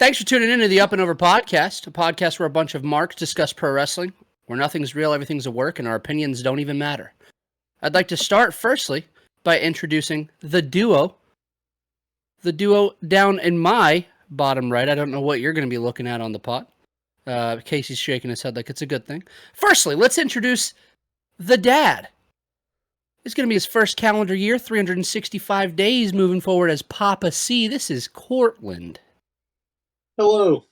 Thanks for tuning in to the Up and Over podcast, a podcast where a bunch of marks discuss pro wrestling, where nothing's real, everything's a work, and our opinions don't even matter. I'd like to start, firstly, by introducing the duo down in my bottom right. I don't know what you're going to be looking at on the pot. Casey's shaking his head like it's a good thing. Firstly, let's introduce the dad. It's going to be his first calendar year, 365 days moving forward as Papa C. This is Cortland. Hello.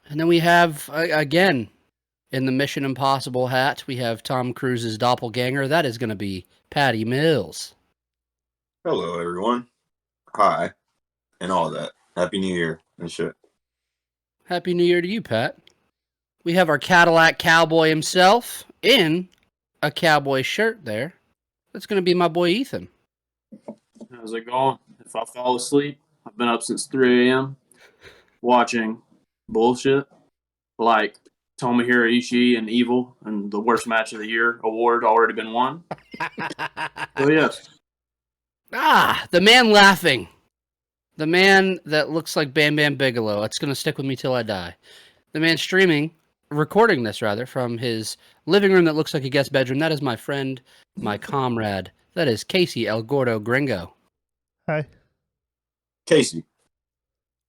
And then we have, again, in the Mission Impossible hat, we have Tom Cruise's doppelganger. That is going to be Patty Mills. Hello, everyone. Hi. And all that. Happy New Year and shit. Happy New Year to you, Pat. We have our Cadillac cowboy himself in a cowboy shirt there. That's going to be my boy Ethan. How's it going? If I fall asleep, I've been up since 3 a.m. watching bullshit like Tomohiro Ishii and Evil and the worst match of the year award already been won. So yes. The man laughing. The man that looks like Bam Bam Bigelow. It's going to stick with me till I die. The man recording this from his living room that looks like a guest bedroom. That is my friend, my comrade. That is Casey El Gordo Gringo. Hi. Casey.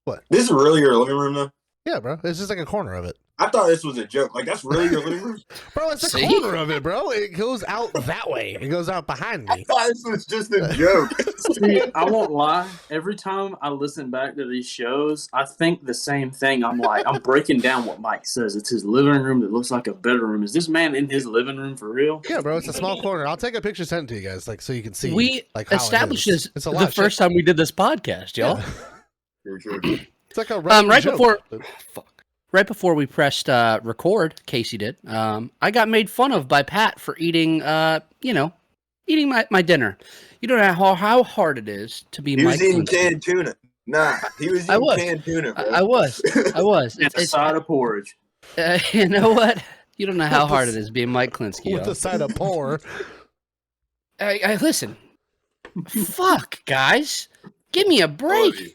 What? This is really your living room, though? Yeah, bro. It's just like a corner of it. I thought this was a joke. Like, that's really your living room? Bro, it's a corner of it, bro. It goes out that way. It goes out behind me. I thought this was just a joke. See, I won't lie. Every time I listen back to these shows, I think the same thing. I'm breaking down what Mike says. It's his living room that looks like a bedroom. Is this man in his living room for real? Yeah, bro. It's a small corner. I'll take a picture, send it to you guys, so you can see. We established this it's a the first time we did this podcast, y'all. Yeah. Sure. It's like a right before we pressed record, Casey did. I got made fun of by Pat for eating my dinner. You don't know how hard it is to be. He was eating canned tuna. Nah, he was eating canned tuna. Bro. I was. It's a side of porridge. You know what? You don't know how hard it is being Mike Klinsky. With a side of pork. I listen. Fuck, guys, give me a break.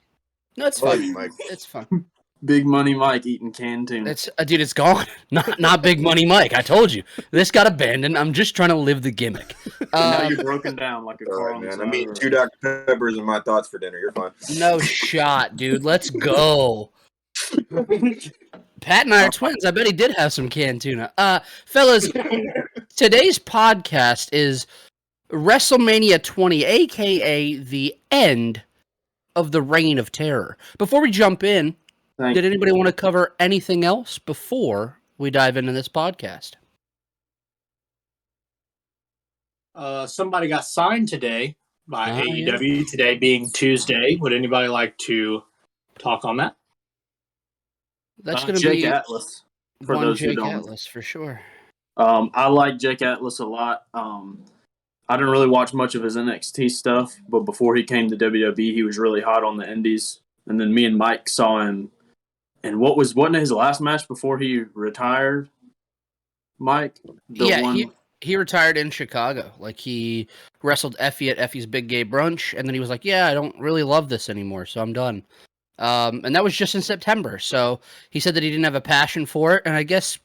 No, it's fun. Mike. It's fun. Big Money Mike eating canned tuna. Dude, it's gone. Not Big Money Mike. I told you. This got abandoned. I'm just trying to live the gimmick. Now you're broken down like a car. Right, man. I'm eating 2 Dr. Peppers and my thoughts for dinner. You're fine. No shot, dude. Let's go. Pat and I are twins. I bet he did have some canned tuna. Fellas, today's podcast is Wrestlemania 20, a.k.a. the end of the Reign of Terror. Before we jump in, did anybody want to cover anything else before we dive into this podcast? Somebody got signed today by AEW, yeah. Today being Tuesday. Would anybody like to talk on that? That's going to Jake be Atlas, for those Jake who don't. Atlas, for sure. I like Jake Atlas a lot. I didn't really watch much of his NXT stuff, but before he came to WWE, he was really hot on the indies. And then me and Mike saw him. And wasn't his last match before he retired, Mike? He retired in Chicago. Like, he wrestled Effie at Effie's Big Gay Brunch, and then he was like, yeah, I don't really love this anymore, so I'm done. And that was just in September, so he said that he didn't have a passion for it, and I guess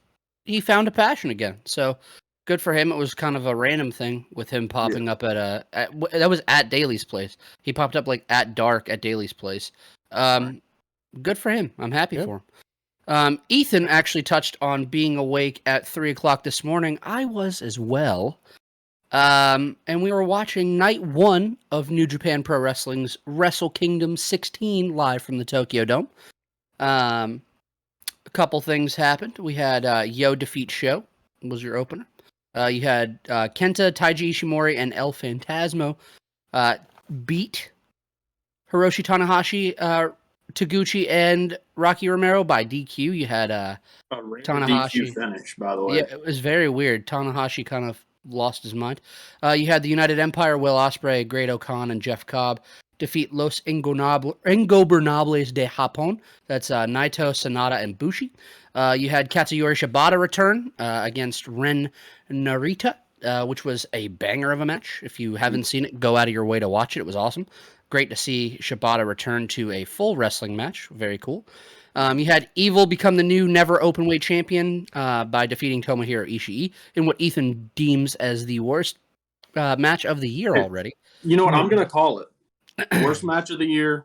he found a passion again. So good for him. It was kind of a random thing with him popping up that was at Daly's place. He popped up like at dark at Daly's place. Good for him. I'm happy for him. Ethan actually touched on being awake at 3 o'clock this morning. I was as well. And we were watching night 1 of New Japan Pro Wrestling's Wrestle Kingdom 16 live from the Tokyo Dome. A couple things happened. We had Yo defeat Show was your opener. You had Kenta, Taiji Ishimori, and El Phantasmo beat Hiroshi Tanahashi, Taguchi, and Rocky Romero by DQ. You had Tanahashi DQ finish, by the way. Yeah, it was very weird. Tanahashi kind of lost his mind. You had the United Empire, Will Ospreay, Great O'Khan, and Jeff Cobb defeat Los Ingobernables de Japón. That's Naito, Sonata, and Bushi. You had Katsuyori Shibata return against Ren Narita, which was a banger of a match. If you haven't seen it, go out of your way to watch it. It was awesome. great to see Shibata return to a full wrestling match. Very cool. You had Evil become the new never openweight champion by defeating Tomohiro Ishii in what Ethan deems as the worst match of the year already. You know what? I'm going to call it. Worst match of the year.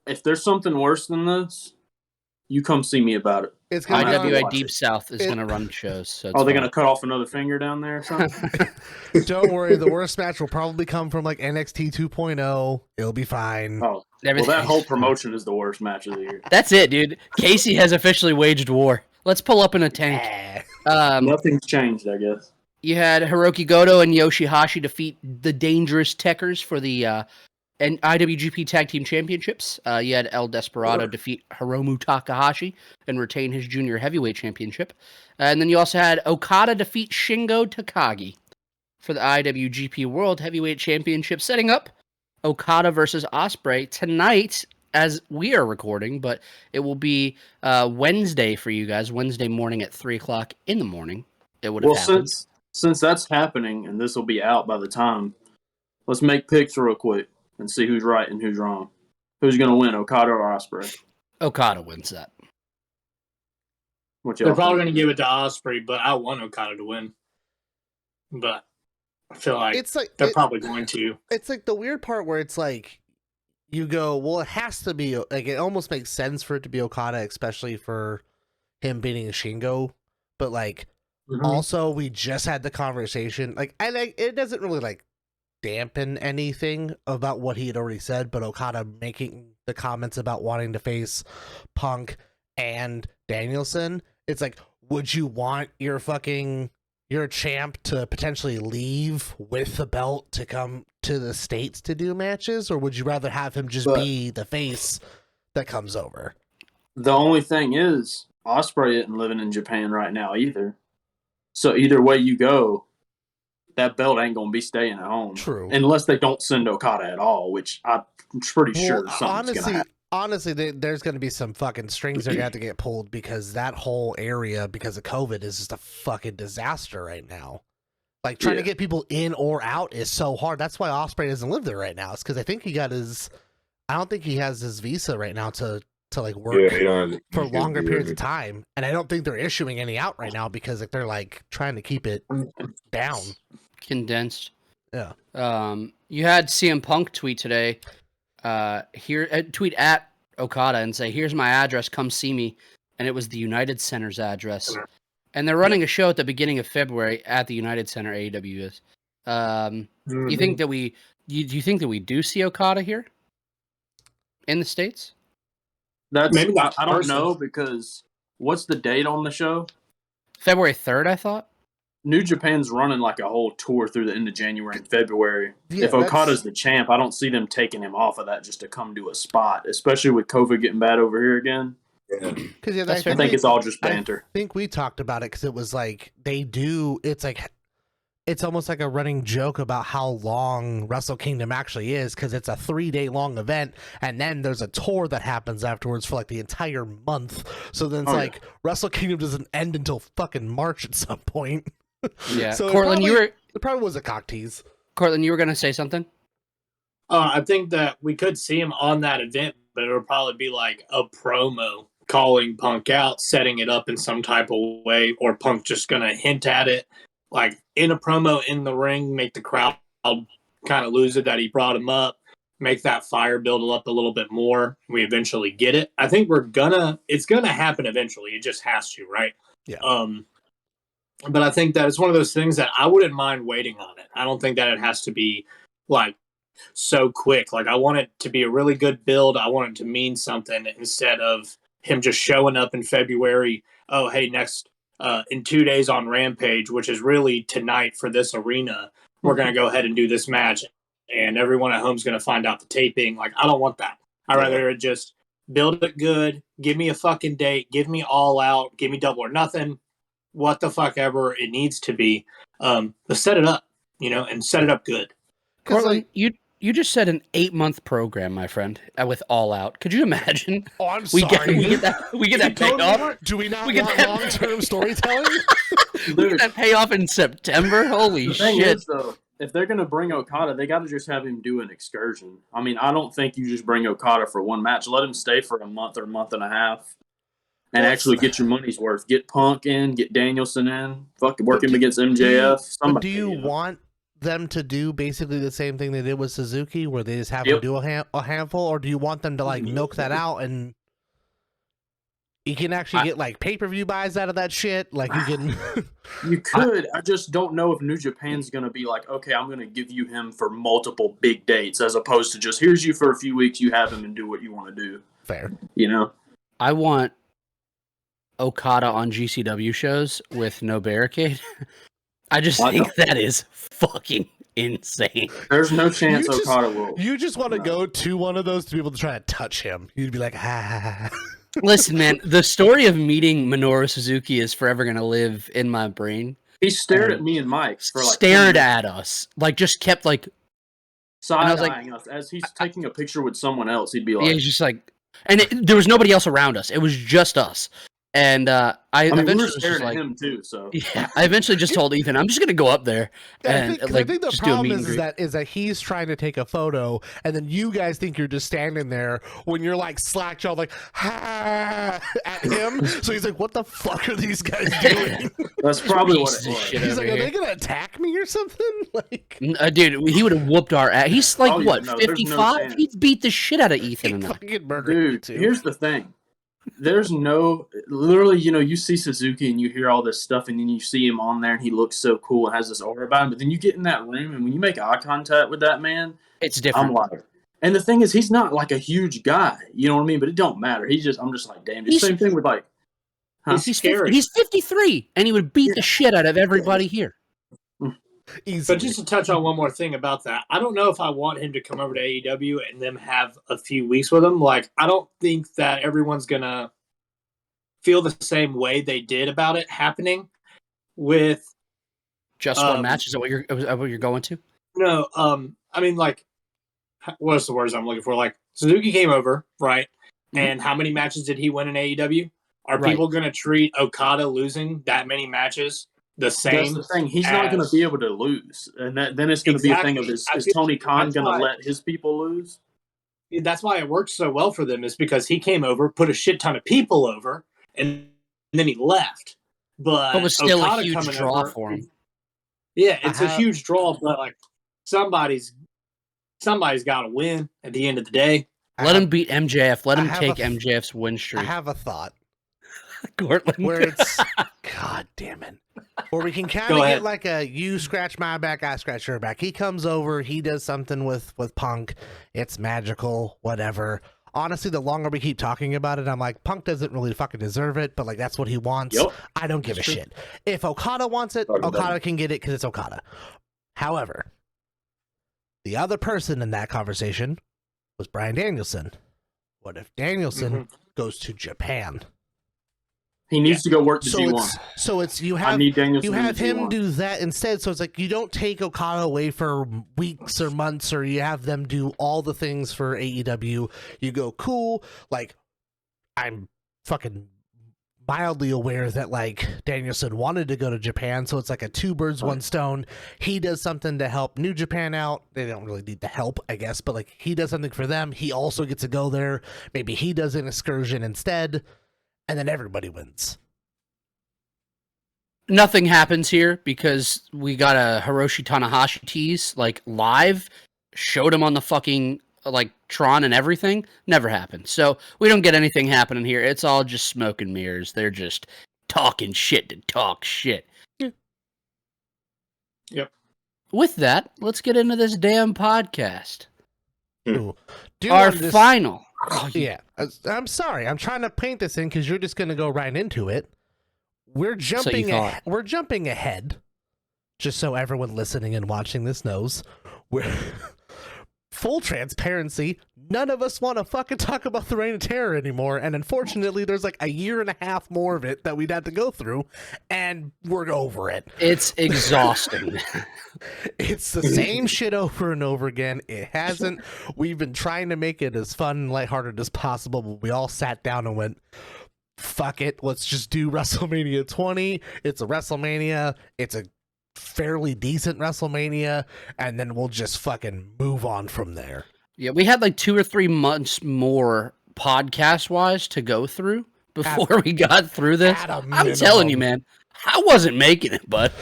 If there's something worse than this, you come see me about it. It's gonna IWA watch Deep it. South is going to run shows. So Are they going to cut off another finger down there or something? Don't worry, the worst match will probably come from like NXT 2.0. It'll be fine. Oh, well, that whole promotion is the worst match of the year. That's it, dude. Casey has officially waged war. Let's pull up in a tank. Nothing's changed, I guess. You had Hiroki Goto and Yoshihashi defeat the Dangerous Techers for the IWGP Tag Team Championships. You had El Desperado defeat Hiromu Takahashi and retain his Junior Heavyweight Championship. And then you also had Okada defeat Shingo Takagi for the IWGP World Heavyweight Championship, setting up Okada versus Ospreay tonight as we are recording, but it will be Wednesday for you guys, Wednesday morning at 3 o'clock in the morning. It would have happened. Since that's happening and this will be out by the time, let's make picks real quick and see who's right and who's wrong. Who's going to win, Okada or Ospreay? Okada wins that. They're probably going to give it to Ospreay, but I want Okada to win. But I feel like they're probably going to. It's like the weird part where it's like you go, well, it has to be like it almost makes sense for it to be Okada, especially for him beating Shingo. But like also we just had the conversation, like it doesn't really like dampen anything about what he had already said, but Okada making the comments about wanting to face Punk and Danielson, it's like, would you want your champ to potentially leave with the belt to come to the States to do matches, or would you rather have him just be the face that comes over? The only thing is, Ospreay isn't living in Japan right now either. So either way you go, that belt ain't going to be staying at home. True. Unless they don't send Okada at all, which I'm pretty sure something's going to happen. Honestly, there's going to be some fucking strings that are going to have to get pulled, because that whole area, because of COVID, is just a fucking disaster right now. Like, trying to get people in or out is so hard. That's why Ospreay doesn't live there right now. It's because I think he got his... I don't think he has his visa right now to like work for longer periods of time. And I don't think they're issuing any out right now because like, they're like trying to keep it down. Condensed. Yeah. You had CM Punk tweet today. Tweet at Okada and say, "Here's my address. Come see me." And it was the United Center's address. And they're running a show at the beginning of February at the United Center. AEW is. You think that do you think that we do see Okada here in the States? Maybe not. I don't know, because what's the date on the show? February 3rd, I thought. New Japan's running like a whole tour through the end of January and February. Yeah, if Okada's the champ, I don't see them taking him off of that just to come to a spot, especially with COVID getting bad over here again. Because I think it's all just banter. I think we talked about it because it was like it's almost like a running joke about how long Wrestle Kingdom actually is, because it's a 3-day long event, and then there's a tour that happens afterwards for like the entire month. So then it's Wrestle Kingdom doesn't end until fucking March at some point. Yeah. So Cortland, it probably was a cock tease. Cortland, you were going to say something? I think that we could see him on that event, but it'll probably be like a promo calling Punk out, setting it up in some type of way, or Punk just going to hint at it, like in a promo in the ring, make the crowd kind of lose it that he brought him up, make that fire build up a little bit more. We eventually get it. I think it's going to happen eventually. It just has to, right? Yeah. But I think that it's one of those things that I wouldn't mind waiting on it. I don't think that it has to be like so quick. Like, I want it to be a really good build. I want it to mean something instead of him just showing up in February. Oh, hey, next in 2 days on Rampage, which is really tonight for this arena, we're going to go ahead and do this match, and everyone at home is going to find out the taping. Like, I don't want that. I'd rather just build it good, give me a fucking date, give me All Out, give me Double or Nothing, what the fuck ever it needs to be. But set it up, and set it up good. Cortland, you just said an 8-month program, my friend, with All Out. Could you imagine? Oh, I'm sorry. We get that payoff. Do we not want long-term storytelling? We get that payoff in September. Holy The thing shit! is, though, if they're gonna bring Okada, they got to just have him do an excursion. I mean, I don't think you just bring Okada for one match. Let him stay for a month or a month and a half, and actually get your money's worth. Get Punk in, get Danielson in, work him against MJF. But do you want them to do basically the same thing they did with Suzuki, where they just have him do a handful, or do you want them to like milk that out and you can actually get like pay-per-view buys out of that shit? Like you can. You could. I just don't know if New Japan's going to be like, okay, I'm going to give you him for multiple big dates, as opposed to just here's you for a few weeks, you have him and do what you want to do. Fair. You know. I want Okada on GCW shows with no barricade. I just think that is fucking insane. There's no chance Okada will. You just want to go to one of those to be able to try to touch him. You'd be like, ah. Listen, man, the story of meeting Minoru Suzuki is forever going to live in my brain. He stared at me and Mike for like stared at us, like just kept like side-eyeing us as he's taking a picture with someone else. He'd be like, yeah, he's just like, and there was nobody else around us. It was just us. And I mean, eventually we were was staring just at like, him too. So yeah, I eventually just told Ethan, I'm just gonna go up there and I like think the just do a problem meet and greet. is that he's trying to take a photo, and then you guys think you're just standing there when you're like slack-jawed, like ha at him. So he's like, "What the fuck are these guys doing?" that's probably what it Pieces of was. shit He's over like, "Are here. they gonna attack me or something?" Like, Dude, he would have whooped our ass. He's like, Oh, yeah, what, no, there's no 55? chance. He'd beat the shit out of Ethan he and I. fucking murdered me Dude, too. here's the thing. There's no, literally, you know, you see Suzuki and you hear all this stuff, and then you see him on there and he looks so cool and has this aura about him. But then you get in that room, and when you make eye contact with that man, It's different. I'm like, and the thing is, he's not like a huge guy, you know what I mean? But it don't matter. I'm just like, damn. It's the same thing with like, He's scary. He's 53, and he would beat the shit out of everybody here. Easily. But just to touch on one more thing about that, I don't know if I want him to come over to AEW and them have a few weeks with him. Like, I don't think that everyone's gonna feel the same way they did about it happening with Just one match? Is that what you're going to? no. I mean, like, what's the words I'm looking for? Like, Suzuki came over, right? Mhm. And how many matches did he win in AEW? Are Right. people going to treat Okada losing that many matches the same? that's the thing. He's not going to be able to lose, and then it's going to be a thing of is Tony Khan going to let his people lose? That's why it worked so well for them, is because he came over, put a shit ton of people over, and then he left. But It was still Okada a huge coming draw over, for him. Yeah, it's a huge draw, but like somebody's got to win at the end of the day. Let him beat MJF. Let I him have take a- MJF's win I streak. have a thought Cortland. where it's God damn it. Where we can kind Go of ahead. get like a you scratch my back, I scratch your back. He comes over, he does something with Punk. It's magical, whatever. Honestly, the longer we keep talking about it, I'm like, Punk doesn't really fucking deserve it, but like that's what he wants. Yep. I don't give a shit. If Okada wants it, Talking about Okada can get it because it's Okada. However, the other person in that conversation was Bryan Danielson. What if Danielson goes to Japan? He needs to go work the G1. So it's you I have need Danielson you in have the him G1. do that instead. So it's like you don't take Okada away for weeks or months, or you have them do all the things for AEW. You go, cool. Like, I'm fucking mildly aware that like Danielson wanted to go to Japan, so it's like a two birds, one stone. He does something to help New Japan out. They don't really need the help, I guess, but like he does something for them. He also gets to go there. Maybe he does an excursion instead, and then everybody wins. Nothing happens here because we got a Hiroshi Tanahashi tease like live, showed him on the fucking like Tron and everything. Never happened. So we don't get anything happening here. It's all just smoke and mirrors. They're just talking shit to talk shit. Yep. With that, let's get into this damn podcast. Ooh. Do Our want this- final. Yeah, I'm sorry. I'm trying to paint this in because you're just going to go right into it. We're jumping. thought. We're jumping ahead, just so everyone listening and watching this knows. We're full transparency. None of us want to fucking talk about the Reign of Terror anymore, and unfortunately, there's like a year and a half more of it that we'd have to go through, and we're over it. It's exhausting. It's the same shit over and over again. It hasn't. We've been trying to make it as fun and lighthearted as possible, but we all sat down and went, fuck it, let's just do WrestleMania 20. It's a WrestleMania. It's a fairly decent WrestleMania, and then we'll just fucking move on from there. Yeah, we had like 2 or 3 months more podcast wise to go through before we got through this. At a I'm telling you, minimum. man, I wasn't making it, bud.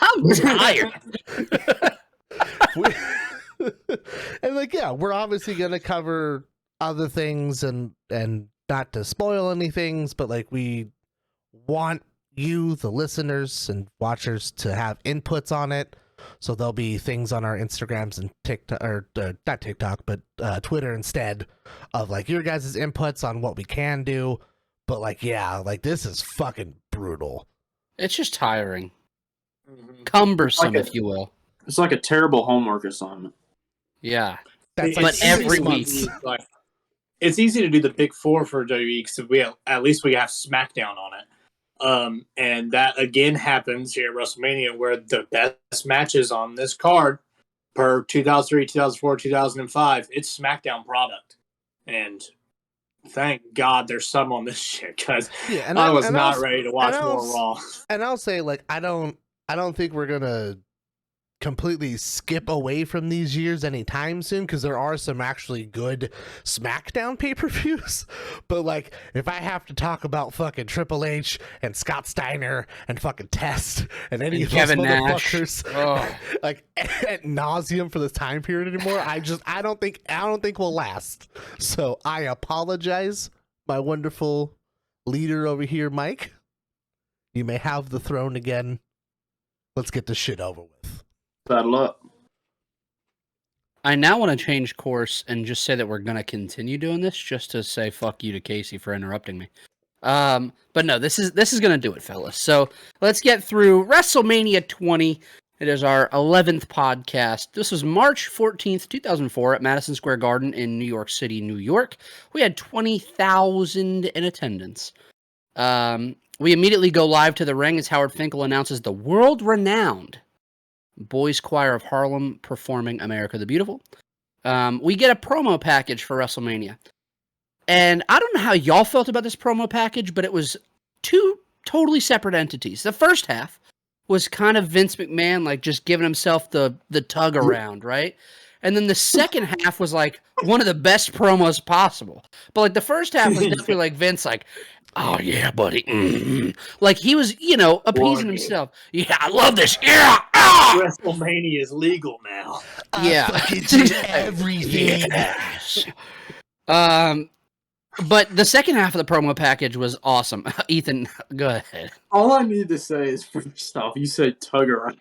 I'm tired. And like, yeah, we're obviously gonna cover other things and not to spoil any things, but like we want you, the listeners and watchers, to have inputs on it. So there'll be things on our Instagrams and TikTok, or not TikTok, but Twitter instead of like your guys' inputs on what we can do. But like, yeah, like this is fucking brutal. It's just tiring, cumbersome, Like if you will. It's like a terrible homework assignment. Yeah, That's But like every 6 week. months. Like, it's easy to do the big four for WWE because at least we have SmackDown on it. And that again happens here at WrestleMania, where the best matches on this card per 2003, 2004, 2005, it's SmackDown product. And thank God there's some on this shit, because I was not ready to watch more Raw. And I'll say, like, I don't think we're gonna completely skip away from these years anytime soon, because there are some actually good SmackDown pay-per-views. But like, if I have to talk about fucking Triple H and Scott Steiner and fucking Test and any of those Kevin Nash. motherfuckers like at nauseum for this time period anymore, I don't think we'll last. So I apologize, my wonderful leader over here, Mike. You may have the throne again. Let's get this shit over with. Saddle up. I now want to change course and just say that we're going to continue doing this, just to say fuck you to Casey for interrupting me. But no, this is going to do it, fellas. So let's get through WrestleMania 20. It is our 11th podcast. This was March 14th, 2004 at Madison Square Garden in New York City, New York. We had 20,000 in attendance. We immediately go live to the ring as Howard Finkel announces the world-renowned Boys Choir of Harlem performing America the Beautiful. We get a promo package for WrestleMania. And I don't know how y'all felt about this promo package, but it was 2 totally separate entities. The first half was kind of Vince McMahon, like just giving himself the tug around, right? And then the second half was like one of the best promos possible. But like the first half was definitely like Vince, like, oh yeah, buddy. Mm-hmm. Like he was, appeasing himself. Yeah, I love this. Yeah. WrestleMania is legal now. Yeah. Everything. Yes. But the second half of the promo package was awesome. Ethan, go ahead. All I need to say is, first off, you said tug around.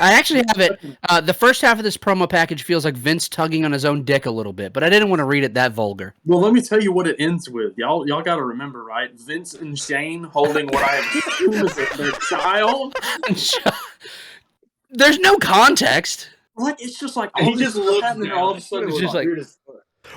I actually have it. The first half of this promo package feels like Vince tugging on his own dick a little bit, but I didn't want to read it that vulgar. Well, let me tell you what it ends with. Y'all got to remember, right? Vince and Shane holding what I assume is their child. There's no context. Like, it's just like, He just looks happening down. all of a sudden. It's just like-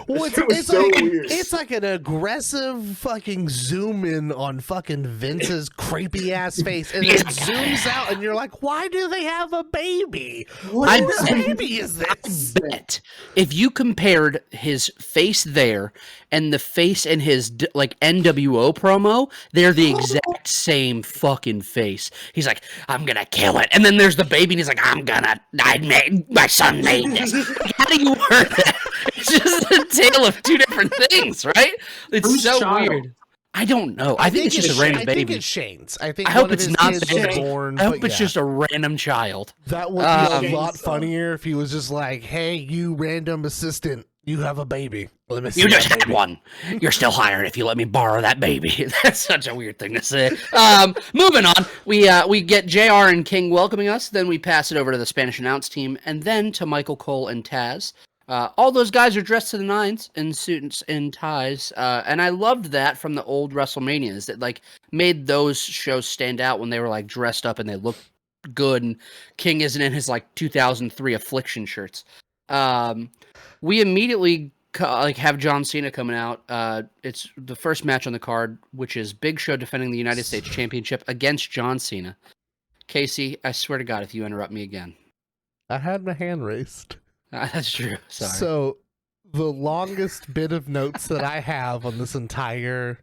Well, It was so weird. It's like an aggressive fucking zoom in on fucking Vince's creepy ass face, and then it zooms out, and you're like, "Why do they have a baby? What baby is this?" Bet if you compared his face there and the face in his like NWO promo, they're the exact same fucking face. He's like, I'm gonna kill it, and then there's the baby, and he's like, my son made this. Like, how do you word that? It's just a tale of 2 different things, right? It's Who's so child? weird. I don't know. I think it's just a random I baby. think it's Shane's. I think I hope one of it's his not kids Shane. was born. I hope but it's yeah. just a random child. That would be a lot funnier if he was just like, "Hey, you random assistant, you have a baby. Let me see You that just had baby." one. You're still hired if you let me borrow that baby. That's such a weird thing to say. Moving on, we get JR and King welcoming us. Then we pass it over to the Spanish announce team, and then to Michael Cole and Taz. All those guys are dressed to the nines in suits and ties, and I loved that from the old WrestleManias. That like made those shows stand out when they were like dressed up and they looked good. And King isn't in his like 2003 Affliction shirts. We immediately have John Cena coming out. It's the first match on the card, which is Big Show defending the United States Championship against John Cena. Casey, I swear to God, if you interrupt me again. I had my hand raised. That's true. Sorry. So, the longest bit of notes that I have on this entire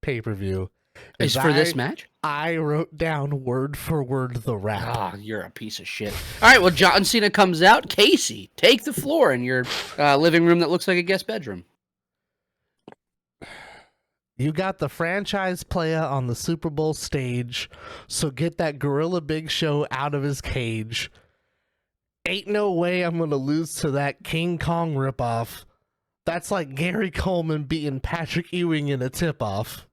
pay-per-view Is for this match? I wrote down word for word the rap. Ah, you're a piece of shit. All right, well, John Cena comes out. Casey, take the floor in your living room that looks like a guest bedroom. You got the franchise player on the Super Bowl stage, so get that Gorilla Big Show out of his cage. Ain't no way I'm going to lose to that King Kong ripoff. That's like Gary Coleman beating Patrick Ewing in a tip-off.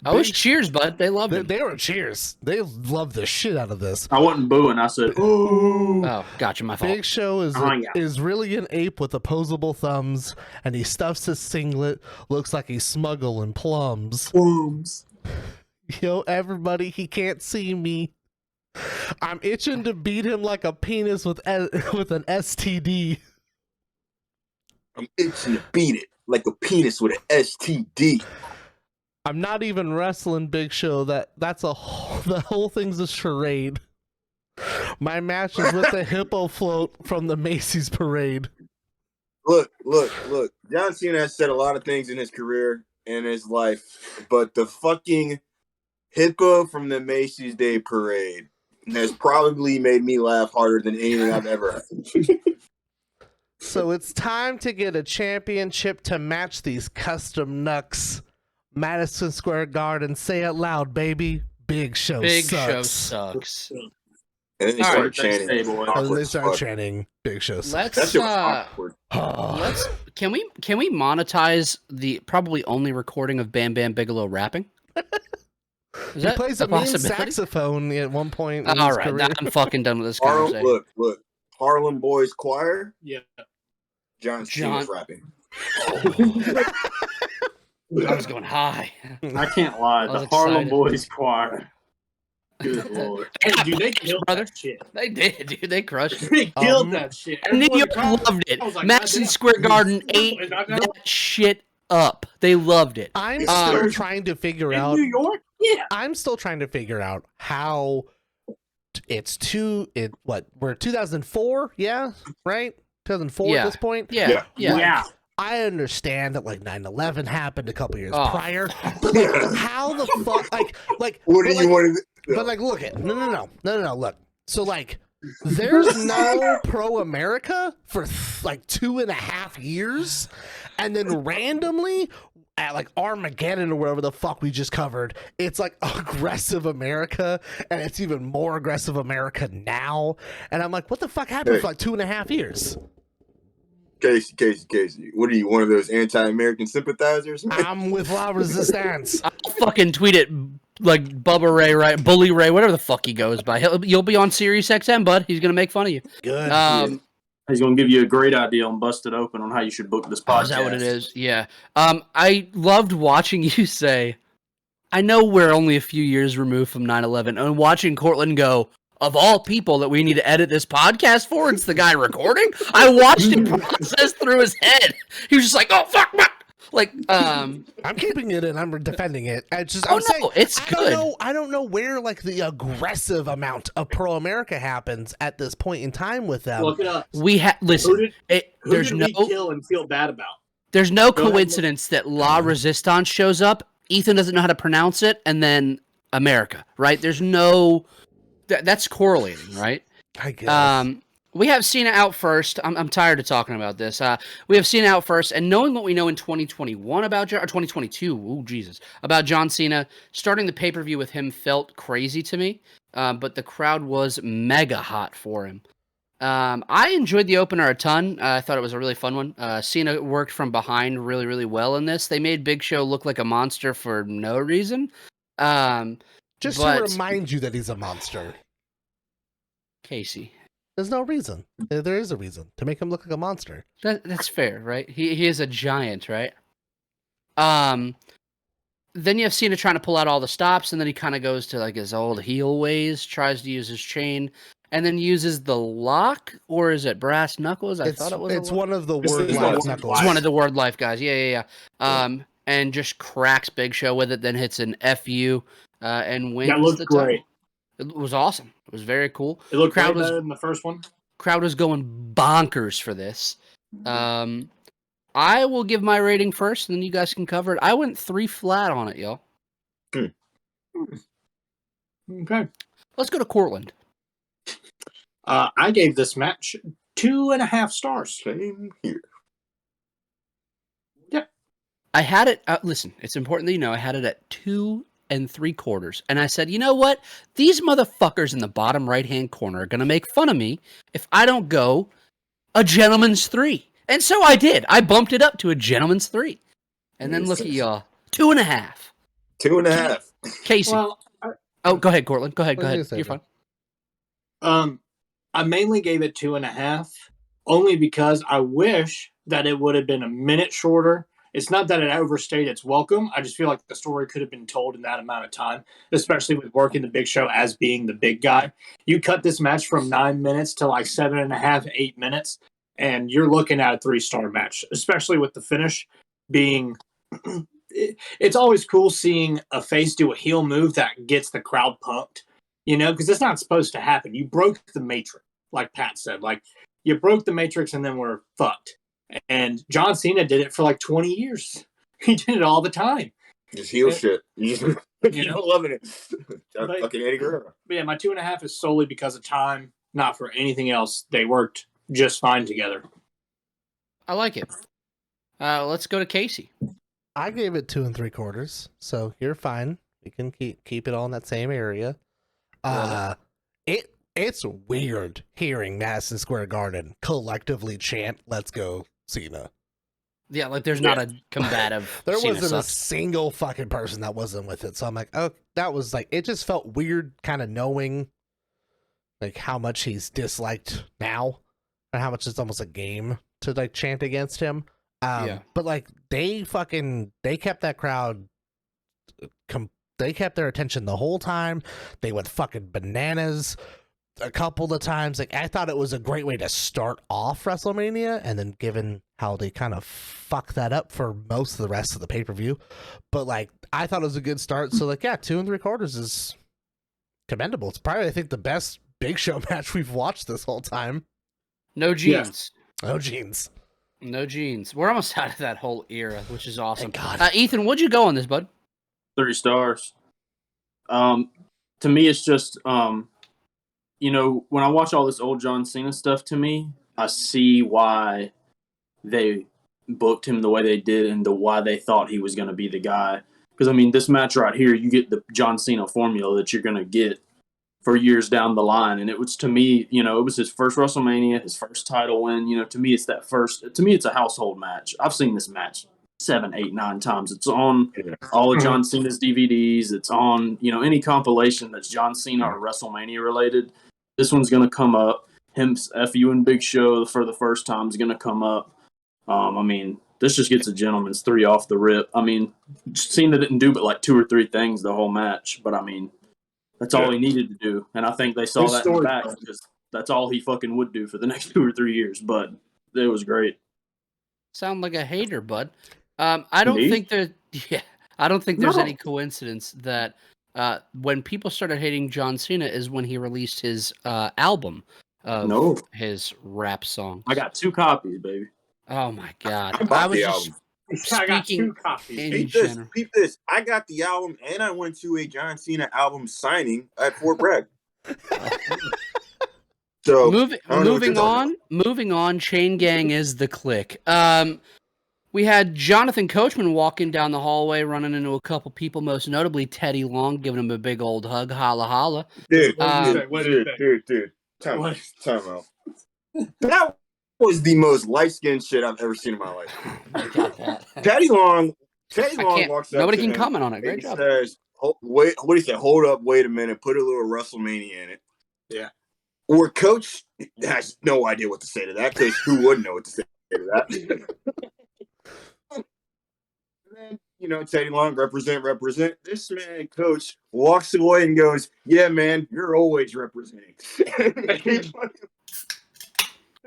I was cheers, bud. They loved it. They were cheers. They loved the shit out of this. I wasn't booing. I said, "Ooh." Oh, gotcha. My fault. Big Show is really an ape with opposable thumbs, and he stuffs his singlet. Looks like he's smuggling plums. Yo, everybody, he can't see me. I'm itching to beat him like a penis with an STD. I'm itching to beat it like a penis with an STD. I'm not even wrestling, Big Show. The whole thing's a charade. My match is with the hippo float from the Macy's parade. Look. John Cena has said a lot of things in his career and his life, but the fucking hippo from the Macy's Day Parade has probably made me laugh harder than anything I've ever had. So it's time to get a championship to match these custom knucks. Madison Square Garden, say it loud, baby. Big Show Show sucks. sucks. And then they All start right, chanting. thanks, boy. And they start Fuck. chanting Big Show sucks. Let's That shit was awkward. can we monetize the probably only recording of Bam Bam Bigelow rapping? Is He that plays a a mean possibility? saxophone at one point. In All his right, career. I'm fucking done with this conversation. Look. Harlem Boys Choir. Yeah. John Cena's John- rapping. I was going high. I can't lie. I was The Harlem excited. Boys Choir. Good lord. Hey, dude, they killed brother. that shit. They did, dude. They crushed it. They killed that shit. And New Everybody York cried. loved it. I was like, Madison goddamn. Square Garden ate Is that now? that shit up. They loved it. I'm Um, still trying to figure In out. New York? Yeah. I'm still trying to figure out how we're 2004, yeah, right? 2004 Yeah. at this point. Yeah, yeah. Yeah. I understand that like 9/11 happened a couple years Oh. prior, but like, how the fuck, like What do you want to? But like, look at no. Look, so like, there's no pro America for like 2.5 years, and then randomly at like Armageddon or whatever the fuck we just covered, it's like aggressive America, and it's even more aggressive America now. And I'm like, what the fuck happened for like 2.5 years? Casey. What are you, one of those anti-American sympathizers? I'm with La Resistance. I'll fucking tweet it like Bubba Ray, right? Bully Ray, whatever the fuck he goes by. You'll be on Sirius XM, bud. He's gonna make fun of you. Good. He's going to give you a great idea on Busted Open on how you should book this podcast. Is that what it is? Yeah. I loved watching you say, I know we're only a few years removed from 9/11, and watching Cortland go, of all people that we need to edit this podcast for, it's the guy recording. I watched him process through his head. He was just like, oh, fuck. Like, I'm keeping it and I'm defending it. I'm saying, it's I good. I don't know where like the aggressive amount of pro America happens at this point in time with them. Look it up. Listen. Who There's did no we kill and feel bad about? There's no Go ahead. coincidence that La Resistance shows up. Ethan doesn't know how to pronounce it, and then America, right? There's no. That's correlating, right? I guess. We have Cena out first. I'm tired of talking about this. We have Cena out first, and knowing what we know in 2021 about or 2022, oh Jesus, about John Cena, starting the pay-per-view with him felt crazy to me. But the crowd was mega hot for him. I enjoyed the opener a ton. I thought it was a really fun one. Cena worked from behind really, really well in this. They made Big Show look like a monster for no reason. Just but- to remind you that he's a monster. Casey. There's no reason. There is a reason to make him look like a monster. That's fair, right? He is a giant, right? Then you have Cena trying to pull out all the stops, and then he kind of goes to like his old heel ways, tries to use his chain, and then uses the lock, or is it brass knuckles? I thought it was. It's a lock. one of the This word is life one- knuckles. It's one of the Word Life guys. Yeah. And just cracks Big Show with it, then hits an FU and wins. That looked the title. great. It was awesome. It was very cool. It looked Crowd way was- better than the first one. Crowd was going bonkers for this. I I will give my rating first, and then you guys can cover it. I went 3 flat on it, y'all. Okay. Let's go to Cortland. I gave this match 2.5 stars. Same here. I had it. Listen, it's important that you know I had it at 2 3/4, and I said, you know what? These motherfuckers in the bottom right-hand corner are gonna make fun of me if I don't go a gentleman's 3, and so I did. I bumped it up to a gentleman's 3, and then look at y'all, 2.5. 2.5. Casey. Well, Oh, go ahead, Cortland. Go ahead. What Go was ahead. you gonna You're say, fine. I mainly gave it 2.5, only because I wish that it would have been a minute shorter. It's not that it overstayed its welcome. I just feel like the story could have been told in that amount of time, especially with working the Big Show as being the big guy. You cut this match from 9 minutes to like 7.5, 8 minutes, and you're looking at a 3-star match, especially with the finish being. It's always cool seeing a face do a heel move that gets the crowd pumped, because it's not supposed to happen. You broke the Matrix, like Pat said. Like, you broke the Matrix and then we're fucked. And John Cena did it for like 20 years. He did it all the time. Just heel shit. You know, loving it. But- Fucking Eddie Guerrero. But yeah, my 2.5 is solely because of time, not for anything else. They worked just fine together. I like it. Let's go to Casey. I gave it 2 3/4, so you're fine. We can keep it all in that same area. It's weird hearing Madison Square Garden collectively chant "Let's go Cena." Yeah, like there's not a combative. There Cena wasn't a sucks. single fucking person that wasn't with it. So I'm like, oh, that was like, it just felt weird kind of knowing like how much he's disliked now and how much it's almost a game to like chant against him. Yeah. But like they kept that crowd, they kept their attention the whole time. They went fucking bananas a couple of times. Like, I thought it was a great way to start off WrestleMania, and then given how they kind of fucked that up for most of the rest of the pay-per-view, but like I thought it was a good start. So like, yeah, 2 3/4 is commendable. It's probably, I think, the best Big Show match we've watched this whole time. No jeans. Oh jeans. No jeans. We're almost out of that whole era, which is awesome. Thank God. Ethan, what'd you go on this, bud? 3 stars. To me, it's just, when I watch all this old John Cena stuff, to me, I see why they booked him the way they did and why they thought he was going to be the guy. Because, I mean, this match right here, you get the John Cena formula that you're going to get for years down the line. And it was, to me, it was his first WrestleMania, his first title win. To me, it's it's a household match. I've seen this match 7, 8, 9 times. It's on all of John Cena's DVDs. It's on, any compilation that's John Cena or WrestleMania related. This one's going to come up. Him, FU and Big Show for the first time is going to come up. This just gets a gentleman's 3 off the rip. Cena didn't do but like 2 or 3 things the whole match, but that's all he needed to do. And I think they saw His that in the story- back because that's all he fucking would do for the next 2 or 3 years. But it was great. Sound like a hater, bud. I don't Me? think that. Yeah, I don't think there's No. any coincidence that when people started hating John Cena is when he released his album of No. his rap song. I got 2 copies, baby. Oh my god! I bought was the just album. I got Speaking 2 copies. in Peep this. general. Peep this. I got the album and I went to a John Cena album signing at Fort Bragg. So Moving I don't know what you're talking moving on. Chain Gang is the click. We had Jonathan Coachman walking down the hallway, running into a couple people, most notably Teddy Long, giving him a big old hug. Holla holla. Dude, What did you say? dude. Time What? out. That was the most light-skinned shit I've ever seen in my life. I got that. Teddy Long I can't- walks up nobody to can him comment on it. and Great he job. says, wait, what do you say? Hold up, wait a minute, put a little WrestleMania in it. Yeah. Or Coach has no idea what to say to that, because who wouldn't know what to say to that? And then, Teddy Long, represent. This man, Coach, walks away and goes, yeah, man, you're always representing.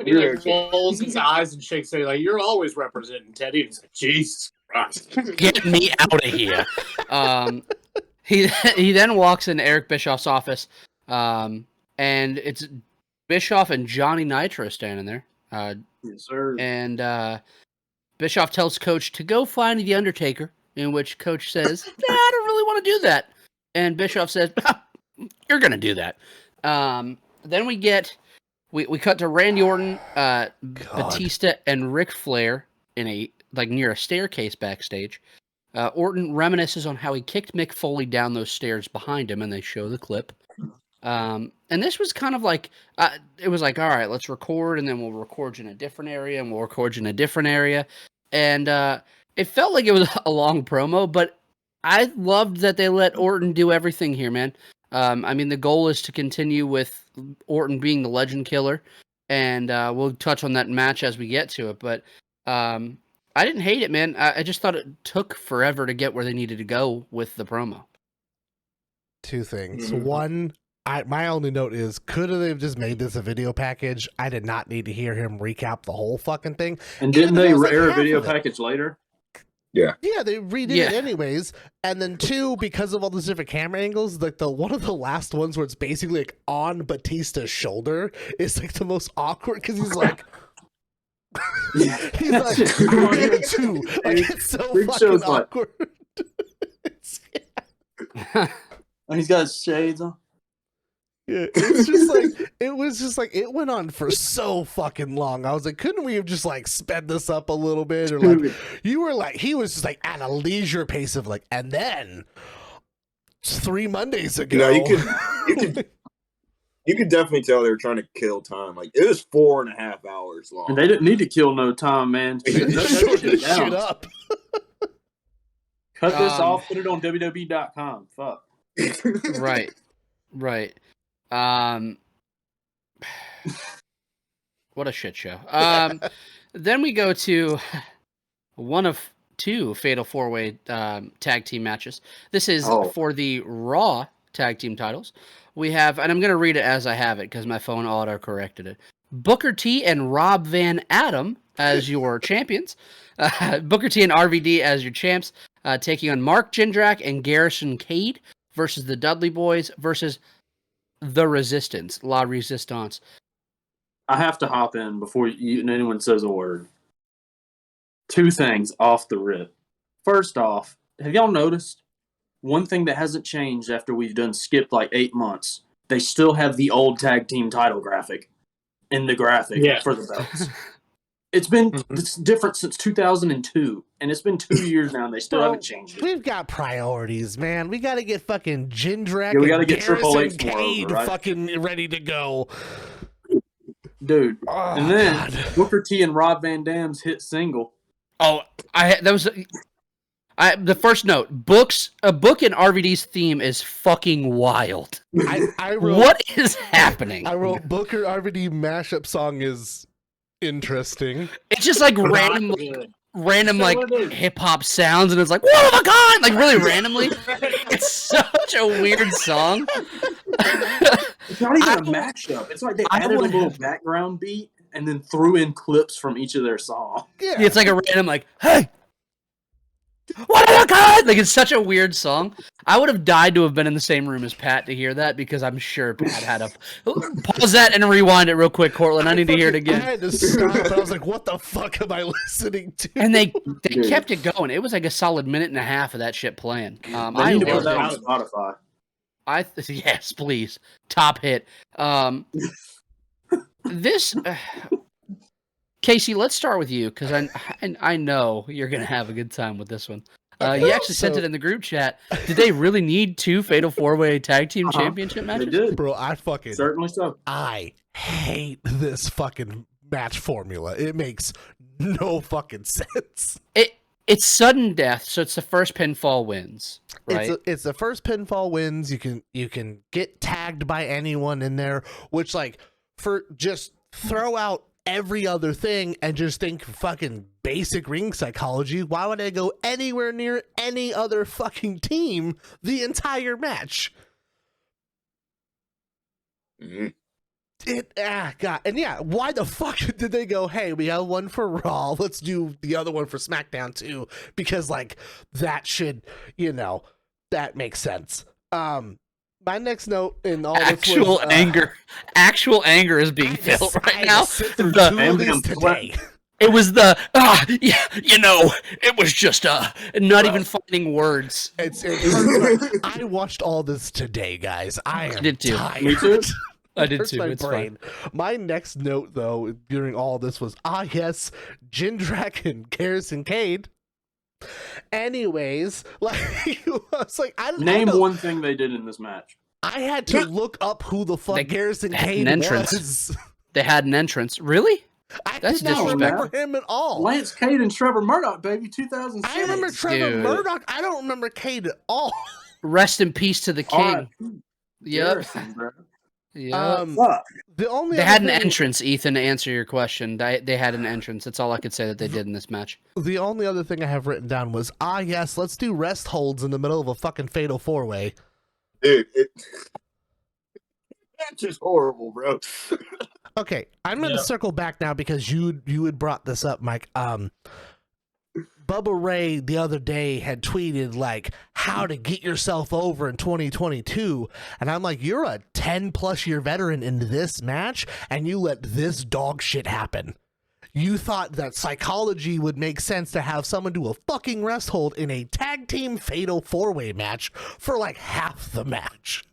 He like rolls his eyes and shakes it like, you're always representing Teddy. And he's like, Jesus Christ. Get me out of here. He then walks into Eric Bischoff's office, and it's Bischoff and Johnny Nitro standing there. Yes, sir. And Bischoff tells Coach to go find the Undertaker, in which Coach says, nah, I don't really want to do that. And Bischoff says, you're going to do that. Then we cut to Randy Orton, Batista, and Ric Flair in near a staircase backstage. Orton reminisces on how he kicked Mick Foley down those stairs behind him, and they show the clip. And this was kind of like, it was like, all right, let's record, and then we'll record you in a different area, and we'll record you in a different area. And it felt like it was a long promo, but I loved that they let Orton do everything here, man. I mean, the goal is to continue with Orton being the legend killer, and we'll touch on that match as we get to it. But I didn't hate it, man. I just thought it took forever to get where they needed to go with the promo. Two things. One, my only note is, could have just made this a video package? I did not need to hear him recap the whole fucking thing. And didn't they air a video package later? Yeah, they redid it anyways. And then two, because of all those different camera angles, like one of the last ones where it's basically like on Batista's shoulder is like the most awkward because he's like, he's like, too. Like, it's so fucking awkward. And he's got his shades on. Yeah, it was just like it went on for so fucking long. I was like, couldn't we have just like sped this up a little bit? Or like he was just like at a leisure pace of like, and then 3 Mondays ago. No, you could definitely tell they were trying to kill time. Like, it was 4.5 hours long. And they didn't need to kill no time, man. Shut up. Cut this off, put it on WWE.com. Fuck. Right. What a shit show. Then we go to one of 2 Fatal 4-Way tag team matches. This is for the Raw tag team titles. We have, and I'm going to read it as I have it because my phone auto-corrected it. Booker T and Rob Van Adam as your champions. Booker T and RVD as your champs, taking on Mark Jindrak and Garrison Cade versus the Dudley Boys versus the Resistance, La Resistance. I have to hop in before anyone says a word. 2 things off the rip. First off, have y'all noticed one thing that hasn't changed after we've skipped like 8 months? They still have the old tag team title graphic in the graphic for the belts. It's been it's different since 2002, and it's been 2 years now, and they still haven't changed it. We've got priorities, man. We got to get fucking Jindrak we got to and get Triple H Cade fucking ready to go. Dude. And then Booker T and Rob Van Dam's hit single. Oh, the first note, Book and RVD's theme is fucking wild. I wrote, what is happening? I wrote Booker RVD mashup song is interesting. It's just like random like hip hop sounds, and it's like, what of a kind, like really randomly. It's such a weird song. It's not even a mashup. It's like they added a little background beat and then threw in clips from each of their songs. Yeah. It's like a random like, hey, what of a kind? Like, it's such a weird song. I would have died to have been in the same room as Pat to hear that, because I'm sure Pat had a pause that and rewind it real quick, Cortland. I need to hear it again. I had to stop, but I was like, what the fuck am I listening to? And they kept it going. It was like a solid minute and a half of that shit playing. I need to put that on Spotify. Yes, please. Top hit. This Casey, let's start with you, because I know you're gonna have a good time with this one. You actually sent it in the group chat. Did they really need 2 Fatal 4-Way Tag Team Championship matches? They did, bro. Certainly so. I hate this fucking match formula. It makes no fucking sense. It's sudden death, so it's the first pinfall wins. Right? It's the first pinfall wins. You can get tagged by anyone in there, which, like, for just throw out every other thing and just think fucking basic ring psychology. Why would I go anywhere near any other fucking team the entire match? God. And yeah, why the fuck did they go, hey, we have one for Raw, let's do the other one for SmackDown too? Because, like, that should, that makes sense. My next note in all actual this was, anger is being felt right now. Today. It was the yeah, it was just not even finding words. It hurts I watched all this today, guys. I am did too. tired. Me too. I did Hurts too. my It's brain. My next note, though, during all this was, yes, Jindrak and Garrison Cade. Anyways, like, I was like, Name one thing they did in this match. I had to look up who the fuck Garrison Cade was. They had an entrance. Really? That's did not remember him at all. Lance Cade and Trevor Murdoch, baby, 2006. I remember Trevor Murdoch. I don't remember Cade at all. Rest in peace to the king. Yep. Yep. They had an entrance, Ethan, to answer your question. They had an entrance. That's all I could say that they did in this match. The only other thing I have written down was, yes, let's do rest holds in the middle of a fucking fatal 4-way. Dude, that's just horrible, bro. Okay, I'm going to circle back now because you had brought this up, Mike. Bubba Ray the other day had tweeted, like, how to get yourself over in 2022. And I'm like, you're a 10-plus year veteran in this match, and you let this dog shit happen. You thought that psychology would make sense to have someone do a fucking rest hold in a tag team fatal 4-way match for, like, half the match.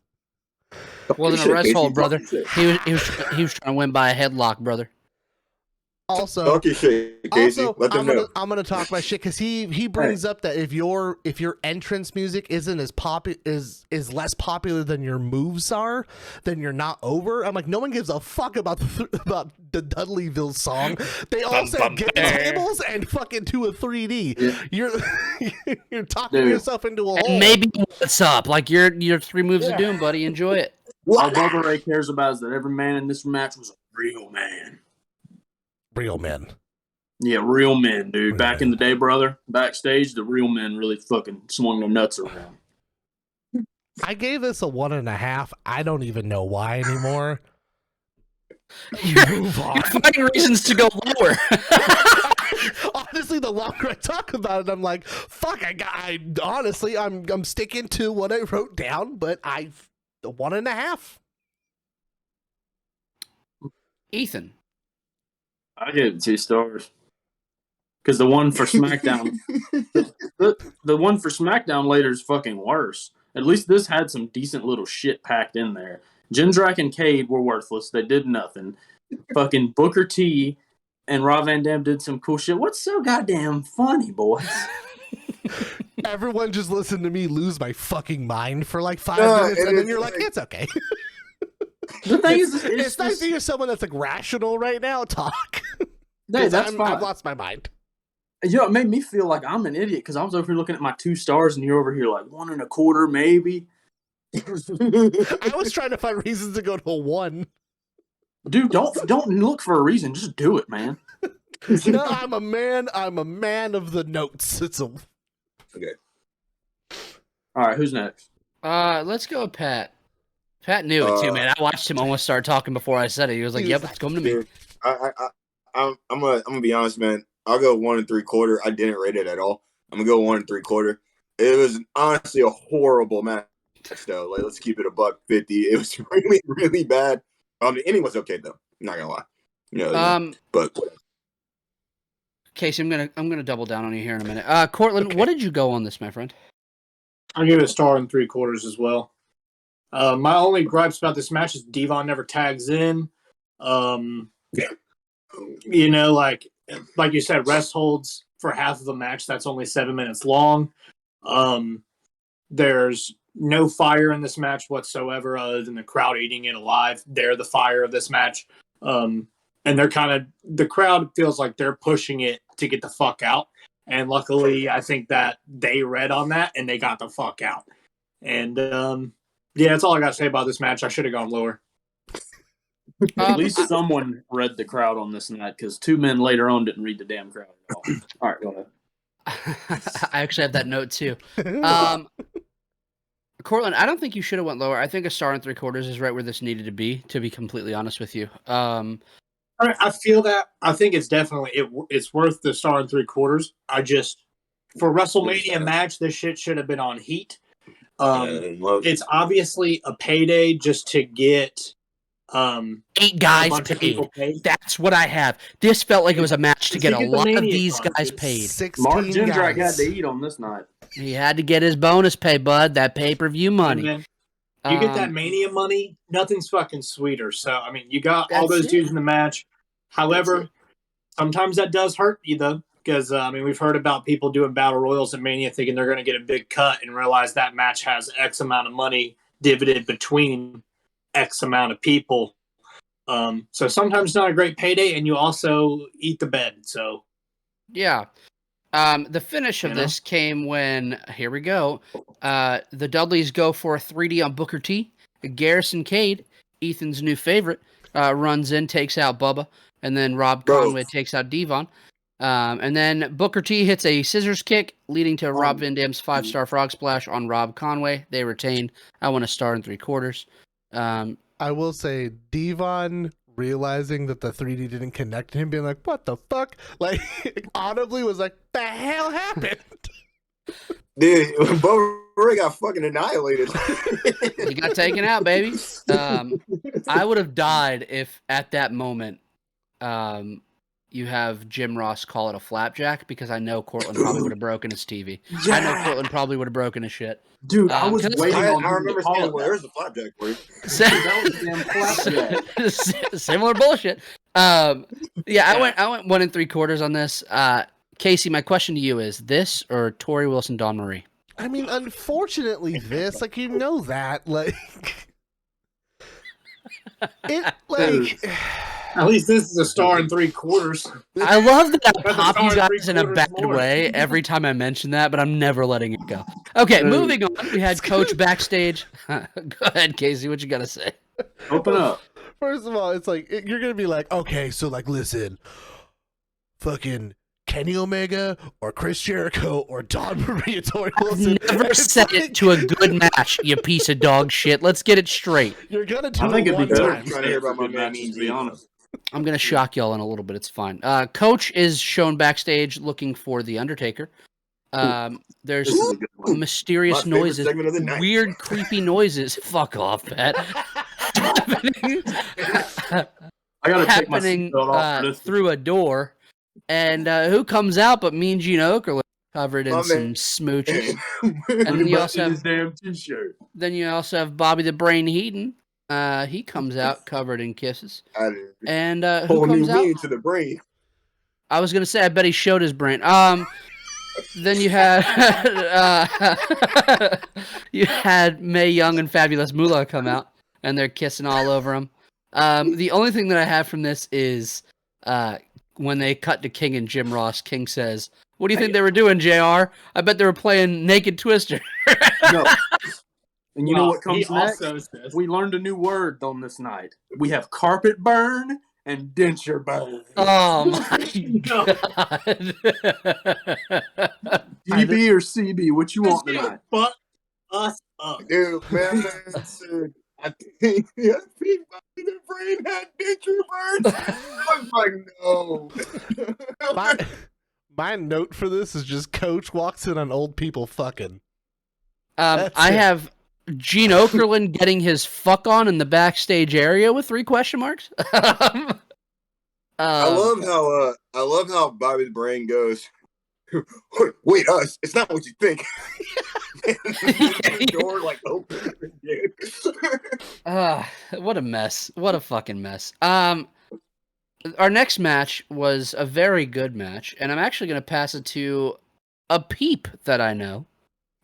Wasn't a rest hold, brother. He was trying to win by a headlock, brother. Also, talk your shit, Casey. Let them know. I'm gonna talk my shit because he brings up that if your entrance music isn't as is less popular than your moves are, then you're not over. I'm like, no one gives a fuck about the Dudleyville song. They all said get the tables and fucking do a 3D. Yeah. You're talking yourself into a hole. And maybe what's up? Like your 3 moves of doom, buddy. Enjoy it. All Bubba Ray cares about is that every man in this match was a real man. Real men. Yeah, real men, dude. Back in the day, brother, backstage, the real men really fucking swung their nuts around. I gave this a 1.5. I don't even know why anymore. You're finding reasons to go lower. Honestly, the longer I talk about it, I'm like, fuck. Honestly, I'm sticking to what I wrote down, but a 1.5. Ethan. I give it 2 stars. Because the one for SmackDown, the one for SmackDown later is fucking worse. At least this had some decent little shit packed in there. Jindrak and Cade were worthless. They did nothing. Fucking Booker T and Rob Van Dam did some cool shit. What's so goddamn funny, boys? Everyone just listened to me lose my fucking mind for like 5 minutes, and then you're like, it's okay. The thing is, it's nice to hear someone that's like rational right now talk. Hey, that's fine. I've lost my mind. You know, it made me feel like I'm an idiot because I was over here looking at my 2 stars, and you're over here like 1.25, maybe. I was trying to find reasons to go to a 1. Dude, don't look for a reason. Just do it, man. No, I'm a man. I'm a man of the notes. Okay. All right, who's next? Let's go with Pat. Pat knew it too, man. I watched him almost start talking before I said it. He was like, "Yep, it's coming to me." I'm gonna be honest, man. I'll go 1 3/4. I didn't rate it at all. I'm gonna go 1 3/4. It was honestly a horrible match, though. Like, let's keep it $1.50. It was really, really bad. The ending was okay though. I'm not gonna lie. But Casey, I'm gonna double down on you here in a minute. Cortland, what did you go on this, my friend? I'll give it 1 3/4 as well. My only gripes about this match is Devon never tags in. You know, like you said, rest holds for half of the match. That's only 7 minutes long. There's no fire in this match whatsoever other than the crowd eating it alive. They're the fire of this match. And the crowd feels like they're pushing it to get the fuck out. And luckily, I think that they read on that and they got the fuck out. And, yeah, that's all I got to say about this match. I should have gone lower. At least someone read the crowd on this night, because 2 men later on didn't read the damn crowd at all. All right, go ahead. I actually have that note too. Cortland, I don't think you should have went lower. I think 1 3/4 is right where this needed to be completely honest with you. I feel that. I think it's definitely it's worth the 1 3/4. I just, for WrestleMania match, this shit should have been on heat. It's obviously a payday just to get 8 guys bunch of paid. people paid. That's what I have. This felt like it was a match to get a Think of the lot of Mania these card, guys dude. paid. 16 Mark Jindrak had guys. to eat on this night. He had to get his bonus pay, bud. That pay-per-view money. And then you get that Mania money, nothing's fucking sweeter. So, I mean, you got all That's those it. dudes in the match. However, sometimes that does hurt you, though, because, I mean, we've heard about people doing battle royals at Mania thinking they're going to get a big cut and realize that match has X amount of money divided between X amount of people. So sometimes not a great payday, and you also eat the bed. So, Yeah. The finish of this came when, here we go, the Dudleys go for a 3D on Booker T. Garrison Cade, Ethan's new favorite, runs in, takes out Bubba, and then Rob Conway takes out Devon. And then Booker T hits a scissors kick, leading to Rob Van Dam's 5-star frog splash on Rob Conway. They retain. I want a 1 3/4. I will say, Devon realizing that the 3D didn't connect to him, being like, what the fuck? Like, audibly was like, the hell happened? Dude, Bo Ray got fucking annihilated. He got taken out, baby. I would have died if at that moment you have Jim Ross call it a flapjack, because I know Cortland probably would have broken his TV. I know Cortland probably would have broken his shit. Dude, I was Because waiting on I him remember to call saying, it well, that. there's a flapjack for you. That was damn flapjack. Similar bullshit. Yeah, I went 1 3/4 on this. Casey, my question to you is this or Tori Wilson, Dawn Marie? I mean, unfortunately, this, like, you know that, like, it, like, at least this is a 1 3/4. I love that I That's a pop you star guys in a 3/4 bad more. way every time I mention that, but I'm never letting it go. Okay, moving on. We had Coach backstage. Go ahead, Casey. What you got to say? Open up. first of all, it's like, you're gonna be like, okay, so, like, listen, fucking Kenny Omega or Chris Jericho or Dawn Marie or Tori Wilson. Never said it to a good match, you piece of dog shit. Let's get it straight. You're gonna do I think it it'd one be better time. Trying to hear about my good man matches, Mean to be Gene. honest. I'm going to shock y'all in a little bit. It's fine. Coach is shown backstage looking for The Undertaker. There's This is a good one. mysterious My favorite noises, segment of the night. weird, creepy noises. Fuck off, Pat. happening I gotta take my happening seatbelt off for this. through a door. And who comes out but Mean Gene Okerlund, covered in My some man. smooches. And then you also have his damn t-shirt. Then you also have Bobby the Brain Heaton. He comes out covered in kisses. And who whole new comes out? meaning to the brain. I was gonna say, I bet he showed his brain. Then you had you had Mae Young and Fabulous Moolah come out, and they're kissing all over him. The only thing that I have from this is when they cut to King and Jim Ross. King says, "What do you think they were doing, JR? I bet they were playing Naked Twister." No. And you know what comes he next? also says, We learned a new word on this night. We have carpet burn and denture burn. Oh my god! DB or CB? What you want "This tonight? dude fucked us up." Dude, man, said, I think the brain had denture burns. I was like, no. My note for this is just Coach walks in on old people fucking. I That's it. have Gene Okerlund getting his fuck on in the backstage area with 3 question marks. I love how Bobby the Brain goes. Wait, us. It's not what you think. The door like open. What a mess. What a fucking mess. Our next match was a very good match, and I'm actually going to pass it to a peep that I know.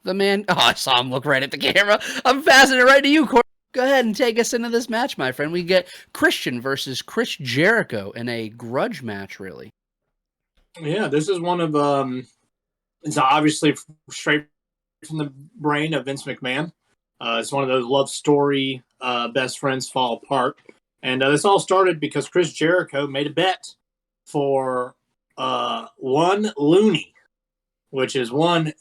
The man... Oh, I saw him look right at the camera. I'm passing it right to you, Court. Go ahead and take us into this match, my friend. We get Christian versus Chris Jericho in a grudge match, really. Yeah, this is one of it's obviously straight from the brain of Vince McMahon. It's one of those love story best friends fall apart. And this all started because Chris Jericho made a bet for $1 loony, which is $1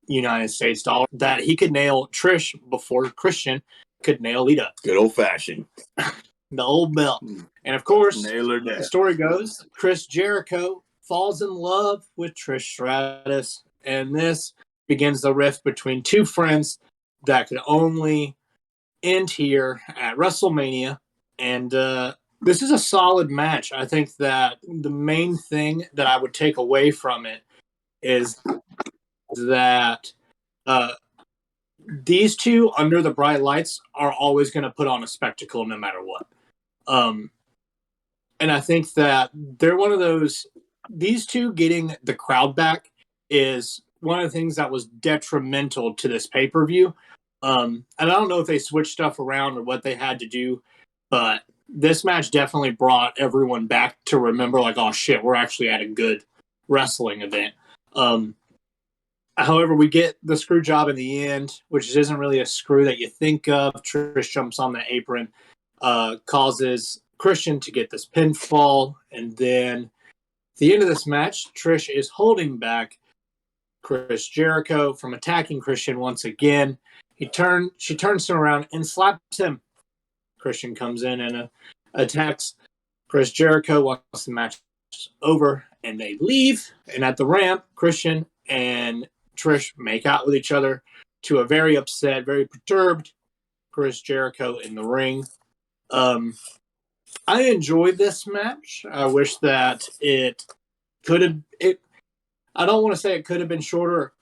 United States dollar, that he could nail Trish before Christian could nail Lita. Good old fashioned. The old belt. And of course, Nail her the down. story goes, Chris Jericho falls in love with Trish Stratus, and this begins the rift between two friends that could only end here at WrestleMania, and this is a solid match. I think that the main thing that I would take away from it is that these two under the bright lights are always going to put on a spectacle no matter what. And I think that they're one of those, these two getting the crowd back is one of the things that was detrimental to this pay-per-view. And I don't know if they switched stuff around or what they had to do, but this match definitely brought everyone back to remember, like, oh shit, we're actually at a good wrestling event. However, we get the screw job in the end, which isn't really a screw that you think of. Trish jumps on the apron, causes Christian to get this pinfall, and then at the end of this match, Trish is holding back Chris Jericho from attacking Christian once again. She turns him around and slaps him. Christian comes in and attacks Chris Jericho once the match is over, and they leave. And at the ramp, Christian and Trish make out with each other to a very upset, very perturbed Chris Jericho in the ring. I enjoyed this match. I wish that it could have. I don't want to say it could have been shorter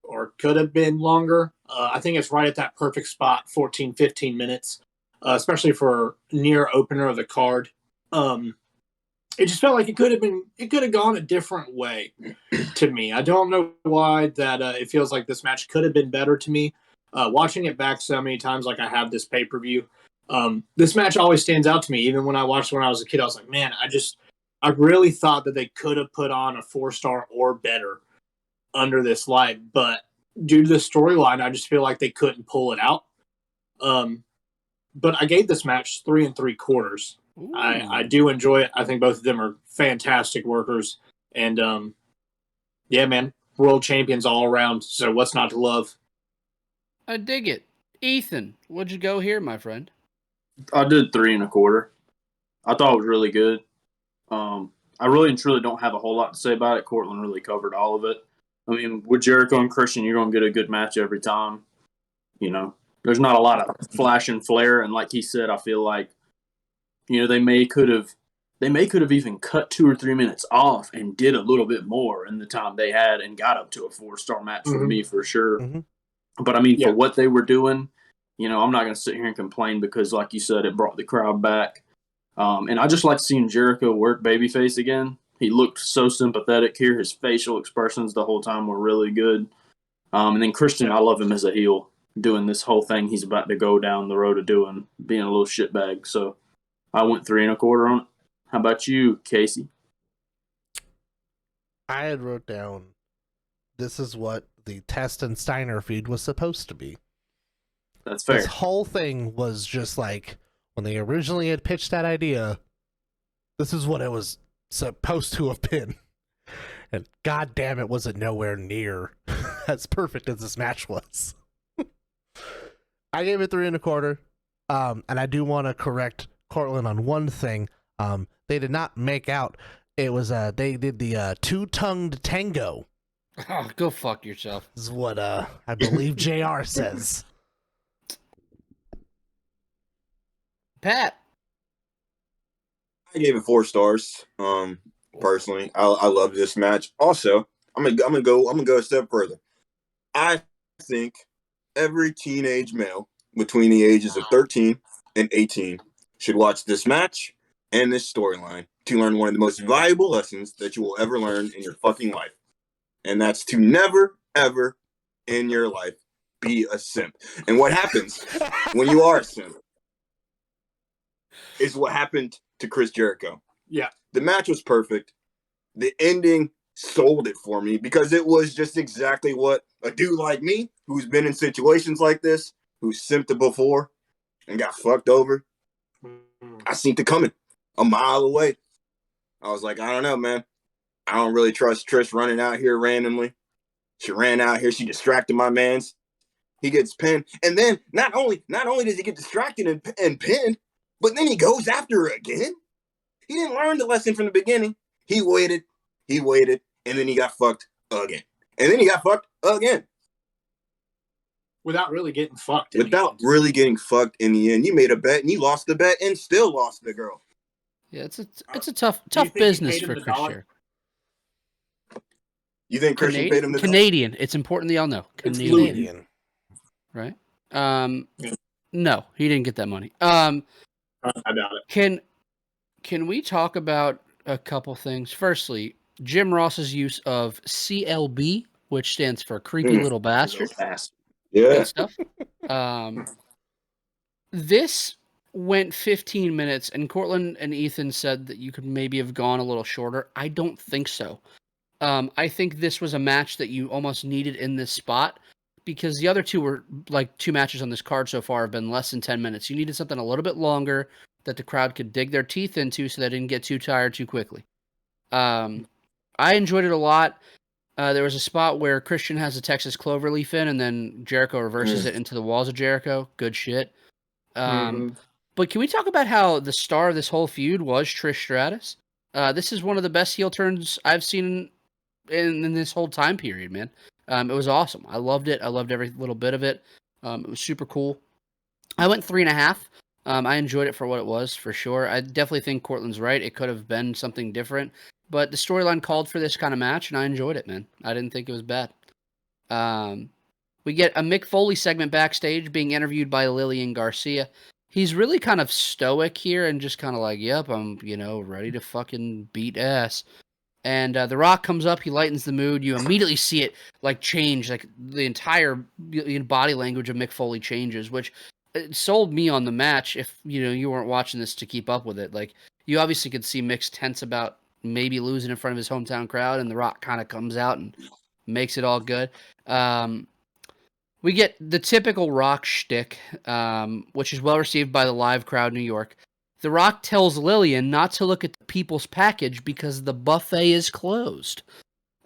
or could have been longer. I think it's right at that perfect spot, 14, 15 minutes, especially for near opener of the card. It just felt like it could have gone a different way to me. I don't know why that it feels like this match could have been better to me. Watching it back so many times like I have this pay-per-view, this match always stands out to me. Even when I watched it when I was a kid, I was like, man, I really thought that they could have put on a 4-star or better under this light. But due to the storyline, I just feel like they couldn't pull it out. But I gave this match 3 3/4. I do enjoy it. I think both of them are fantastic workers. And, yeah, man, world champions all around. So what's not to love? I dig it. Ethan, what'd you go here, my friend? I did 3 1/4. I thought it was really good. I really and truly don't have a whole lot to say about it. Cortland really covered all of it. I mean, with Jericho and Christian, you're going to get a good match every time. You know, there's not a lot of flash and flare. And like he said, I feel like, you know, they may could have even cut 2 or 3 minutes off and did a little bit more in the time they had and got up to a 4-star match for me for sure. Mm-hmm. But I mean, for what they were doing, you know, I'm not going to sit here and complain because, like you said, it brought the crowd back. And I just like seeing Jericho work babyface again. He looked so sympathetic here. His facial expressions the whole time were really good. And then Christian, I love him as a heel, doing this whole thing he's about to go down the road of doing, being a little shitbag. So I went 3 1/4 on it. How about you, Casey? I had wrote down, this is what the Test and Steiner feud was supposed to be. That's fair. This whole thing was just like, when they originally had pitched that idea, this is what it was supposed to have been. And god damn it, was it nowhere near as perfect as this match was. I gave it 3 1/4. And I do want to correct Cortland on one thing. They did not make out. It was they did the two-tongued tango. Oh, go fuck yourself. This is what I believe JR says. Pat. I gave it 4 stars. Personally, I love this match. Also, I'm gonna go a step further. I think every teenage male between the ages of 13 and 18 should watch this match and this storyline to learn one of the most valuable lessons that you will ever learn in your fucking life. And that's to never, ever in your life be a simp. And what happens when you are a simp is what happened to Chris Jericho. Yeah. The match was perfect. The ending sold it for me because it was just exactly what a dude like me, who's been in situations like this, who's simped it before and got fucked over, I seen it coming a mile away. I was like, I don't know, man. I don't really trust Trish running out here randomly. She ran out here. She distracted my mans. He gets pinned. And then not only does he get distracted and pinned, but then he goes after her again. He didn't learn the lesson from the beginning. He waited, and then he got fucked again. And then he got fucked again. without really getting fucked. Without really getting fucked in the end. You made a bet and you lost the bet and still lost the girl. Yeah, it's a tough think he business paid him for the Chris dollar? Jericho. You think Christian paid him the Canadian. It's important that y'all know. It's Canadian. Right? Yeah. No, he didn't get that money. I doubt it. Can we talk about a couple things? Firstly, Jim Ross's use of CLB, which stands for creepy little bastard. Yeah. Good stuff. This went 15 minutes, and Cortland and Ethan said that you could maybe have gone a little shorter. I don't think so. I think this was a match that you almost needed in this spot because the other two were like two matches on this card so far have been less than 10 minutes. You needed something a little bit longer that the crowd could dig their teeth into so they didn't get too tired too quickly. I enjoyed it a lot. There was a spot where Christian has a Texas Cloverleaf in, and then Jericho reverses it into the walls of Jericho. Good shit. But can we talk about how the star of this whole feud was Trish Stratus? This is one of the best heel turns I've seen in this whole time period, man. It was awesome. I loved it. I loved every little bit of it. It was super cool. I went 3.5. I enjoyed it for what it was, for sure. I definitely think Cortland's right. It could have been something different. But the storyline called for this kind of match, and I enjoyed it, man. I didn't think it was bad. We get a Mick Foley segment backstage being interviewed by Lillian Garcia. He's really kind of stoic here and just kind of like, yep, I'm, ready to fucking beat ass. And The Rock comes up, he lightens the mood. You immediately see it like change, like the entire body language of Mick Foley changes, which it sold me on the match. If you weren't watching this to keep up with it, like you obviously could see Mick's tense about maybe losing in front of his hometown crowd, and The Rock kind of comes out and makes it all good. We get the typical Rock shtick, which is well received by the live crowd in New York. The Rock tells Lillian not to look at the people's package because the buffet is closed.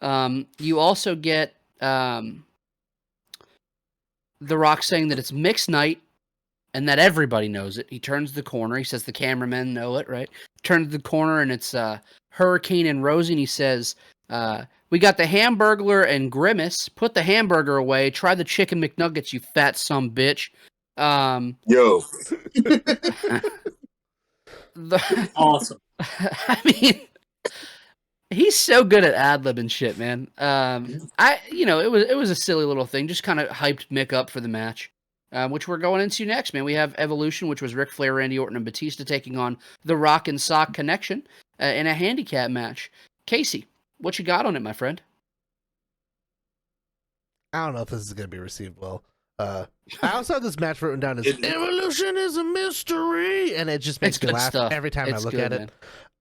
You also get The Rock saying that it's mixed night and that everybody knows it. He turns the corner. He says the cameramen know it, right? Turns the corner and it's Hurricane and Rosie, and he says, we got the Hamburglar and Grimace. Put the hamburger away. Try the chicken McNuggets, you fat sumbitch. Yo. Awesome. I mean, he's so good at ad-lib and shit, man. It was a silly little thing. Just kind of hyped Mick up for the match, which we're going into next, man. We have Evolution, which was Ric Flair, Randy Orton, and Batista taking on the Rock and Sock Connection in a handicap match. Casey, what you got on it, my friend? I don't know if this is going to be received well. I also have this match written down as Evolution is a mystery, and it just makes me laugh stuff. every time I look at it.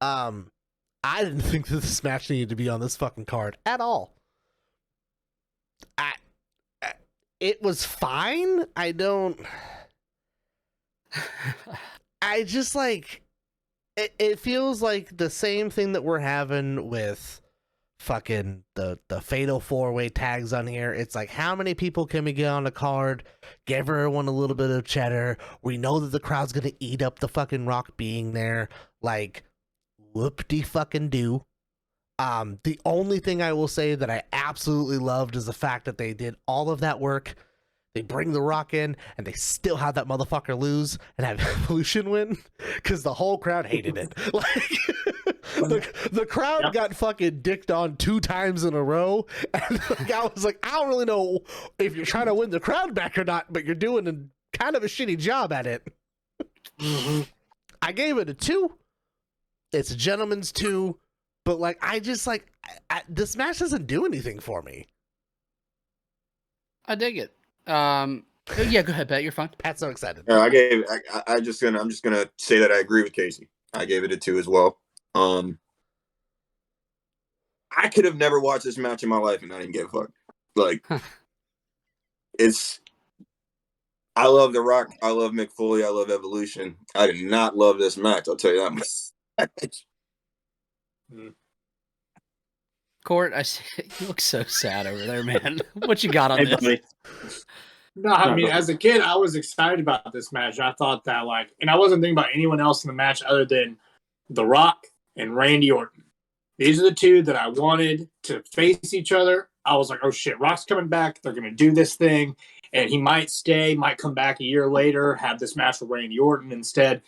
I didn't think that this match needed to be on this fucking card at all. It was fine. I just like it feels like the same thing that we're having with fucking the fatal 4-way tags on here. It's like, how many people can we get on the card? Give everyone a little bit of cheddar. We know that the crowd's gonna eat up the fucking Rock being there. Like, whoop-de-fucking-do. The only thing I will say that I absolutely loved is the fact that they did all of that work. They bring the Rock in, and they still have that motherfucker lose and have Evolution win, because the whole crowd hated it. Like, the crowd got fucking dicked on 2 times in a row, and like, I was like, I don't really know if you're trying to win the crowd back or not, but you're doing kind of a shitty job at it. I gave it a 2. It's a gentleman's 2, but like, I just like, this match doesn't do anything for me. I dig it. Yeah, go ahead, Pat. You're fine. Pat's so excited. I'm just gonna say that I agree with Casey. I gave it a 2 as well. I could have never watched this match in my life and I didn't give a fuck. Like, I love The Rock. I love Mick Foley. I love Evolution. I did not love this match. I'll tell you that much. Court, I see you look so sad over there, man. What you got on this? No, I mean, as a kid, I was excited about this match. I thought that, like, and I wasn't thinking about anyone else in the match other than The Rock and Randy Orton. These are the two that I wanted to face each other. I was like, oh shit, Rock's coming back. They're going to do this thing. And he might stay, might come back a year later, have this match with Randy Orton instead.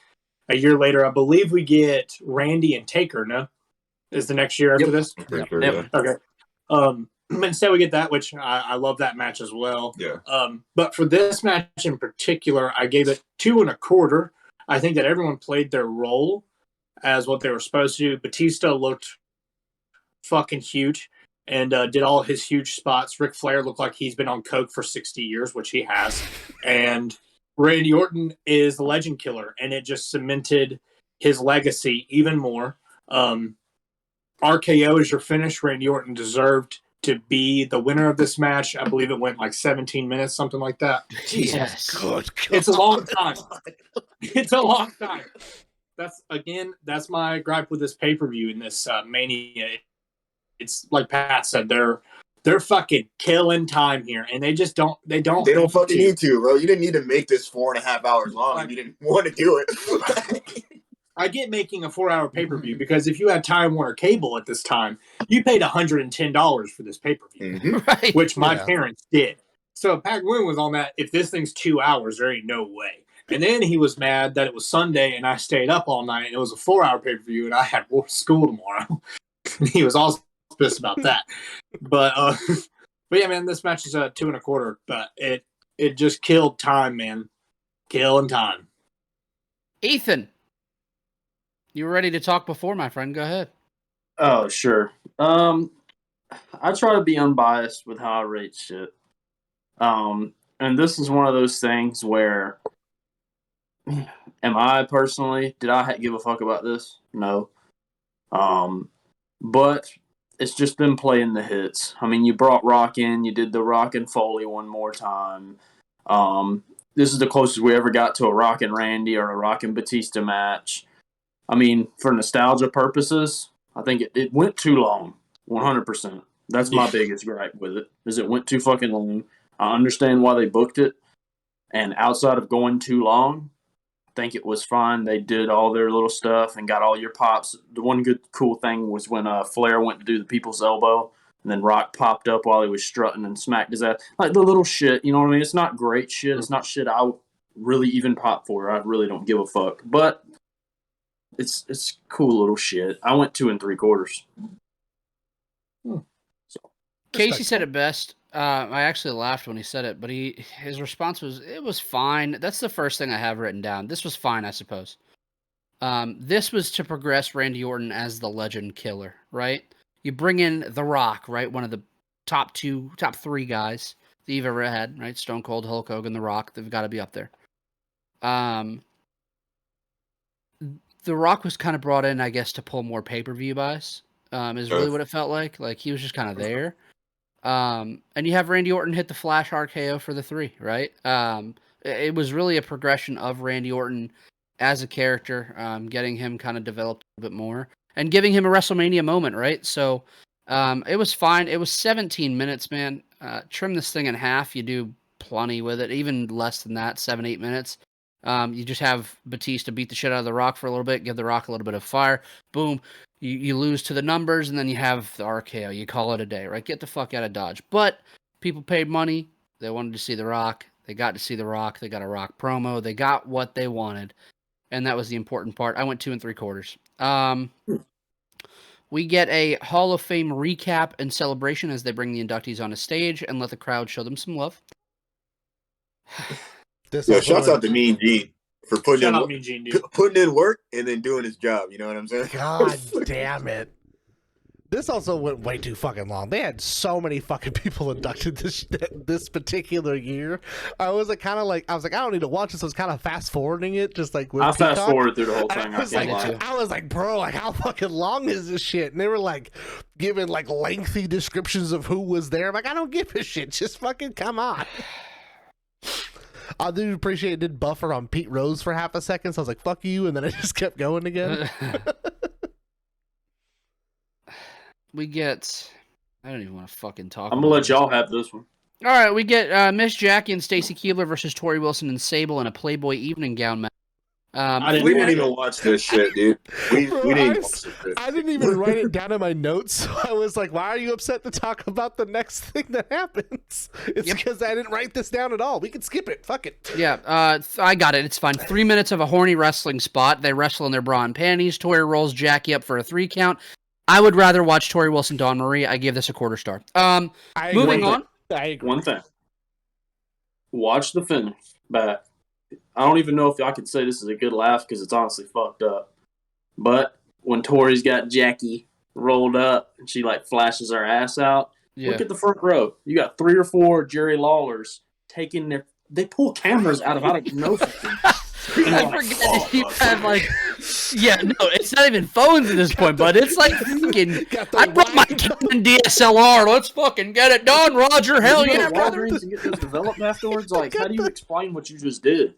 A year later, I believe we get Randy and Taker, no? Is the next year after this? For sure, Yep. yeah. Okay. Instead we get that, which I love that match as well. Yeah. But for this match in particular, I gave it 2.25. I think that everyone played their role as what they were supposed to do. Batista looked fucking huge and did all his huge spots. Ric Flair looked like he's been on coke for 60 years, which he has. And Randy Orton is the legend killer, and it just cemented his legacy even more. RKO is your finish. Randy Orton deserved to be the winner of this match. I believe it went like 17 minutes, something like that. Jesus. Good It's a long time. It's a long time. That's my gripe with this pay-per-view in this Mania. It's like Pat said, they're fucking killing time here, and they just don't. They don't fucking need to, bro. You didn't need to make this 4.5 hours long. Like, you didn't want to do it. I get making a 4-hour pay-per-view because if you had Time Warner Cable at this time, you paid $110 for this pay-per-view, Right. which my parents did. So Pat Gwynn was on that. If this thing's 2 hours, there ain't no way. And then he was mad that it was Sunday and I stayed up all night and it was a 4-hour pay-per-view and I had school tomorrow. He was also pissed about that. But yeah, man, this match is 2.25. But it just killed time, man. Killing time. Ethan, you were ready to talk before, my friend. Go ahead. Oh, sure. I try to be unbiased with how I rate shit. And this is one of those things where, did I give a fuck about this? No. But it's just been playing the hits. I mean, you brought Rock in, you did the Rock and Foley one more time. This is the closest we ever got to a Rock and Randy or a Rock and Batista match. I mean, for nostalgia purposes, I think it went too long, 100%. That's my biggest gripe with it, is it went too fucking long. I understand why they booked it, and outside of going too long, I think it was fine. They did all their little stuff and got all your pops. The one good, cool thing was when Flair went to do the people's elbow, and then Rock popped up while he was strutting and smacked his ass. Like, the little shit, you know what I mean? It's not great shit. It's not shit I would really even pop for. I really don't give a fuck. But it's cool little shit. I went 2 3/4. So Casey said it best. I actually laughed when he said it, but his response was, "It was fine." That's the first thing I have written down. This was fine, I suppose. This was to progress Randy Orton as the legend killer, right? You bring in The Rock, right? One of the top 3 guys that you've ever had, right? Stone Cold, Hulk Hogan, The Rock. They've got to be up there. The Rock was kind of brought in, I guess, to pull more pay-per-view buys, is really what it felt like. Like, he was just kind of there. And you have Randy Orton hit the Flash RKO for the 3, right? It was really a progression of Randy Orton as a character, getting him kind of developed a little bit more, and giving him a WrestleMania moment, right? So it was fine. It was 17 minutes, man. Trim this thing in half. You do plenty with it, even less than that, 7-8 minutes. You just have Batista beat the shit out of The Rock for a little bit, give The Rock a little bit of fire. Boom. You lose to the numbers, and then you have the RKO. You call it a day, right? Get the fuck out of Dodge. But people paid money. They wanted to see The Rock. They got to see The Rock. They got a Rock promo. They got what they wanted, and that was the important part. I went 2 3/4. We get a Hall of Fame recap and celebration as they bring the inductees on a stage and let the crowd show them some love. Shouts out to Mean Gene for putting in work and then doing his job. You know what I'm saying? God damn it. This also went way too fucking long. They had so many fucking people inducted this particular year. I was like, I don't need to watch this. I was kind of fast forwarding it, just like with I fast forwarded through the whole thing. I was like, bro, like, how fucking long is this shit? And they were like giving like lengthy descriptions of who was there. I'm like, I don't give a shit. Just fucking come on. I do appreciate it did buffer on Pete Rose for half a second, so I was like, fuck you, and then I just kept going again. We get... I don't even want to fucking talk I'm going to let y'all have this one. All right, we get Miss Jackie and Stacy Keibler versus Tori Wilson and Sable in a Playboy evening gown match. We didn't even watch this shit, dude. We didn't watch this shit. I didn't even write it down in my notes. So I was like, why are you upset to talk about the next thing that happens? It's because I didn't write this down at all. We can skip it. Fuck it. Yeah, I got it. It's fine. 3 minutes of a horny wrestling spot. They wrestle in their bra and panties. Tori rolls Jackie up for a 3 count. I would rather watch Tori Wilson, Dawn Marie. I give this a quarter star. Moving on. I agree. One thing. Watch the finish back. I don't even know if I could say this is a good laugh because it's honestly fucked up. But when Tori's got Jackie rolled up and she like flashes her ass out, look at the front row. You got 3 or 4 Jerry Lawlers taking their. They pull cameras out of nowhere. I forget that you have like. Yeah, no, it's not even phones at this point, but it's like fucking. I brought my Kidman DSLR. Let's fucking get it done, Roger. Hell yeah, brother. And get those developed afterwards. Like, how do you explain what you just did?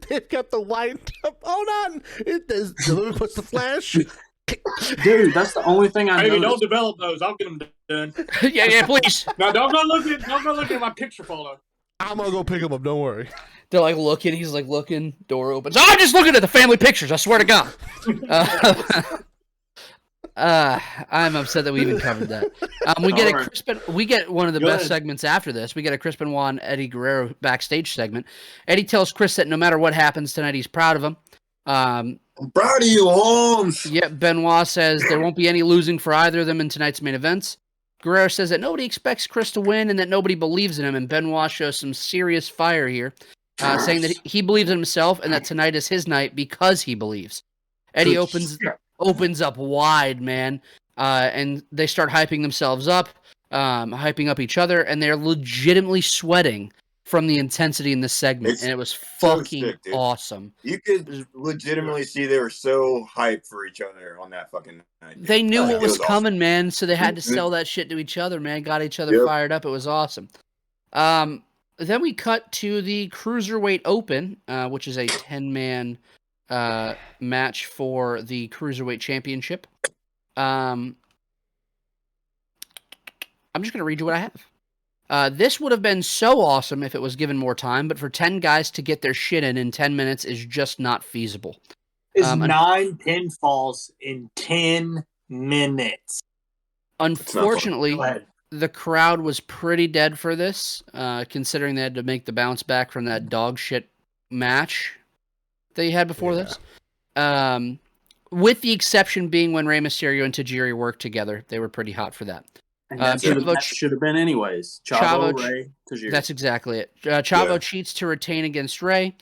They've got the wind up. Hold on. It does. Puts the flash. Dude, that's the only thing I know. Hey, don't develop those. I'll get them done. yeah, please. Now, don't go looking at my picture photo. I'm gonna go pick him up. Don't worry. They're like looking. He's like looking. Door opens. I'm just looking at the family pictures. I swear to God. I'm upset that we even covered that. We get one of the best segments after this. We get a Chris Benoit and Eddie Guerrero backstage segment. Eddie tells Chris that no matter what happens tonight, he's proud of him. I'm proud of you, Holmes. Yep. Benoit says there won't be any losing for either of them in tonight's main events. Guerrero says that nobody expects Chris to win and that nobody believes in him. And Benoit shows some serious fire here, saying that he believes in himself and that tonight is his night because he believes. Eddie opens up wide, man, and they start hyping themselves up, hyping up each other, and they're legitimately sweating from the intensity in this segment, and it was fucking awesome. You could legitimately see they were so hyped for each other on that fucking night. They knew what was coming, man, so they had to sell that shit to each other, man. Got each other fired up. It was awesome. Then we cut to the Cruiserweight Open, which is a 10-man match for the Cruiserweight Championship. I'm just going to read you what I have. This would have been so awesome if it was given more time, but for 10 guys to get their shit in 10 minutes is just not feasible. It's 9 pinfalls in 10 minutes. Unfortunately, the crowd was pretty dead for this, considering they had to make the bounce back from that dog shit match they had before this. With the exception being when Rey Mysterio and Tajiri worked together. They were pretty hot for that. And that's what that should have been anyways. Chavo, Rey, Tajiri. That's exactly it. Chavo cheats to retain against Rey.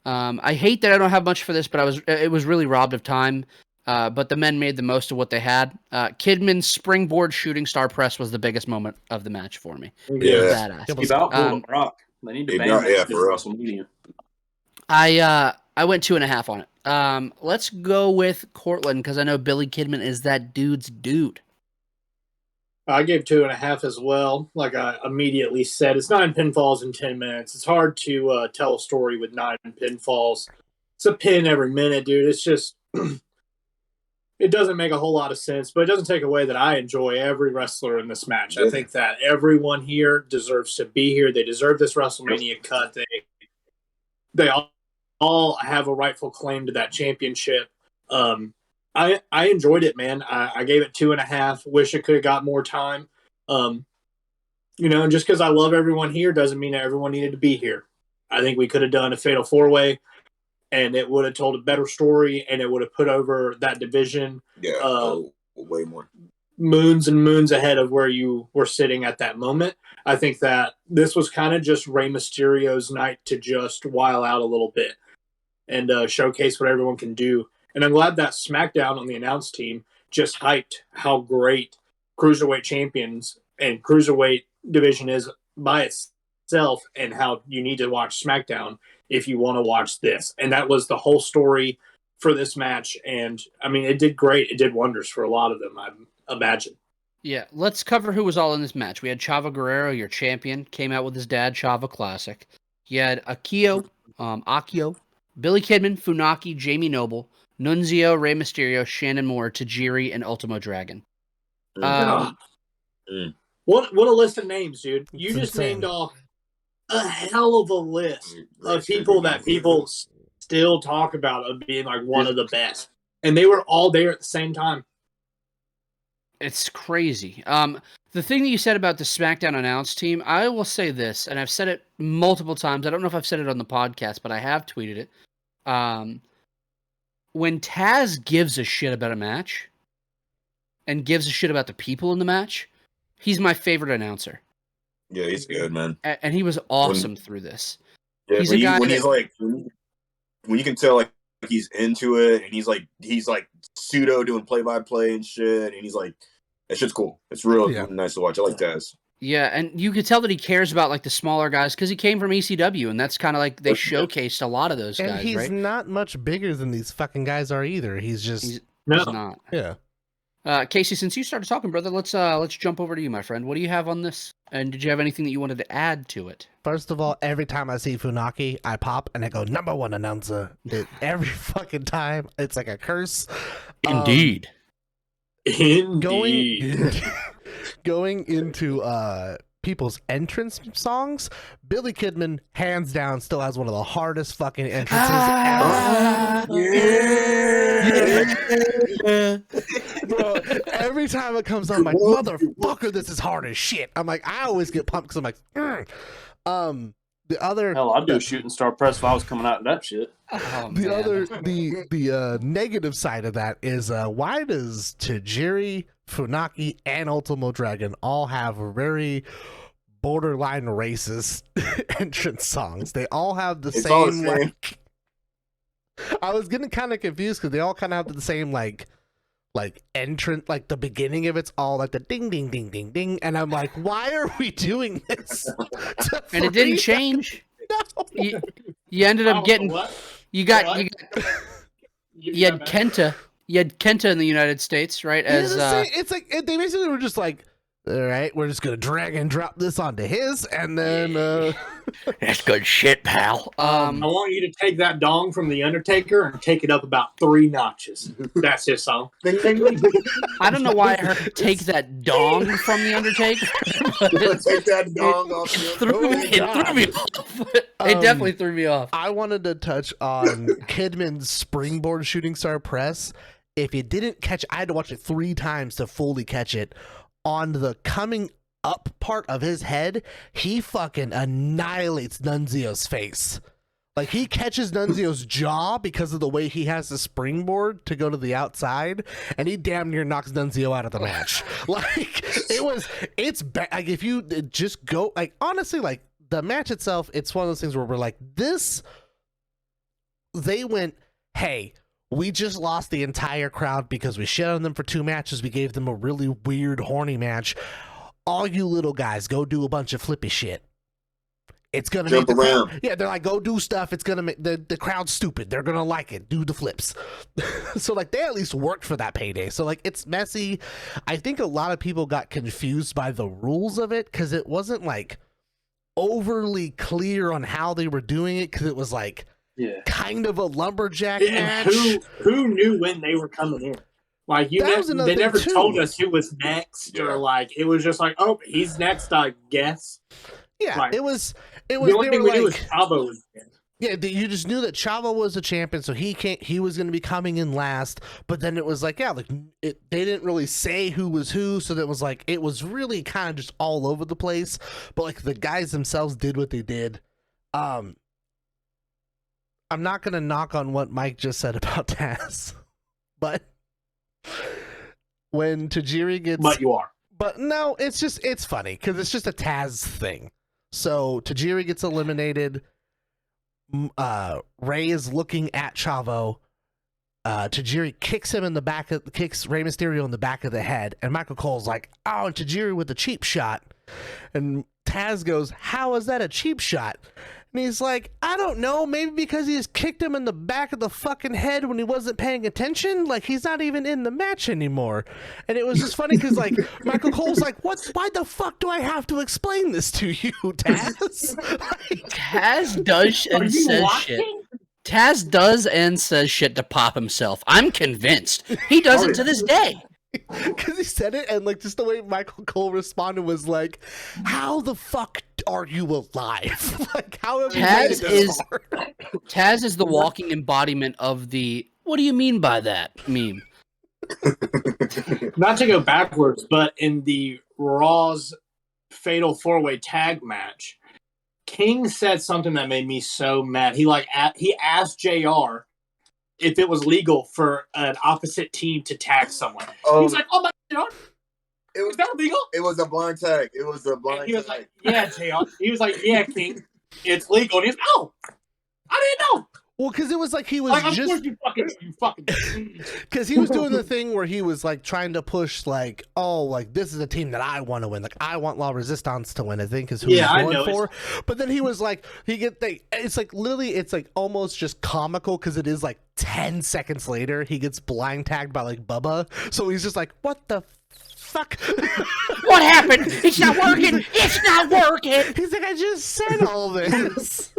I hate that I don't have much for this, but it was really robbed of time. But the men made the most of what they had. Kidman's springboard shooting star press was the biggest moment of the match for me. Yeah. Badass. He's out Brock. They need to ban that for WrestleMania. I went 2.5 on it. Let's go with Cortland because I know Billy Kidman is that dude's dude. I gave 2.5 as well. Like I immediately said, it's 9 pinfalls in 10 minutes. It's hard to tell a story with 9 pinfalls. It's a pin every minute, dude. It's just, it doesn't make a whole lot of sense, but it doesn't take away that I enjoy every wrestler in this match. I think that everyone here deserves to be here. They deserve this WrestleMania cut. They all have a rightful claim to that championship. I enjoyed it, man. I gave it 2.5. Wish it could have got more time. And just because I love everyone here doesn't mean that everyone needed to be here. I think we could have done a Fatal 4-Way, and it would have told a better story, and it would have put over that division. Way more. Moons and moons ahead of where you were sitting at that moment. I think that this was kind of just Rey Mysterio's night to just while out a little bit and showcase what everyone can do. And I'm glad that SmackDown on the announce team just hyped how great Cruiserweight Champions and Cruiserweight division is by itself and how you need to watch SmackDown if you want to watch this. And that was the whole story for this match. And, I mean, it did great. It did wonders for a lot of them, I imagine. Yeah, let's cover who was all in this match. We had Chavo Guerrero, your champion, came out with his dad, Chavo Classic. You had Akio, Billy Kidman, Funaki, Jamie Noble, Nunzio, Rey Mysterio, Shannon Moore, Tajiri, and Ultimo Dragon. What a list of names, dude. You just named off a hell of a list of people that people still talk about it being like one of the best. And they were all there at the same time. It's crazy. The thing that you said about the SmackDown announce team, I will say this, and I've said it multiple times. I don't know if I've said it on the podcast, but I have tweeted it. When Taz gives a shit about a match and gives a shit about the people in the match, he's my favorite announcer. Yeah, he's good, man. And he was awesome through this. Yeah, He's a guy when you can tell like he's into it, and he's like pseudo doing play-by-play and shit, and he's like, that shit's cool. It's real nice to watch. I like Taz. Yeah, and you could tell that he cares about like the smaller guys because he came from ECW, and that's kind of like they showcased a lot of those guys. And he's right? not much bigger than these fucking guys are either. He's not. Yeah. Casey, since you started talking, brother, let's jump over to you, my friend. What do you have on this? And did you have anything that you wanted to add to it? First of all, every time I see Funaki, I pop and I go, #1 announcer. Every fucking time. It's like a curse. Indeed. Going into people's entrance songs, Billy Kidman, hands down, still has one of the hardest fucking entrances ever. Bro, every time it comes on, I'm like, motherfucker, this is hard as shit. I'm like, I always get pumped because I'm like, the other hell, I'd do a shooting star press if I was coming out of that shit. The negative side of that is why does Tajiri, Funaki, and Ultimo Dragon all have very borderline racist entrance songs? They all have the same like. I was getting kind of confused because they all kind of have the same like entrance, like the beginning of it's all like the ding ding ding ding ding, and I'm like, why are we doing this? And it didn't change. No. You ended up getting you had Kenta. You had Kenta in the United States, right? As it's like they basically were just like, all right, we're just gonna drag and drop this onto his, and then that's good shit, pal. I want you to take that dong from the Undertaker and take it up about 3 notches. That's his song. I don't know why I heard "take that dong" from the Undertaker. Take that dong off. It threw me off. It definitely threw me off. I wanted to touch on Kidman's springboard shooting star press. If you didn't catch, I had to watch it 3 times to fully catch it. On the coming up part of his head, he fucking annihilates Nunzio's face. Like, he catches Nunzio's jaw because of the way he has the springboard to go to the outside, and he damn near knocks Nunzio out of the match. Like, it's bad. Like, if you just go, like, honestly, like, the match itself, it's one of those things where we're like, they went, hey, we just lost the entire crowd because we shit on them for 2 matches. We gave them a really weird, horny match. All you little guys, go do a bunch of flippy shit. It's gonna jump make the around. Crowd, yeah, they're like, go do stuff. It's gonna make the crowd stupid. They're gonna like it. Do the flips. So like, they at least worked for that payday. So like, it's messy. I think a lot of people got confused by the rules of it because it wasn't like overly clear on how they were doing it, because it was like. Yeah. Kind of a lumberjack match. Who knew when they were coming in? Like they never told us who was next, or like it was just like, oh, he's next, I guess. Yeah, like, it was. The only thing we knew was Chavo was in. Yeah, you just knew that Chavo was a champion, so he was going to be coming in last. But then it was like, yeah, like they didn't really say who was who, so that was like it was really kind of just all over the place. But like the guys themselves did what they did. I'm not going to knock on what Mike just said about Taz, but when Tajiri gets... But you are. But no, it's funny, because it's just a Taz thing. So Tajiri gets eliminated. Ray is looking at Chavo. Tajiri kicks Rey Mysterio in the back of the head, and Michael Cole's like, oh, and Tajiri with a cheap shot. And Taz goes, how is that a cheap shot? And he's like, I don't know, maybe because he just kicked him in the back of the fucking head when he wasn't paying attention. Like, he's not even in the match anymore. And it was just funny because, like, Michael Cole's like, why the fuck do I have to explain this to you, Taz? Like, Taz does and says shit. Taz does and says shit to pop himself. I'm convinced. He does it to this day. Because he said it, and like just the way Michael Cole responded was like, how the fuck are you alive? Like, how have you made it Taz this is far? Taz is the walking embodiment of the "what do you mean by that" meme. Not to go backwards, but in the Raw's Fatal 4-Way Tag match, King said something that made me so mad. He asked JR if it was legal for an opposite team to tag someone. He's like, "Oh my God, is that legal?" It was a blind tag. It was a And blind he was tag. like, "Yeah, JR." He was like, "Yeah, King, it's legal." And he's, "Oh, I didn't know." Well, because it was like he was Like, of just course you fucking. because he was doing the thing where he was like trying to push like, oh, like this is a team that I want to win. Like I want La Resistance to win. I think is who he's going for. But then he was like, it's like literally, it's like almost just comical because it is like 10 seconds later he gets blind tagged by like Bubba. So he's just like, what the fuck? What happened? It's not working. It's not working. He's like, I just said all this.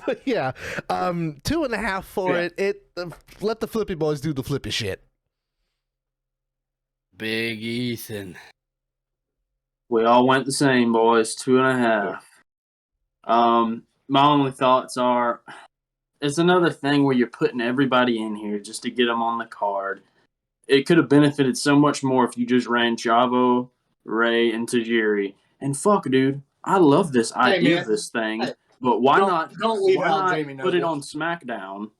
But yeah, 2.5 for it. Let the Flippy boys do the Flippy shit. Big Ethan. We all went the same, boys. 2.5. My only thoughts are, it's another thing where you're putting everybody in here just to get them on the card. It could have benefited so much more if you just ran Chavo, Ray, and Tajiri. And fuck, dude, I love this idea of this thing. But why not put it on SmackDown,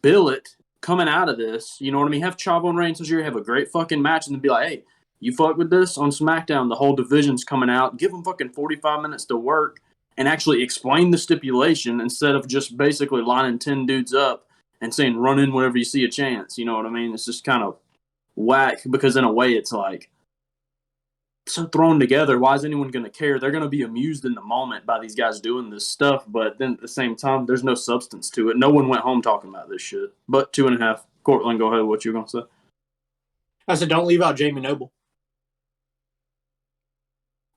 bill it, coming out of this, you know what I mean? Have Chavo and Ray and Tajiri have a great fucking match and then be like, hey, you fuck with this on SmackDown, the whole division's coming out. Give them fucking 45 minutes to work and actually explain the stipulation instead of just basically lining 10 dudes up and saying run in whenever you see a chance. You know what I mean? It's just kind of whack because in a way it's like, so thrown together, why is anyone going to care? They're going to be amused in the moment by these guys doing this stuff, but then at the same time, there's no substance to it. No one went home talking about this shit. But 2.5. Cortland, go ahead. What you going to say? I said, don't leave out Jamie Noble.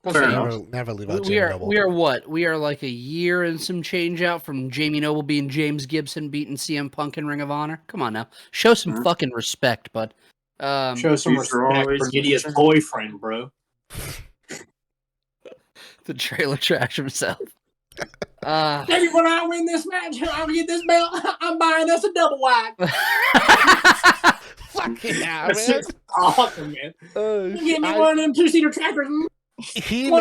Never leave out Jamie Noble. We are what? We are like a year and some change out from Jamie Noble being James Gibson beating CM Punk in Ring of Honor. Come on now. Show some fucking respect, bud. Show some respect for Gideon's boyfriend, bro. The trailer trash himself. Maybe when I win this match, I'll get this belt. I'm buying us a double wide. Fuck yeah, That's man. just awesome, man. Give me one of them 2-seater tractors. He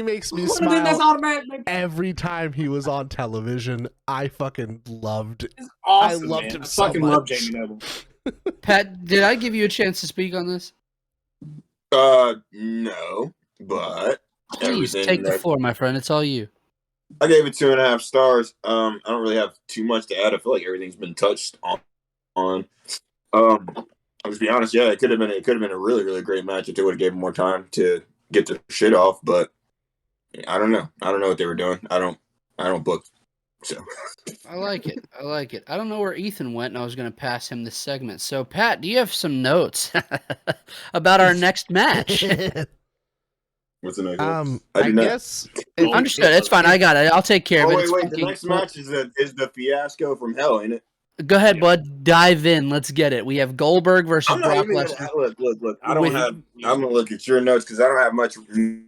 makes me One of them that's smile automatic. every time he was on television. I fucking loved. It's awesome, I loved man. him I so fucking much. love Jamie Noble. Pat, did I give you a chance to speak on this? No, but Please take the floor, my friend. It's all you. I gave it 2.5 stars. I don't really have too much to add. I feel like everything's been touched on. I'll just be honest. Yeah, it could have been a really, really great match if they would have gave him more time to get the shit off. But I don't know. I don't know what they were doing. I don't book. So I like it. I don't know where Ethan went, and I was going to pass him this segment. So, Pat, do you have some notes about our next match? what's the next? I guess. Understood. It's fine. I got it. I'll take care of it. Wait. The next match is the fiasco from hell, ain't it? Go ahead, bud. Dive in. Let's get it. We have Goldberg versus Brock Lesnar. Look. I'm gonna look at your notes because I don't have much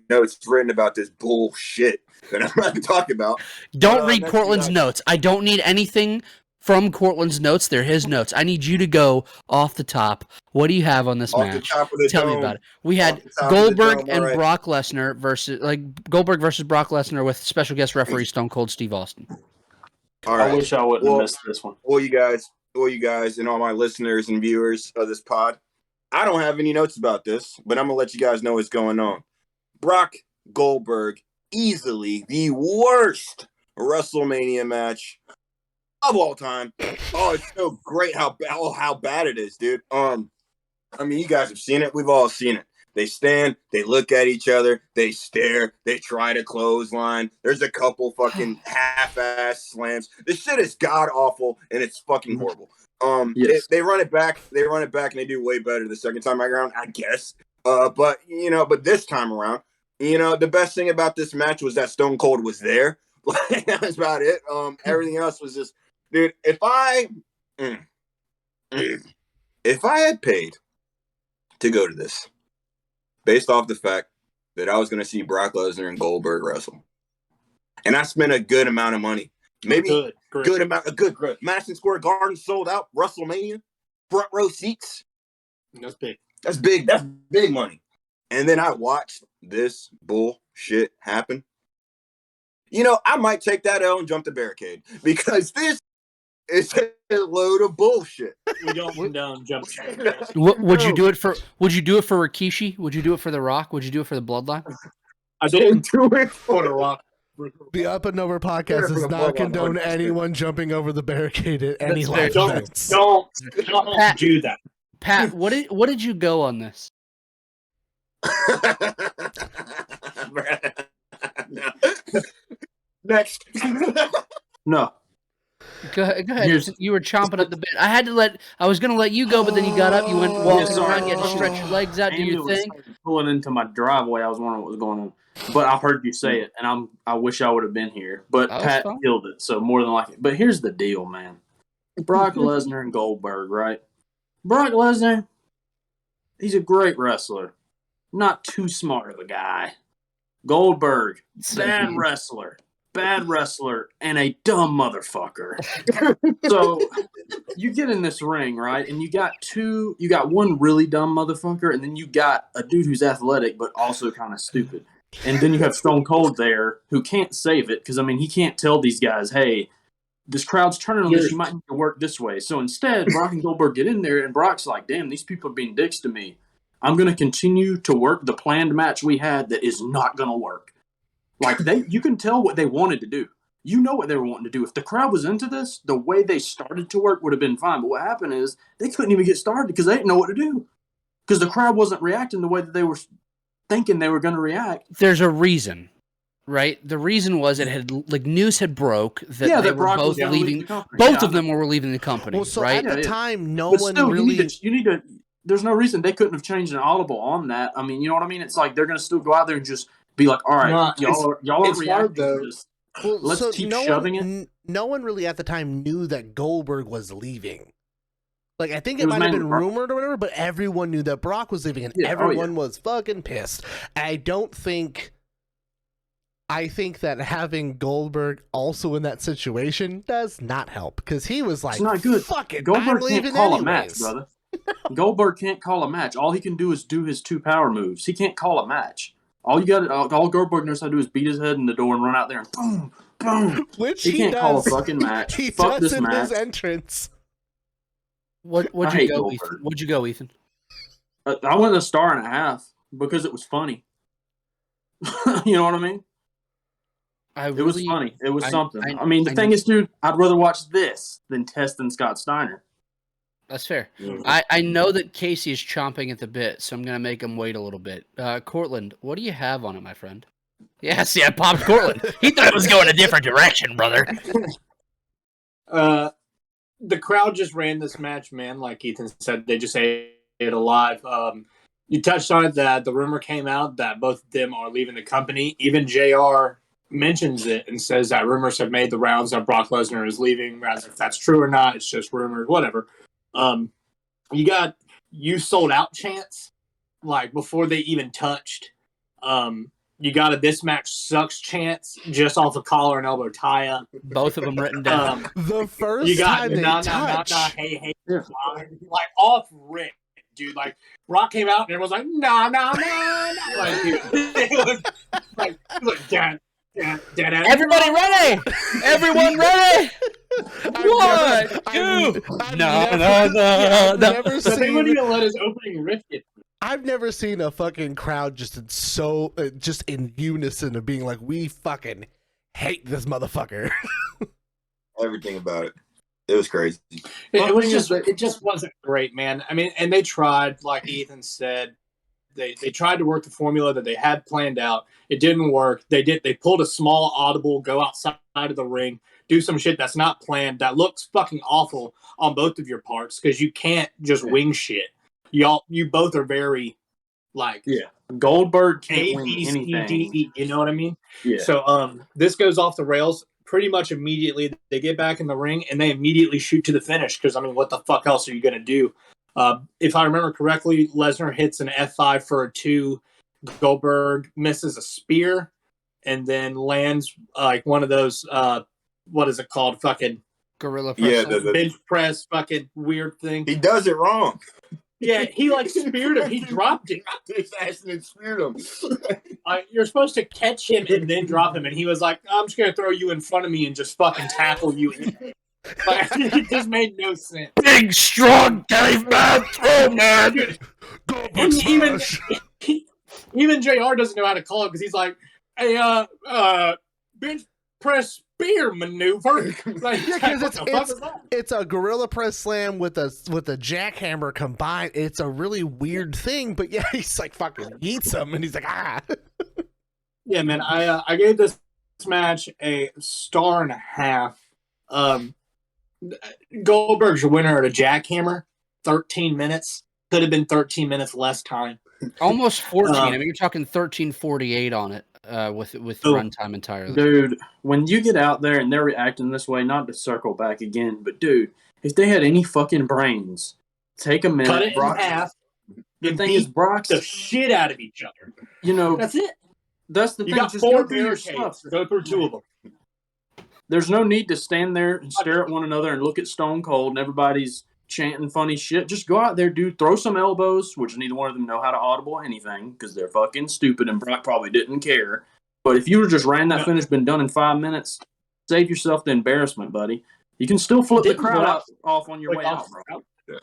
notes written about this bullshit that I'm about to talk about. Don't read Cortland's notes. I don't need anything from Cortland's notes. They're his notes. I need you to go off the top. What do you have on this match? Tell me about it. We had Goldberg and Brock Lesnar versus Goldberg versus Brock Lesnar with special guest referee Stone Cold Steve Austin. All right. I wish I wouldn't have missed this one. All you guys, and all my listeners and viewers of this pod, I don't have any notes about this, but I'm gonna let you guys know what's going on. Brock Goldberg, easily the worst WrestleMania match of all time. Oh, it's so great how bad it is, dude. I mean, you guys have seen it. We've all seen it. They stand, they look at each other, they stare, they try to clothesline. There's a couple fucking half-ass slams. This shit is god-awful, and it's fucking horrible. Yes. They run it back, and they do way better the second time around, I guess. But this time around, the best thing about this match was that Stone Cold was there. That was about it. Everything else was just, dude, if I had paid to go to this, based off the fact that I was going to see Brock Lesnar and Goldberg wrestle. And I spent a good amount of money. Maybe good amount. Madison Square Garden sold out. Wrestlemania. Front row seats. That's big. That's big. That's big money. And then I watched this bullshit happen. You know, I might take that L and jump the barricade because this is a load of bullshit. We don't condone jump. Would you do it for? Would you do it for Rikishi? Would you do it for The Rock? Would you do it for the Bloodline? I didn't do it for The Rock. The Up and Over podcast does not condone anyone jumping over the barricade at any live events. Don't do that. Pat, what did you go on this? No. Next. No. Go ahead. You were chomping at the bit. I was going to let you go, but then you got up. You went walking around. You had to stretch your legs out. Do your thing. Pulling into my driveway. I was wondering what was going on. But I heard you say it, and I wish I would have been here. But Pat killed it, so more than likely. But here's the deal, man. Brock Lesnar and Goldberg, right? Brock Lesnar, he's a great wrestler. Not too smart of a guy. Goldberg, bad wrestler, and a dumb motherfucker. So you get in this ring, right? And you got one really dumb motherfucker, and then you got a dude who's athletic but also kind of stupid. And then you have Stone Cold there who can't save it because, I mean, he can't tell these guys, hey, this crowd's turning on this. You might need to work this way. So instead, Brock and Goldberg get in there, and Brock's like, damn, these people are being dicks to me. I'm going to continue to work the planned match we had that is not going to work. Like, you can tell what they wanted to do. You know what they were wanting to do. If the crowd was into this, the way they started to work would have been fine. But what happened is they couldn't even get started because they didn't know what to do. Because the crowd wasn't reacting the way that they were thinking they were going to react. There's a reason, right? The reason was news had broke that they were both leaving. Both of them were leaving the company. Well, so right? at the time, no one really. You need to. There's no reason they couldn't have changed an audible on that. I mean, you know what I mean? It's like they're going to still go out there and just be like, all right, y'all are reacting to this. Well, Let's keep shoving it. No one really at the time knew that Goldberg was leaving. Like, I think it might have been rumored or whatever, but everyone knew that Brock was leaving, and everyone was fucking pissed. I think that having Goldberg also in that situation does not help, because he was like, it's not good. Fuck it, Goldberg I'm can't call anyways. a match, brother. Goldberg can't call a match. All he can do is do his 2 power moves. He can't call a match. All Goldberg knows how to do is beat his head in the door and run out there and boom, boom. Which he can't call a fucking match. He Fuck does this in match. his entrance. What'd you go, Ethan? What'd you go, Ethan? I went 1.5 stars because it was funny. You know what I mean? It was funny. It was something. I mean, the thing is, dude, I'd rather watch this than testing Scott Steiner. That's fair. Yeah. I know that Casey is chomping at the bit, so I'm going to make him wait a little bit. Cortland, what do you have on it, my friend? Yeah, see, I popped Cortland. He thought it was going a different direction, brother. The crowd just ran this match, man. Like Ethan said, they just ate it alive. You touched on it that the rumor came out that both of them are leaving the company. Even JR mentions it and says that rumors have made the rounds that Brock Lesnar is leaving. Rather, if that's true or not, it's just rumors, whatever. You sold out chants, like before they even touched. You got a "this match sucks" chants just off a collar and elbow tie-up. Both of them written down. The first time they touched. Hey, like off rip, dude. Like Rock came out and everyone's like, nah. Like, dude, it was like, dad. Everybody ready! Everyone ready! 1, 2. I've never seen. They wouldn't even let his opening riff get. I've never seen a fucking crowd just in unison of being like, we fucking hate this motherfucker. Everything about it. It was crazy. It just wasn't great, man. I mean, and they tried, like Ethan said, they tried to work the formula that they had planned out. It didn't work. They pulled a small audible, go outside of the ring, do some shit that's not planned, that looks fucking awful on both of your parts, because you can't just wing shit. You both are very, like, Goldberg can't A, win B, C, anything. D, E, you know what I mean? Yeah. So this goes off the rails pretty much immediately. They get back in the ring and they immediately shoot to the finish, because, I mean, what the fuck else are you going to do? If I remember correctly, Lesnar hits an F5 for a 2. Goldberg misses a spear and then lands like one of those what is it called? Fucking Gorilla press. Yeah, slam. bench press fucking weird thing. he does it wrong. Yeah, he like speared him. He dropped it. His ass and speared him. You're supposed to catch him and then drop him, and he was like, "I'm just gonna throw you in front of me and just fucking tackle you." Like, it just made no sense. Big, strong caveman throw, man. And even JR doesn't know how to call it because he's like, "Hey, bench press spear maneuver." Like, Yeah, because what the fuck is that? it's a gorilla press slam with a jackhammer combined. It's a really weird thing, but yeah, he's like fucking eats him, and he's like, ah. Yeah, man, I gave this match a 1.5 stars. Goldberg's a winner at a jackhammer. 13 minutes. Could have been 13 minutes less time. Almost 14. I mean, you're talking 13:48 on it with runtime entirely. Dude, when you get out there and they're reacting this way, not to circle back again, but dude, if they had any fucking brains, take a minute. Cut it in half. The thing is, Brock's the shit out of each other. You know, that's it. That's the you thing. got Just 4 go through your barricades. stuff. Go through 2 of them. There's no need to stand there and stare at one another and look at Stone Cold and everybody's chanting funny shit. Just go out there, dude. Throw some elbows, which neither one of them know how to audible anything because they're fucking stupid and Brock probably didn't care. But if you were just ran that finish, been done in 5 minutes, save yourself the embarrassment, buddy. You can still flip the crowd off on your way out, bro. Yeah.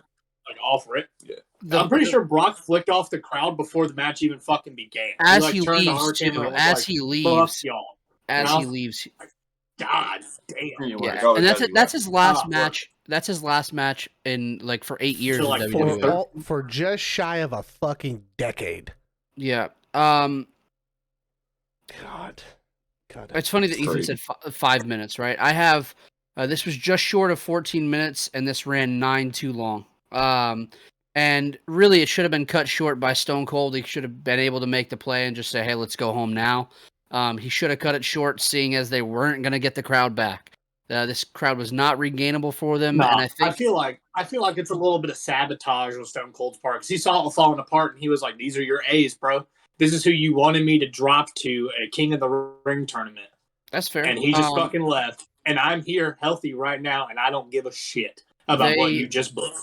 Like off it. Yeah. I'm pretty sure Brock flicked off the crowd before the match even fucking began. As he he turned to leaves, RK too. and was As like, he "Fuck leaves. y'all." As And he I was leaves. God damn. Anyway, Yeah, and that's his last Ah, match. That's his last match in like for 8 years For, in like, WWE. For just shy of a fucking decade. Yeah. God. It's funny that Ethan said 5 minutes, right? I have this was just short of 14 minutes, and this ran 9 too long. And really, it should have been cut short by Stone Cold. He should have been able to make the play and just say, "Hey, let's go home now." He should have cut it short, seeing as they weren't going to get the crowd back. This crowd was not regainable for them, and I feel like it's a little bit of sabotage on Stone Cold's part because he saw it falling apart and he was like, "These are your A's, bro. This is who you wanted me to drop to a King of the Ring tournament." That's fair. And he just fucking left. And I'm here healthy right now, and I don't give a shit about what you just booked.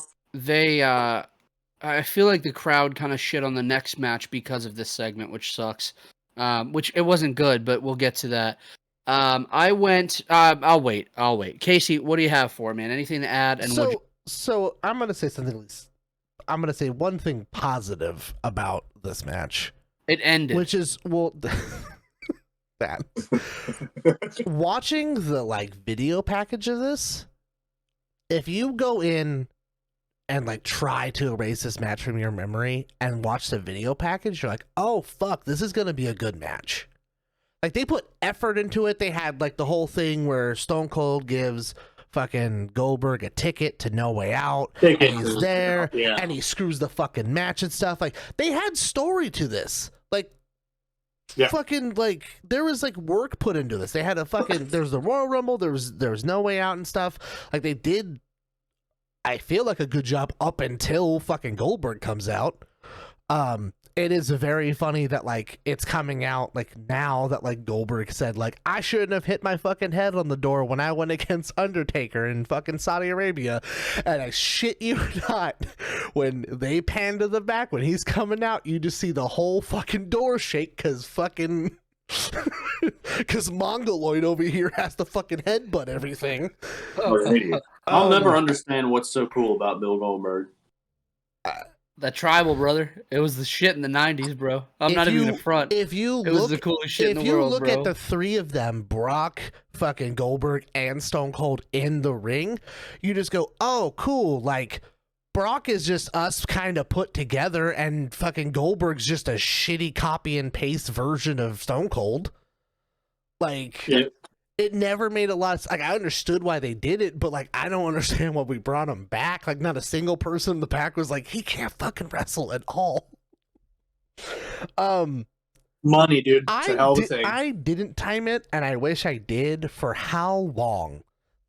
I feel like the crowd kind of shit on the next match because of this segment, which sucks. Which it wasn't good, but we'll get to that. I went. I'll wait. Casey, what do you have for me, man? Anything to add? And so I'm gonna say something. I'm gonna say one thing positive about this match. It ended, which is that watching the like video package of this. If you go in and like try to erase this match from your memory and watch the video package, you're like, oh fuck, this is gonna be a good match. Like they put effort into it. They had like the whole thing where Stone Cold gives fucking Goldberg a ticket to No Way Out, and he's there, and he screws the fucking match and stuff. Like they had story to this. Like fucking like there was like work put into this. They had a fucking there's the Royal Rumble, there was No Way Out and stuff. Like they did, I feel like, a good job up until fucking Goldberg comes out. It is very funny that like it's coming out like now that like Goldberg said like I shouldn't have hit my fucking head on the door when I went against Undertaker in fucking Saudi Arabia, and I shit you not, when they pan to the back when he's coming out, you just see the whole fucking door shake because Mongoloid over here has to fucking headbutt everything. I'll never understand what's so cool about Bill Goldberg. The tribal, brother. It was the shit in the 90s, bro. I'm not even in the front. It was the coolest shit in the world, bro. If you look at the three of them, Brock, fucking Goldberg, and Stone Cold in the ring, you just go, oh, cool. Like, Brock is just us kind of put together, and fucking Goldberg's just a shitty copy and paste version of Stone Cold. Like... Yeah. It never made a lot of... Like, I understood why they did it, but, like, I don't understand why we brought him back. Like, not a single person in the back was like, he can't fucking wrestle at all. Money, dude. It's a hell of a thing. I didn't time it, and I wish I did, for how long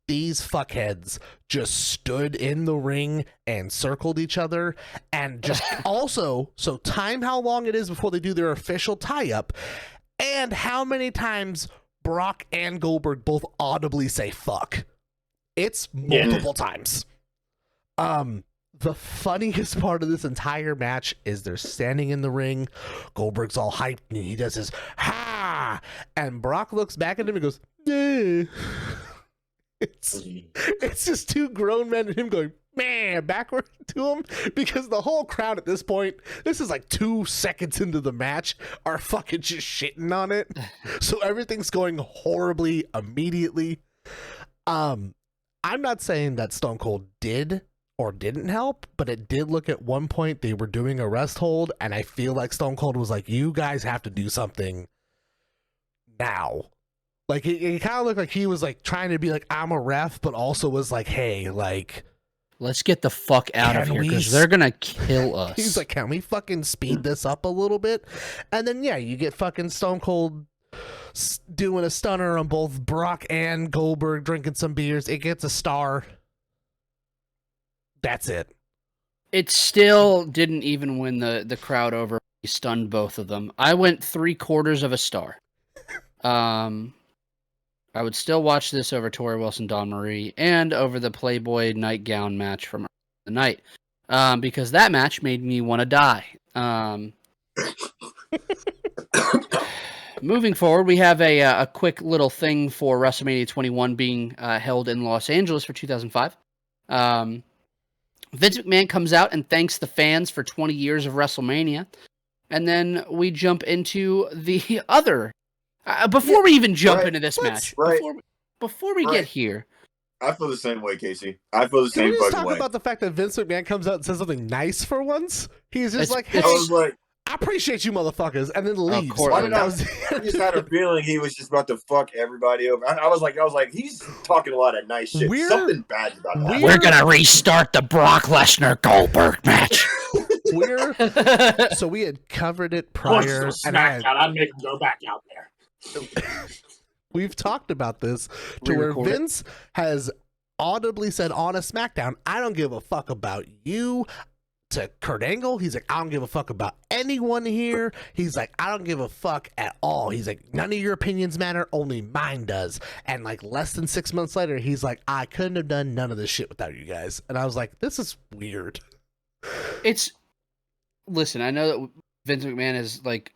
these fuckheads just stood in the ring and circled each other, and just also, so time how long it is before they do their official tie-up, and how many times Brock and Goldberg both audibly say fuck. It's multiple times. The funniest part of this entire match is they're standing in the ring. Goldberg's all hyped and he does his ha, and Brock looks back at him and goes, eh. It's just two grown men and him going, man, backward to him, because the whole crowd at this point, this is like 2 seconds into the match, are fucking just shitting on it. So everything's going horribly immediately. I'm not saying that Stone Cold did or didn't help, but it did look at one point they were doing a rest hold, and I feel like Stone Cold was like, you guys have to do something now. Like, it kind of looked like he was like trying to be like, I'm a ref, but also was like, hey, like, let's get the fuck out of here because they're gonna kill us. He's like, can we fucking speed this up a little bit? And then, yeah, you get fucking Stone Cold doing a stunner on both Brock and Goldberg, drinking some beers. It gets a star. That's it. It still didn't even win the crowd over. He stunned both of them. I went 3/4 of a star. I would still watch this over Tori Wilson, Dawn Marie, and over the Playboy nightgown match from the night, because that match made me want to die. Moving forward, we have a quick little thing for WrestleMania 21 being held in Los Angeles for 2005. Vince McMahon comes out and thanks the fans for 20 years of WrestleMania. And then we jump into the other... before we even jump into this match, before we get here... I feel the same way, Casey. I feel the Can same we just fucking talk way. about the fact that Vince McMahon comes out and says something nice for once? He's just like, hey, I was like, I appreciate you motherfuckers, and then leaves. Cortland. I just had a feeling he was just about to fuck everybody over. I was like, he's talking a lot of nice shit. Something bad about that. We're gonna restart the Brock Lesnar Goldberg match. So we had covered it prior, and I'd make him go back out there. We've talked about this to where Vince has audibly said on a SmackDown, I don't give a fuck about you. To Kurt Angle, he's like, I don't give a fuck about anyone here. He's like, I don't give a fuck at all. He's like, none of your opinions matter, only mine does. And like less than 6 months later, he's like, I couldn't have done none of this shit without you guys. And I was like, this is weird. Listen, I know that Vince McMahon has like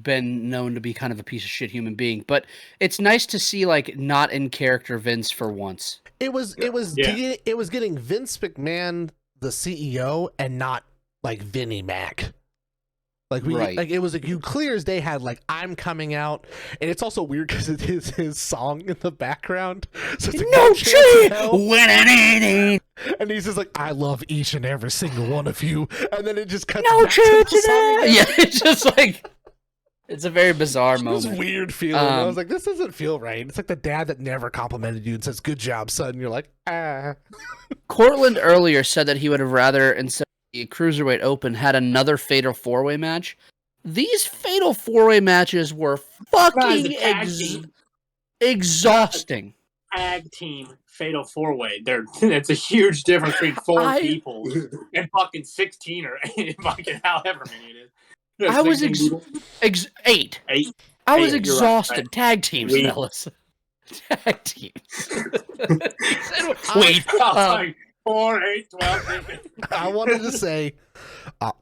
been known to be kind of a piece of shit human being, but it's nice to see like not in character Vince for once. It was getting Vince McMahon the CEO and not like Vinnie Mac. Like like it was like you clear as day had like I'm coming out, and it's also weird because it is his song in the background. So it's like, no chance, and he's just like, I love each and every single one of you, and then it just cuts back to the song. Yeah, it's just like it's a very bizarre moment. It's weird feeling. I was like, this doesn't feel right. It's like the dad that never complimented you and says, "Good job, son." And you're like, ah. Cortland earlier said that he would have rather, instead of the Cruiserweight Open, had another Fatal 4-Way match. These Fatal 4-Way matches were fucking exhausting. Tag team Fatal 4-Way. It's a huge difference between 4 people and fucking 16 or fucking however many it is. I was eight. I was exhausted. Right. Tag teams, fellas. Tag teams. Wait. 4, 8, 12. I wanted to say,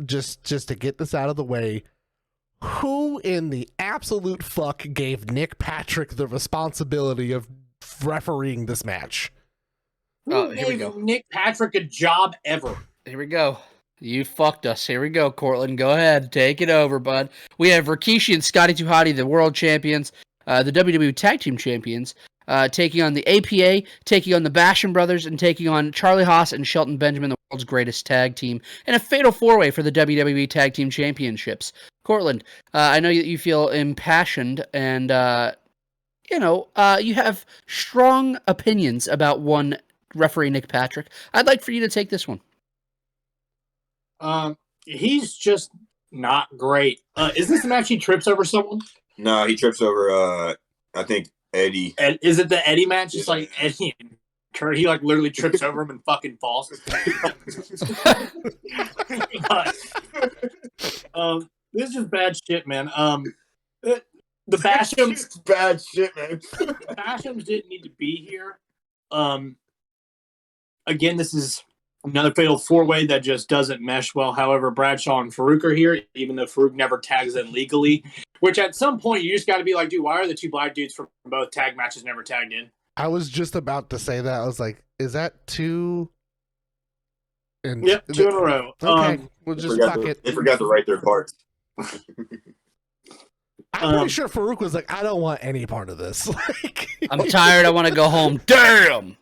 just to get this out of the way, who in the absolute fuck gave Nick Patrick the responsibility of refereeing this match? Who gave Nick Patrick a job ever? Here we go. You fucked us. Here we go, Cortland. Go ahead. Take it over, bud. We have Rikishi and Scotty 2 Hotty, the world champions, the WWE Tag Team champions, taking on the APA, taking on the Basham Brothers, and taking on Charlie Haas and Shelton Benjamin, the world's greatest tag team, in a Fatal 4-Way for the WWE Tag Team Championships. Cortland, I know you feel impassioned, and, you have strong opinions about one referee, Nick Patrick. I'd like for you to take this one. He's just not great. Is this the match he trips over someone? No, he trips over, I think, Eddie. And is it the Eddie match? It's like Eddie and He like literally trips over him and fucking falls. This is just bad shit, man. The Bashams, bad shit, man. Bashams didn't need to be here. Again, this is another fatal 4-way that just doesn't mesh well. However, Bradshaw and Farouk are here, even though Farouk never tags in legally. Which at some point you just got to be like, dude, why are the two black dudes from both tag matches never tagged in? I was just about to say that. I was like, is that two? Yep, 2 in a row. Okay, we'll just fuck it. They forgot to write their parts. I'm pretty sure Farouk was like, I don't want any part of this. Like, I'm tired. I want to go home. Damn.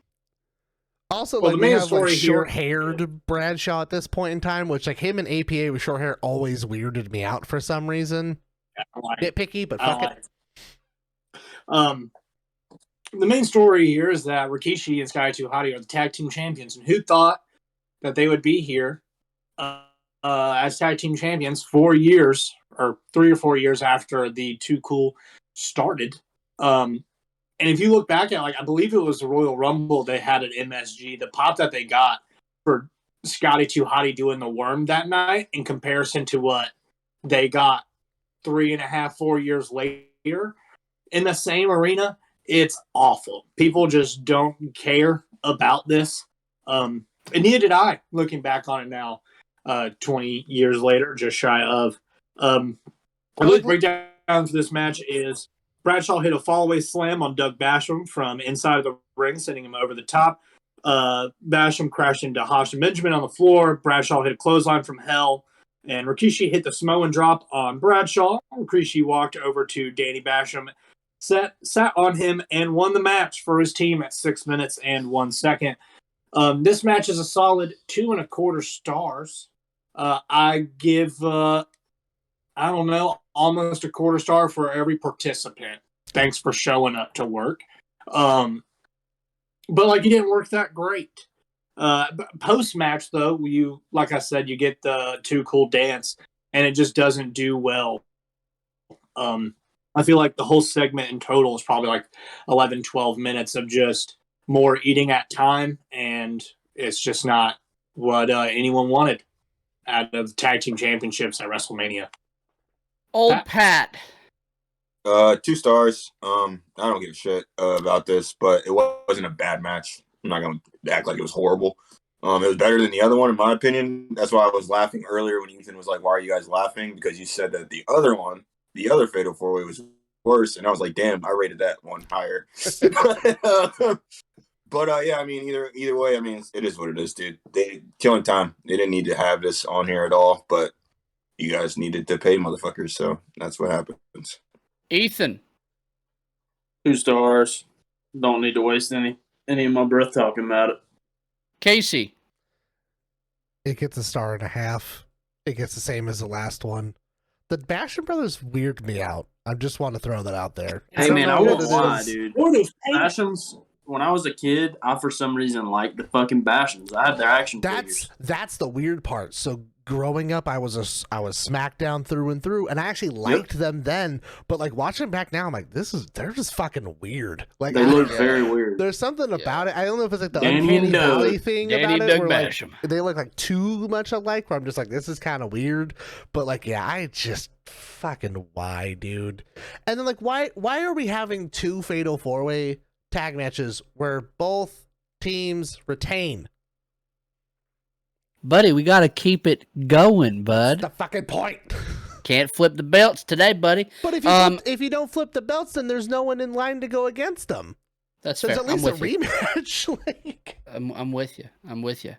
Also, well, like, the main we have story like here- short-haired Bradshaw at this point in time, which like him and APA with short hair always weirded me out for some reason. Nitpicky, but fuck it. The main story here is that Rikishi and Sky 2 Hotty are the tag team champions, and who thought that they would be here as tag team champions 4 years or 3 or 4 years after the Too Cool started? And if you look back at, like, I believe it was the Royal Rumble they had at MSG, the pop that they got for Scotty 2 Hotty doing the worm that night in comparison to what they got 3.5, 4 years later in the same arena, it's awful. People just don't care about this. And neither did I, looking back on it now, 20 years later, just shy of. The breakdown for this match is Bradshaw hit a fallaway slam on Doug Basham from inside of the ring, sending him over the top. Basham crashed into Hash and Benjamin on the floor. Bradshaw hit a clothesline from hell. And Rikishi hit the Samoan drop on Bradshaw. Rikishi walked over to Danny Basham, sat on him, and won the match for his team at 6 minutes and 1 second. This match is a solid 2.25 stars. I give, I don't know, almost a quarter star for every participant. Thanks for showing up to work. But like, you didn't work that great. Post match though, you, like I said, you get the Too Cool dance, and it just doesn't do well. I feel like the whole segment in total is probably like 11, 12 minutes of just more eating at time, and it's just not what anyone wanted out of tag team championships at WrestleMania. Old Pat. 2 stars. I don't give a shit about this, but it wasn't a bad match. I'm not going to act like it was horrible. It was better than the other one, in my opinion. That's why I was laughing earlier when Ethan was like, why are you guys laughing? Because you said that the other one, the other Fatal 4-Way, was worse. And I was like, damn, I rated that one higher. But yeah, I mean, either way, I mean, it is what it is, dude. They killing time. They didn't need to have this on here at all, but you guys needed to pay motherfuckers, so that's what happens. Ethan. 2 stars. Don't need to waste any of my breath talking about it. Casey. It gets 1.5 stars. It gets the same as the last one. The Basham brothers weird me out. I just want to throw that out there. Hey, man, I know won't what it lie, is. dude. Bashams, when I was a kid, I for some reason liked the fucking Bashams. I had their action figures. That's the weird part. So growing up, I was SmackDown through and through, and I actually liked them then. But like watching back now, I'm like, they're just fucking weird. Like They look very weird. There's something about it. I don't know if it's like the Danny uncanny and Doug. valley thing Danny about and it, Doug where like, Basham. they look like too much alike. Where I'm just like, this is kind of weird. But like, yeah, I just fucking why, dude. And then like, why are we having 2 Fatal 4-Way tag matches where both teams retain? Buddy, we got to keep it going, bud. That's the fucking point. Can't flip the belts today, buddy. But if you don't flip the belts, then there's no one in line to go against them. That's There's fair. at least I'm a with you. rematch. Like, I'm with you. I'm with you.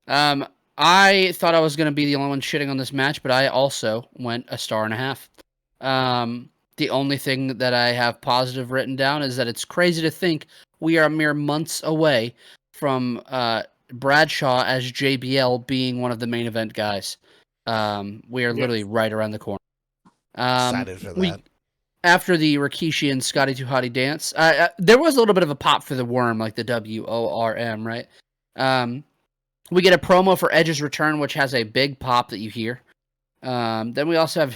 I thought I was going to be the only one shitting on this match, but I also went 1.5 stars. The only thing that I have positive written down is that it's crazy to think we are mere months away from Bradshaw as JBL being one of the main event guys. We are literally right around the corner. excited for that. After the Rikishi and Scotty 2 Hotty dance, there was a little bit of a pop for the worm, like the WORM, right? We get a promo for Edge's return, which has a big pop that you hear. Then we also have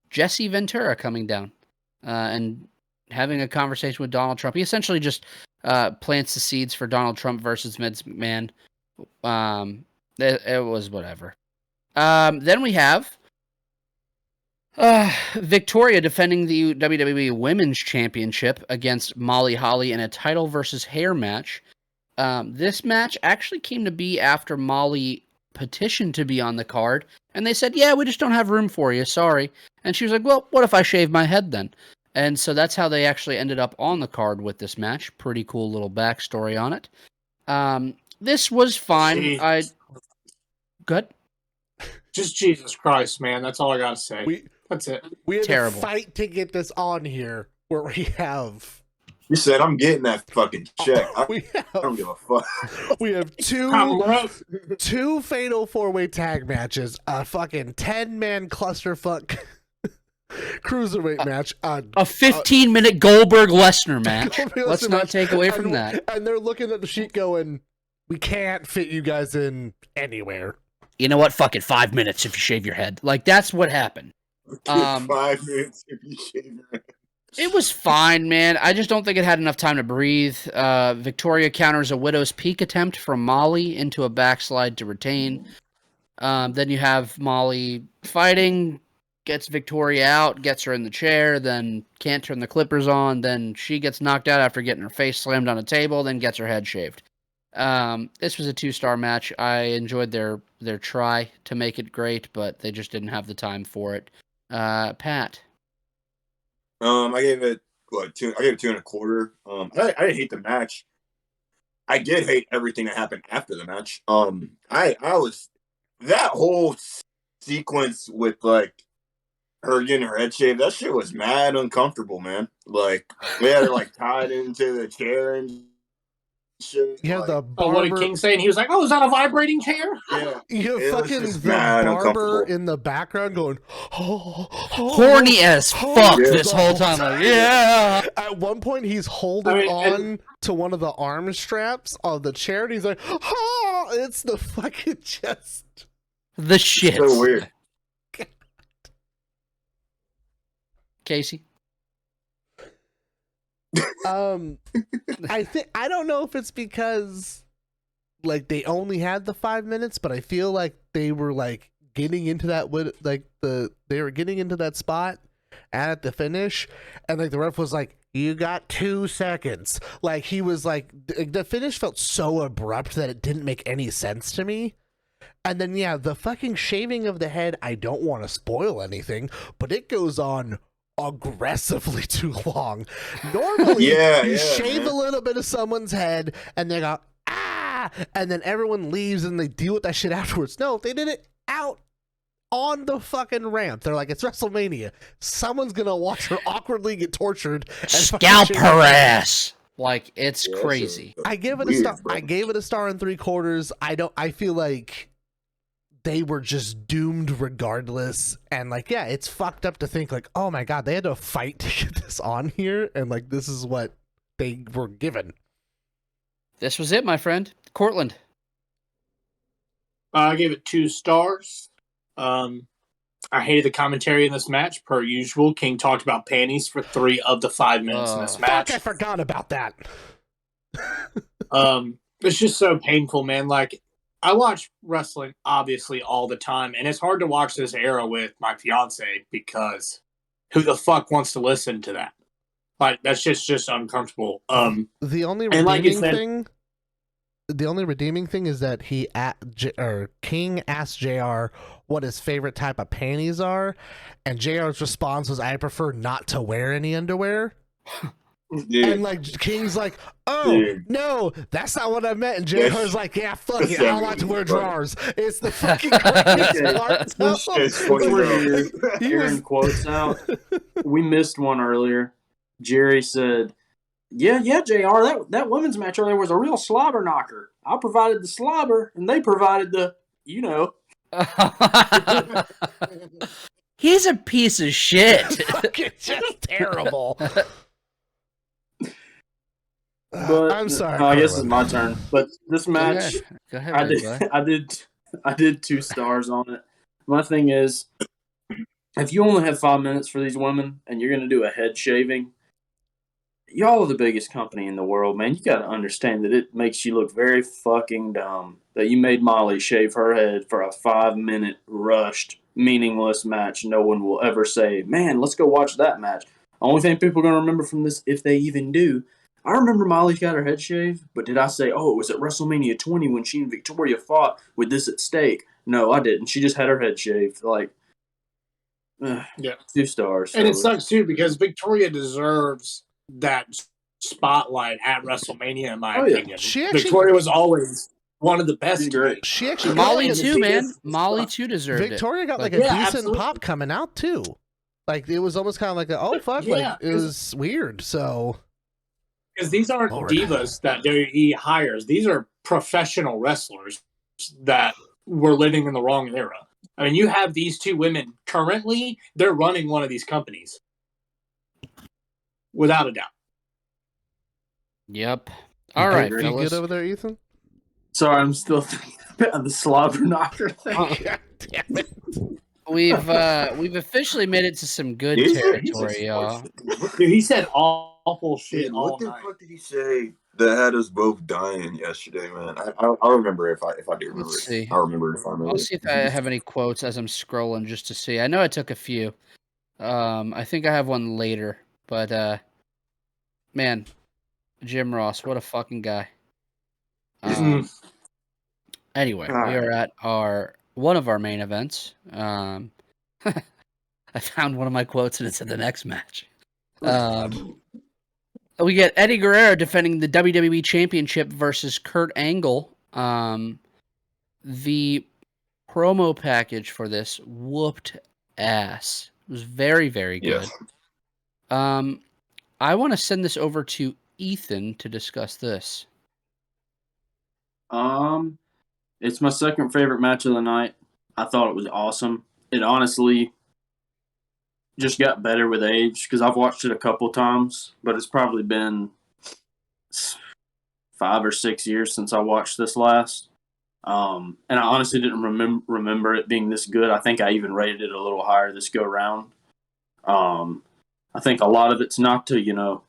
Jesse Ventura coming down and having a conversation with Donald Trump. He essentially just plants the seeds for Donald Trump versus Vince McMahon. It was whatever. Then we have Victoria defending the WWE Women's Championship against Molly Holly in a title versus hair match. This match actually came to be after Molly petitioned to be on the card, and they said, yeah, we just don't have room for you, sorry. And she was like, well, what if I shave my head then? And so that's how they actually ended up on the card with this match. Pretty cool little backstory on it. This was fine. Good. Just Jesus Christ, man. That's all I gotta say. That's it. We had Terrible. to fight to get this on here where we have. You said I'm getting that fucking check. I don't give a fuck. We have two fatal 4-way tag matches, a fucking 10-man clusterfuck cruiserweight match, a 15-minute Goldberg Lesnar match. Let's not take away from that. And they're looking at the sheet going, we can't fit you guys in anywhere. You know what? Fuck it. 5 minutes if you shave your head. Like, that's what happened. 5 minutes if you shave your head. It was fine, man. I just don't think it had enough time to breathe. Victoria counters a Widow's Peak attempt from Molly into a backslide to retain. Then you have Molly fighting, gets Victoria out, gets her in the chair, then can't turn the clippers on. Then she gets knocked out after getting her face slammed on a table, then gets her head shaved. This was a 2-star match. I enjoyed their try to make it great, but they just didn't have the time for it. Pat. I gave it 2. I gave it 2.25. I didn't hate the match. I did hate everything that happened after the match. I was that whole sequence with like her getting her head shaved. That shit was mad uncomfortable, man. Like they had her like tied into the chair and shit. Yeah, like, the barber. What did King say? And he was like, "Oh, is that a vibrating chair?" Yeah, you have fucking just the mad barber uncomfortable. in the background going, Horny as fuck Yeah. this whole time. Like, yeah. At one point, he's holding on to one of the arm straps of the chair, and he's like, "Oh, it's the fucking chest." The shit. So weird. Casey. I don't know if it's because like they only had the 5 minutes, but I feel like they were like getting into that they were getting into that spot at the finish, and like the ref was like, you got 2 seconds. Like he was like, the finish felt so abrupt that it didn't make any sense to me. And then yeah, the fucking shaving of the head, I don't want to spoil anything, but it goes on aggressively too long. Normally you shave a little bit of someone's head and they go, ah, and then everyone leaves and they deal with that shit afterwards. No, they did it out on the fucking ramp. They're like, it's WrestleMania. Someone's gonna watch her awkwardly get tortured and Scalp her ass. Like, it's crazy. I give it a star. I gave it a star and 3/4. I feel like they were just doomed regardless. And like, yeah, it's fucked up to think like, oh my God, they had to fight to get this on here. And like, this is what they were given. This was it, my friend. Cortland. I gave it 2 stars. I hated the commentary in this match, per usual. King talked about panties for 3 of the 5 minutes in this match. Fuck, I forgot about that. It's just so painful, man. Like, I watch wrestling, obviously, all the time, and it's hard to watch this era with my fiance because who the fuck wants to listen to that? Like, that's just uncomfortable. The only redeeming thing is that King asked JR what his favorite type of panties are, and JR's response was, I prefer not to wear any underwear. Dude. And like King's like, no, that's not what I meant. And JR's like, yeah, fuck it, I like to wear drawers. It's the fucking greatest part. Hearing quotes out. We missed one earlier. Jerry said, Yeah, JR, that women's match earlier was a real slobber knocker. I provided the slobber, and they provided the, He's a piece of shit. It's just terrible. But I'm sorry. I guess it's my turn. But this match, Go ahead, I did 2 stars on it. My thing is, if you only have 5 minutes for these women and you're going to do a head shaving, y'all are the biggest company in the world, man. You got to understand that it makes you look very fucking dumb that you made Molly shave her head for a 5-minute rushed, meaningless match. No one will ever say, man, let's go watch that match. Only thing people are going to remember from this, if they even do, I remember Molly got her head shaved, but did I say, oh, it was at WrestleMania 20 when she and Victoria fought with this at stake? No, I didn't. She just had her head shaved. Like, Yeah. 2 stars. And it sucks too because Victoria deserves that spotlight at WrestleMania, in my opinion. Victoria was always one of the best. She's great. She actually Molly got, too, man. Molly too deserved Victoria got Like, like a yeah, decent absolutely. pop coming out too. Like it was almost kind of like a, oh fuck, Yeah, like it was weird. So because these aren't Lord. divas that WWE hires; these are professional wrestlers that were living in the wrong era. I mean, you have these two women currently; they're running one of these companies, without a doubt. Yep. All right, you fellas. good over there, Ethan? Sorry, I'm still thinking about the slobber knocker thing. God damn it. We've officially made it to some good territory, y'all. Dude, he said awful shit Dude, all what the night. fuck did he say that had us both dying yesterday, man? I'll remember if I do remember. Let's see. I'll remember if I remember. I'll see if I have any quotes as I'm scrolling just to see. I know I took a few. I think I have one later, but man, Jim Ross, what a fucking guy. Anyway, we are at one of our main events. I found one of my quotes and it's in the next match. We get Eddie Guerrero defending the WWE Championship versus Kurt Angle. The promo package for this whooped ass. It was very, very good. Yes. I want to send this over to Ethan to discuss this. It's my second favorite match of the night. I thought it was awesome. It honestly just got better with age because I've watched it a couple times, but it's probably been 5 or 6 years since I watched this last. And I honestly didn't remember it being this good. I think I even rated it a little higher this go round. I think a lot of it's not to,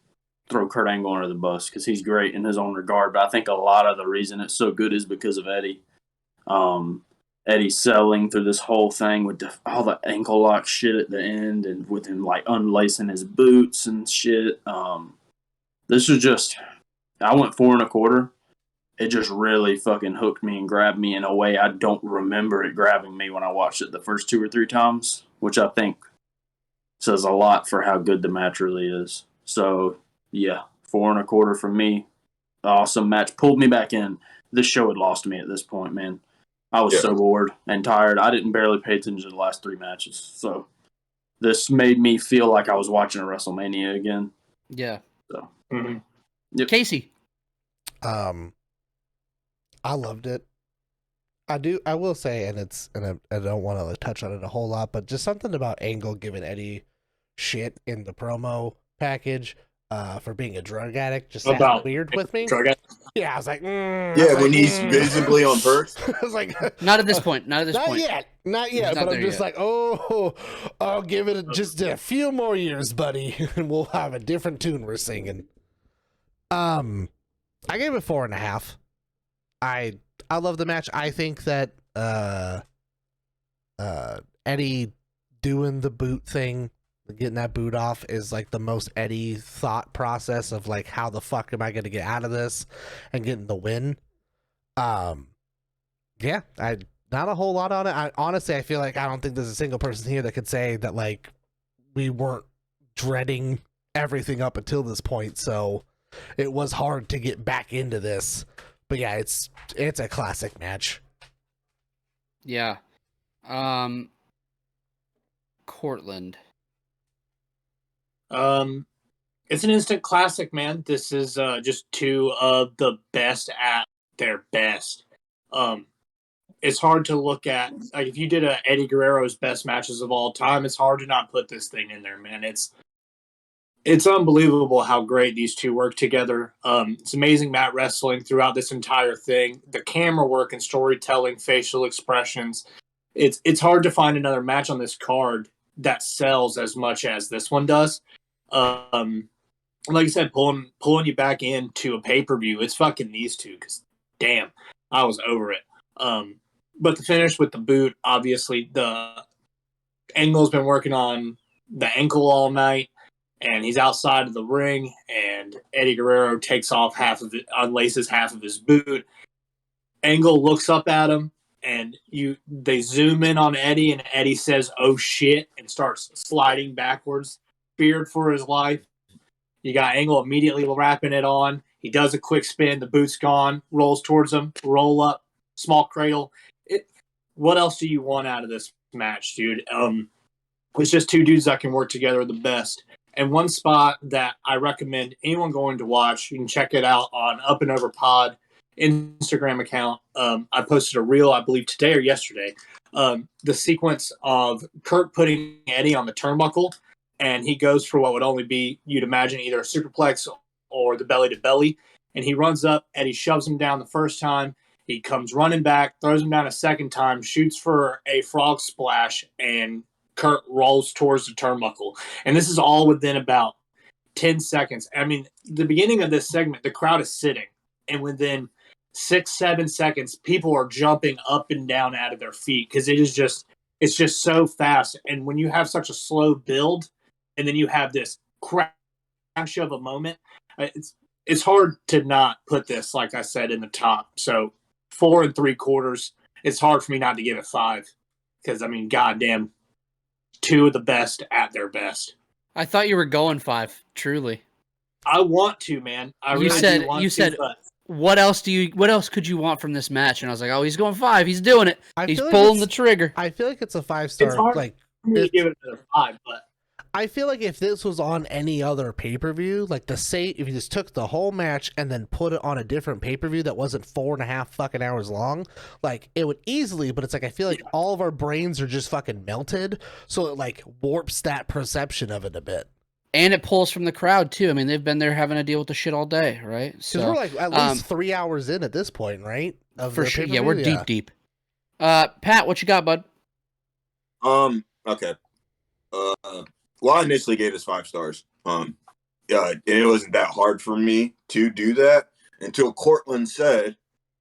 throw Kurt Angle under the bus because he's great in his own regard, but I think a lot of the reason it's so good is because of Eddie. Eddie selling through this whole thing with all the ankle lock shit at the end and with him like unlacing his boots and shit. This was just, I went 4 1/4. It just really fucking hooked me and grabbed me in a way I don't remember it grabbing me when I watched it the first 2 or 3 times, which I think says a lot for how good the match really is. So, yeah, 4 1/4 from me. Awesome match. Pulled me back in. This show had lost me at this point, man. I was so bored and tired. I didn't barely pay attention to the last 3 matches. So, this made me feel like I was watching a WrestleMania again. Yeah. So, Yep. Casey. I loved it. I will say, and I don't want to touch on it a whole lot, but just something about Angle giving Eddie shit in the promo package for being a drug addict just sounded weird with me. Yeah, I was like, when he's visibly on perks. I was like, not at this point. Not yet. But I'm just like, I'll give it just a few more years, buddy, and we'll have a different tune we're singing. I gave it 4.5. I love the match. I think that Eddie doing the boot thing, getting that boot off, is like the most Eddie thought process of like, how the fuck am I going to get out of this and getting the win. Yeah, not a whole lot on it. Honestly, I feel like I don't think there's a single person here that could say that like we weren't dreading everything up until this point. So it was hard to get back into this. But yeah, it's a classic match. Yeah. Cortland. It's an instant classic, man. This is just 2 of the best at their best. It's hard to look at. Like, if you did a Eddie Guerrero's best matches of all time, it's hard to not put this thing in there, man. It's unbelievable how great these two work together. It's amazing mat wrestling throughout this entire thing. The camera work and storytelling, facial expressions. It's hard to find another match on this card that sells as much as this one does. like I said, pulling you back into a pay-per-view, it's fucking these two, because damn, I was over it. But the finish with the boot, obviously, the Angle's been working on the ankle all night, and he's outside of the ring, and Eddie Guerrero takes off unlaces half of his boot. Angle looks up at him, and they zoom in on Eddie, and Eddie says, "Oh shit," and starts sliding backwards, feared for his life. You got Angle immediately wrapping it on. He does a quick spin. The boot's gone. Rolls towards him. Roll up. Small cradle. What else do you want out of this match, dude? It's just two dudes that can work together the best. And one spot that I recommend anyone going to watch, you can check it out on Up and Over Pod Instagram account. I posted a reel, I believe, today or yesterday. The sequence of Kurt putting Eddie on the turnbuckle, and he goes for what would only be, you'd imagine, either a superplex or the belly to belly. And he runs up, Eddie shoves him down the first time. He comes running back, throws him down a second time, shoots for a frog splash, and Kurt rolls towards the turnbuckle. And this is all within about 10 seconds. I mean, the beginning of this segment, the crowd is sitting. And within 6-7 seconds, people are jumping up and down out of their feet because it's just so fast. And when you have such a slow build, and then you have this crash of a moment, it's hard to not put this, like I said, in the top. So 4 3/4. It's hard for me not to give it 5 because, I mean, goddamn, two of the best at their best. I thought you were going 5. Truly, I want to, man. You said, but what else could you want from this match? And I was like, oh, he's going 5. He's doing it. He's pulling the trigger. I feel like it's a 5-star. it's hard Like, for me to give it another 5, but I feel like if this was on any other pay-per-view, like if you just took the whole match and then put it on a different pay-per-view that wasn't 4.5 fucking hours long, like it would easily, but it's like I feel like all of our brains are just fucking melted, so it like warps that perception of it a bit. And it pulls from the crowd too. I mean, they've been there having to deal with the shit all day, right? Because So we're like at least 3 hours in at this point, right? for sure, yeah, we're deep. Pat, what you got, bud? Okay. Well, I initially gave this 5 stars. And it wasn't that hard for me to do that until Cortland said,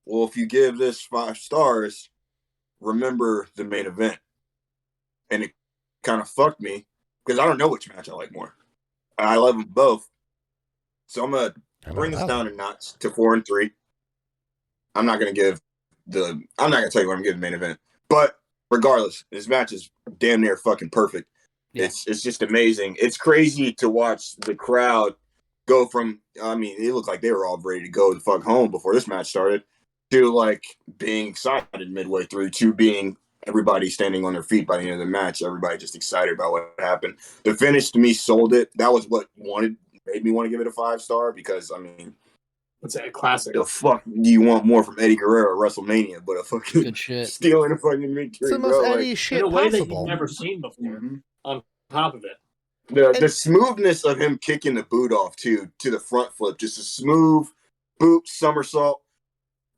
well, if you give this 5 stars, remember the main event. And it kind of fucked me because I don't know which match I like more. I love them both. So I'm going to bring this down a notch to 4 3. I'm not going to tell you what I'm giving the main event. But regardless, this match is damn near fucking perfect. Yeah. It's just amazing. It's crazy to watch the crowd go from, I mean, it looked like they were all ready to go the fuck home before this match started, to like being excited midway through, to being everybody standing on their feet by the end of the match. Everybody just excited about what happened. The finish to me sold it. That was what made me want to give it a 5-star because, I mean, it's a classic. The fuck do you want more from Eddie Guerrero at WrestleMania but a fucking good shit. Stealing a fucking victory, it's the most bro. Eddie shit in a way possible. that you've never seen before. Mm-hmm. On top of it. The smoothness of him kicking the boot off too to the front flip, just a smooth boot somersault,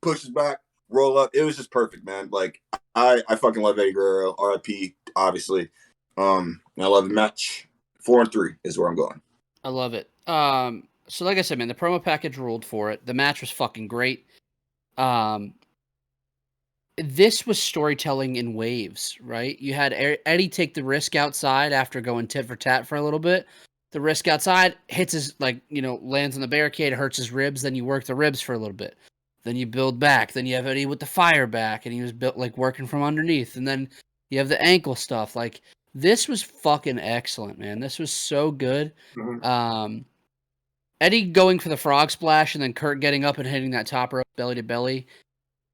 pushes back, roll up. It was just perfect, man. Like I fucking love Eddie Guerrero, RIP, obviously. And I love the match. 4 3 is where I'm going. I love it. So like I said, man, the promo package ruled for it. The match was fucking great. This was storytelling in waves, right? You had Eddie take the risk outside after going tit for tat for a little bit. The risk outside hits his, lands on the barricade, hurts his ribs. Then you work the ribs for a little bit. Then you build back. Then you have Eddie with the fire back, and he was built like working from underneath. And then you have the ankle stuff. Like, this was fucking excellent, man. This was so good. Mm-hmm. Eddie going for the frog splash and then Kurt getting up and hitting that top rope belly to belly.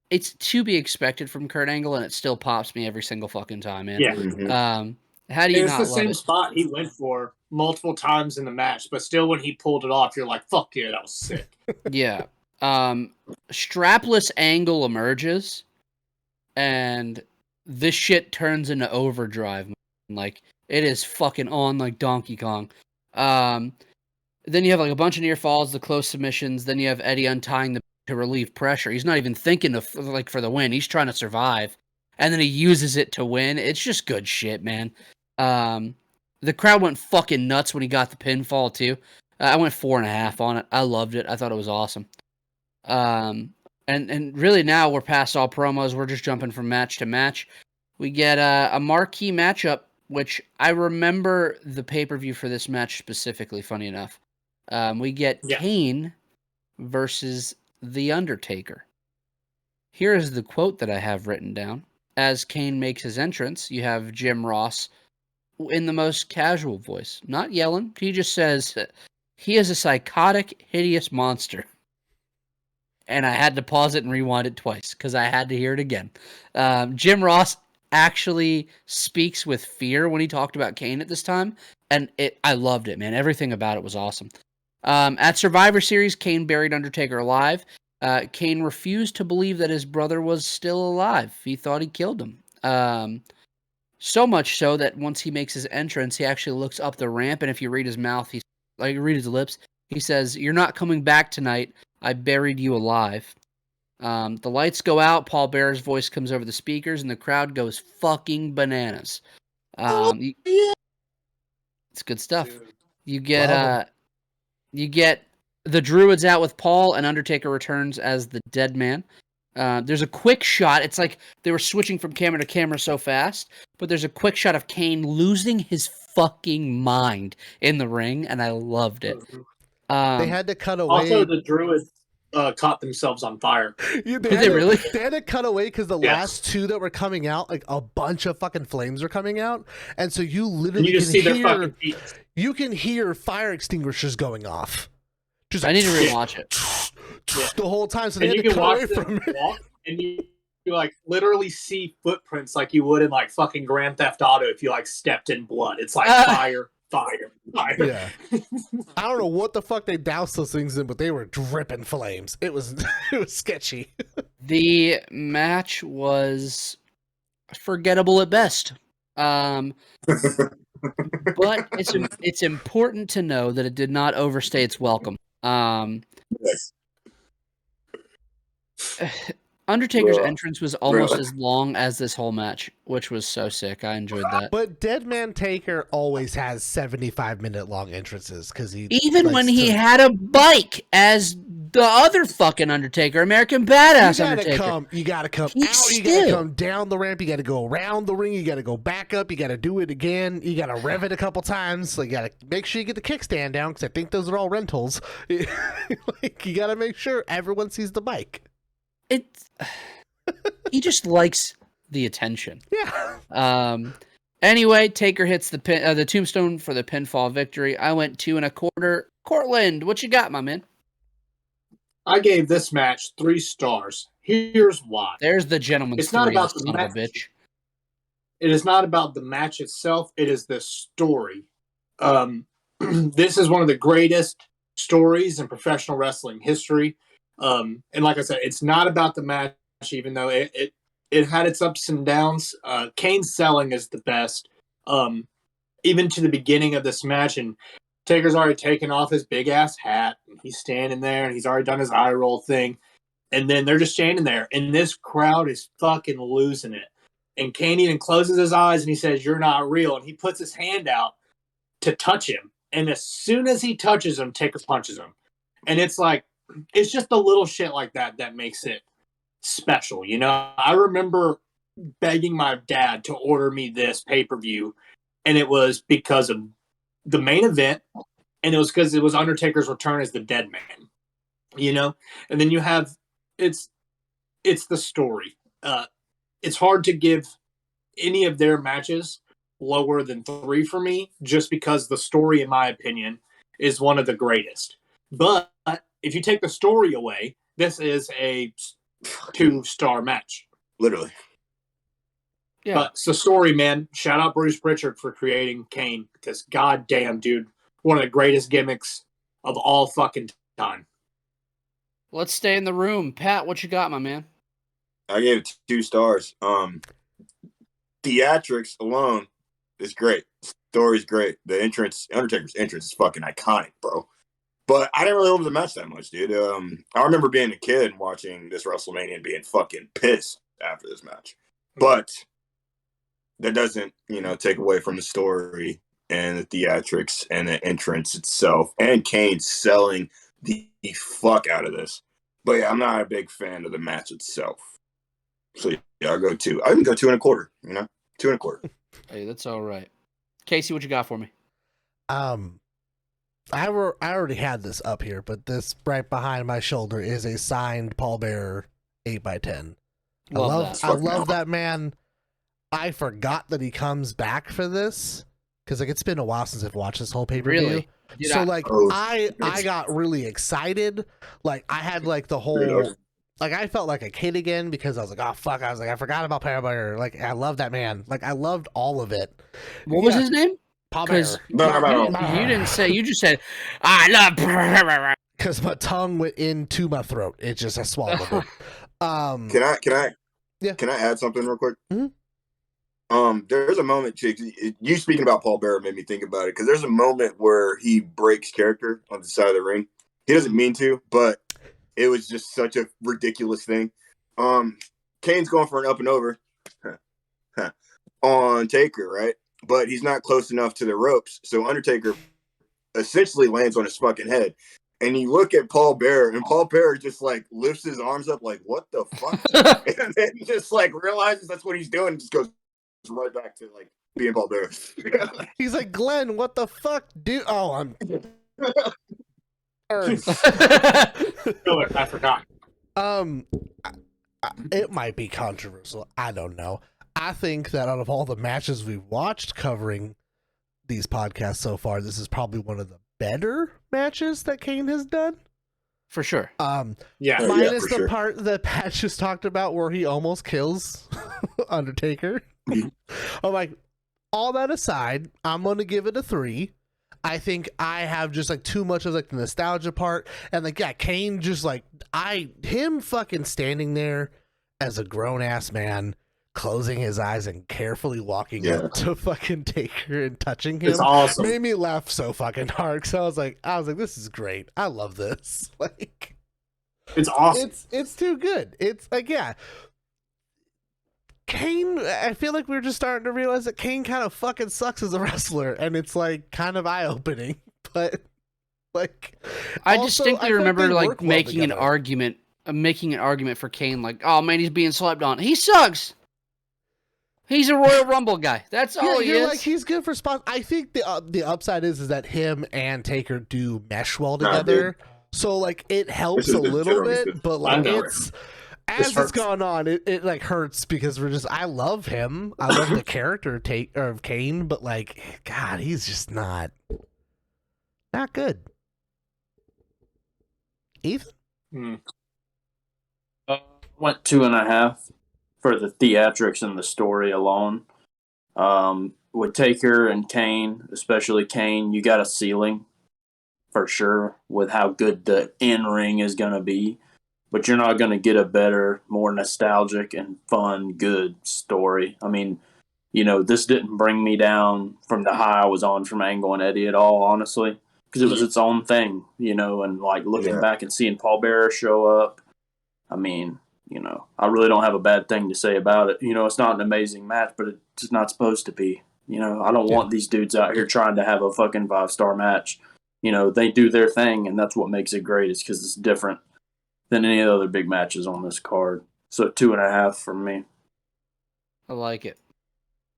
It's to be expected from Kurt Angle, and it still pops me every single fucking time, man. Yeah. Mm-hmm. How do you not love it? It's the same spot he went for multiple times in the match, but still when he pulled it off, you're like, fuck yeah, that was sick. Yeah. Strapless Angle emerges, and this shit turns into overdrive. Like, it is fucking on like Donkey Kong. Then you have like a bunch of near falls, the close submissions. Then you have Eddie untying to relieve pressure. He's not even thinking of like for the win. He's trying to survive, and then he uses it to win. It's just good shit, man. The crowd went fucking nuts when he got the pinfall too. I went 4.5 on it. I loved it. I thought it was awesome. And really now we're past all promos. We're just jumping from match to match. We get a marquee matchup, which I remember the pay-per-view for this match specifically, funny enough. We get Kane versus The Undertaker. Here is the quote that I have written down. As Kane makes his entrance, you have Jim Ross in the most casual voice, not yelling. He just says, he is a psychotic, hideous monster. And I had to pause it and rewind it twice because I had to hear it again. Jim Ross actually speaks with fear when he talked about Kane at this time, and I loved it, man. Everything about it was awesome. At Survivor Series, Kane buried Undertaker alive. Kane refused to believe that his brother was still alive. He thought he killed him. So much so that once he makes his entrance, he actually looks up the ramp, and if you read his mouth, read his lips, he says, "You're not coming back tonight. I buried you alive." The lights go out. Paul Bearer's voice comes over the speakers, and the crowd goes fucking bananas. It's good stuff. You get the Druids out with Paul, and Undertaker returns as the dead man. There's a quick shot. It's like they were switching from camera to camera so fast, but there's a quick shot of Kane losing his fucking mind in the ring, and I loved it. They had to cut away. Also, the Druids caught themselves on fire. Did they really? They had to cut away because the last two that were coming out, like a bunch of fucking flames were coming out, and so you literally you just see their fucking feet. You can hear fire extinguishers going off. Just I need to rewatch it. The whole time, so they And had you to can cut watch away them from it. walk, and you like literally see footprints like you would in like fucking Grand Theft Auto if you like stepped in blood. It's like fire. Yeah. I don't know what the fuck they doused those things in, but they were dripping flames. It was sketchy. The match was forgettable at best. But it's important to know that it did not overstay its welcome. Yes. Undertaker's entrance was almost as long as this whole match, which was so sick. I enjoyed that. But Dead Man Taker always has 75-minute long entrances because he even when he had a bike as the other fucking Undertaker, American Badass Undertaker. You gotta come He out. You gotta come down the ramp. You gotta go around the ring. You gotta go back up. You gotta do it again. You gotta rev it a couple times. So you gotta make sure you get the kickstand down because I think those are all rentals. Like you gotta make sure everyone sees the bike. He just likes the attention. Yeah. Anyway, Taker hits the tombstone for the pinfall victory. I went 2.25. Cortland, what you got, my man? I gave this match 3 stars. Here's why. There's the gentleman's. It's not three, about the son match. of a bitch. It is not about the match itself. It is the story. This is one of the greatest stories in professional wrestling history. And like I said, it's not about the match, even though it had its ups and downs. Kane's selling is the best. Even to the beginning of this match, and Taker's already taken off his big ass hat, and he's standing there, and he's already done his eye roll thing, and then they're just standing there, and this crowd is fucking losing it. And Kane even closes his eyes, and he says, "You're not real," and he puts his hand out to touch him, and as soon as he touches him, Taker punches him, and it's like. It's just a little shit like that that makes it special, you know? I remember begging my dad to order me this pay-per-view, and it was because of the main event, and it was because it was Undertaker's return as the dead man, you know? And then you have, it's the story. It's hard to give any of their matches lower than 3 for me, just because the story, in my opinion, is one of the greatest. But if you take the story away, this is a 2-star match. Literally. Yeah. But it's the story, man. Shout out Bruce Pritchard for creating Kane, because goddamn, dude, one of the greatest gimmicks of all fucking time. Let's stay in the room. Pat, what you got, my man? I gave it 2 stars. Theatrics alone is great. Story's great. The Undertaker's entrance is fucking iconic, bro. But I didn't really love the match that much, dude. I remember being a kid and watching this WrestleMania and being fucking pissed after this match. But that doesn't, take away from the story and the theatrics and the entrance itself, and Kane selling the fuck out of this. But yeah, I'm not a big fan of the match itself. So yeah, I'll go 2. I even go 2.25. 2.25. Hey, that's all right. Casey, what you got for me? I already had this up here, but this right behind my shoulder is a signed Paul Bearer 8x10. I love that man. I forgot that he comes back for this because like it's been a while since I've watched this whole pay-per-view. Really? So like I got really excited. Like I had like the whole like I felt like a kid again because I was like, oh fuck, I was like, I forgot about Paul Bearer. Like I love that man. Like I loved all of it. What was his name? Paul Bearer. You didn't say. You just said I love. Because my tongue went into my throat. It just I swallowed it. Can I add something real quick? Mm-hmm. There's a moment, Chicks. You speaking about Paul Bearer made me think about it because there's a moment where he breaks character on the side of the ring. He doesn't mean to, but it was just such a ridiculous thing. Kane's going for an up and over on Taker, right? But he's not close enough to the ropes, so Undertaker essentially lands on his fucking head. And you look at Paul Bearer, and Paul Bearer just like lifts his arms up, like, what the fuck? And then just like realizes that's what he's doing, and just goes right back to like being Paul Bearer. He's like, Glenn, what the fuck, dude? Oh, I'm. I forgot. It might be controversial. I don't know. I think that out of all the matches we've watched covering these podcasts so far, this is probably one of the better matches that Kane has done. For sure. Minus the part that Pat just talked about where he almost kills Undertaker. I'm like, all that aside, I'm going to give it a 3. I think I have just like too much of like the nostalgia part. And like, yeah, Kane just like, him fucking standing there as a grown ass man, closing his eyes and carefully walking up to fucking Taker and touching him. It's awesome. Made me laugh so fucking hard. So I was like, this is great. I love this. Like, it's awesome. It's too good. It's like, yeah. Kane, I feel like we're just starting to realize that Kane kind of fucking sucks as a wrestler, and it's like kind of eye opening. But like, I also, distinctly feel remember they like work well making an together. argument for Kane. Like, oh man, he's being slept on. He sucks. He's a Royal Rumble guy. That's all he is. Like, he's good for spots. I think the upside is that him and Taker do mesh well together. So like it helps a little bit, but like it's gone on, it like hurts because I love him. I love the character of Kane, but like, God, he's just not good. Ethan? Went 2.5 for the theatrics and the story alone. With Taker and Kane, especially Kane, you got a ceiling for sure with how good the in-ring is going to be. But you're not going to get a better, more nostalgic and fun, good story. I mean, this didn't bring me down from the high I was on from Angle and Eddie at all, honestly, because it was its own thing, and like looking back and seeing Paul Bearer show up. I mean, I really don't have a bad thing to say about it. It's not an amazing match, but it's not supposed to be. I don't want these dudes out here trying to have a fucking 5-star match. They do their thing, and that's what makes it great, is because it's different than any of the other big matches on this card. So 2.5 from me. I like it.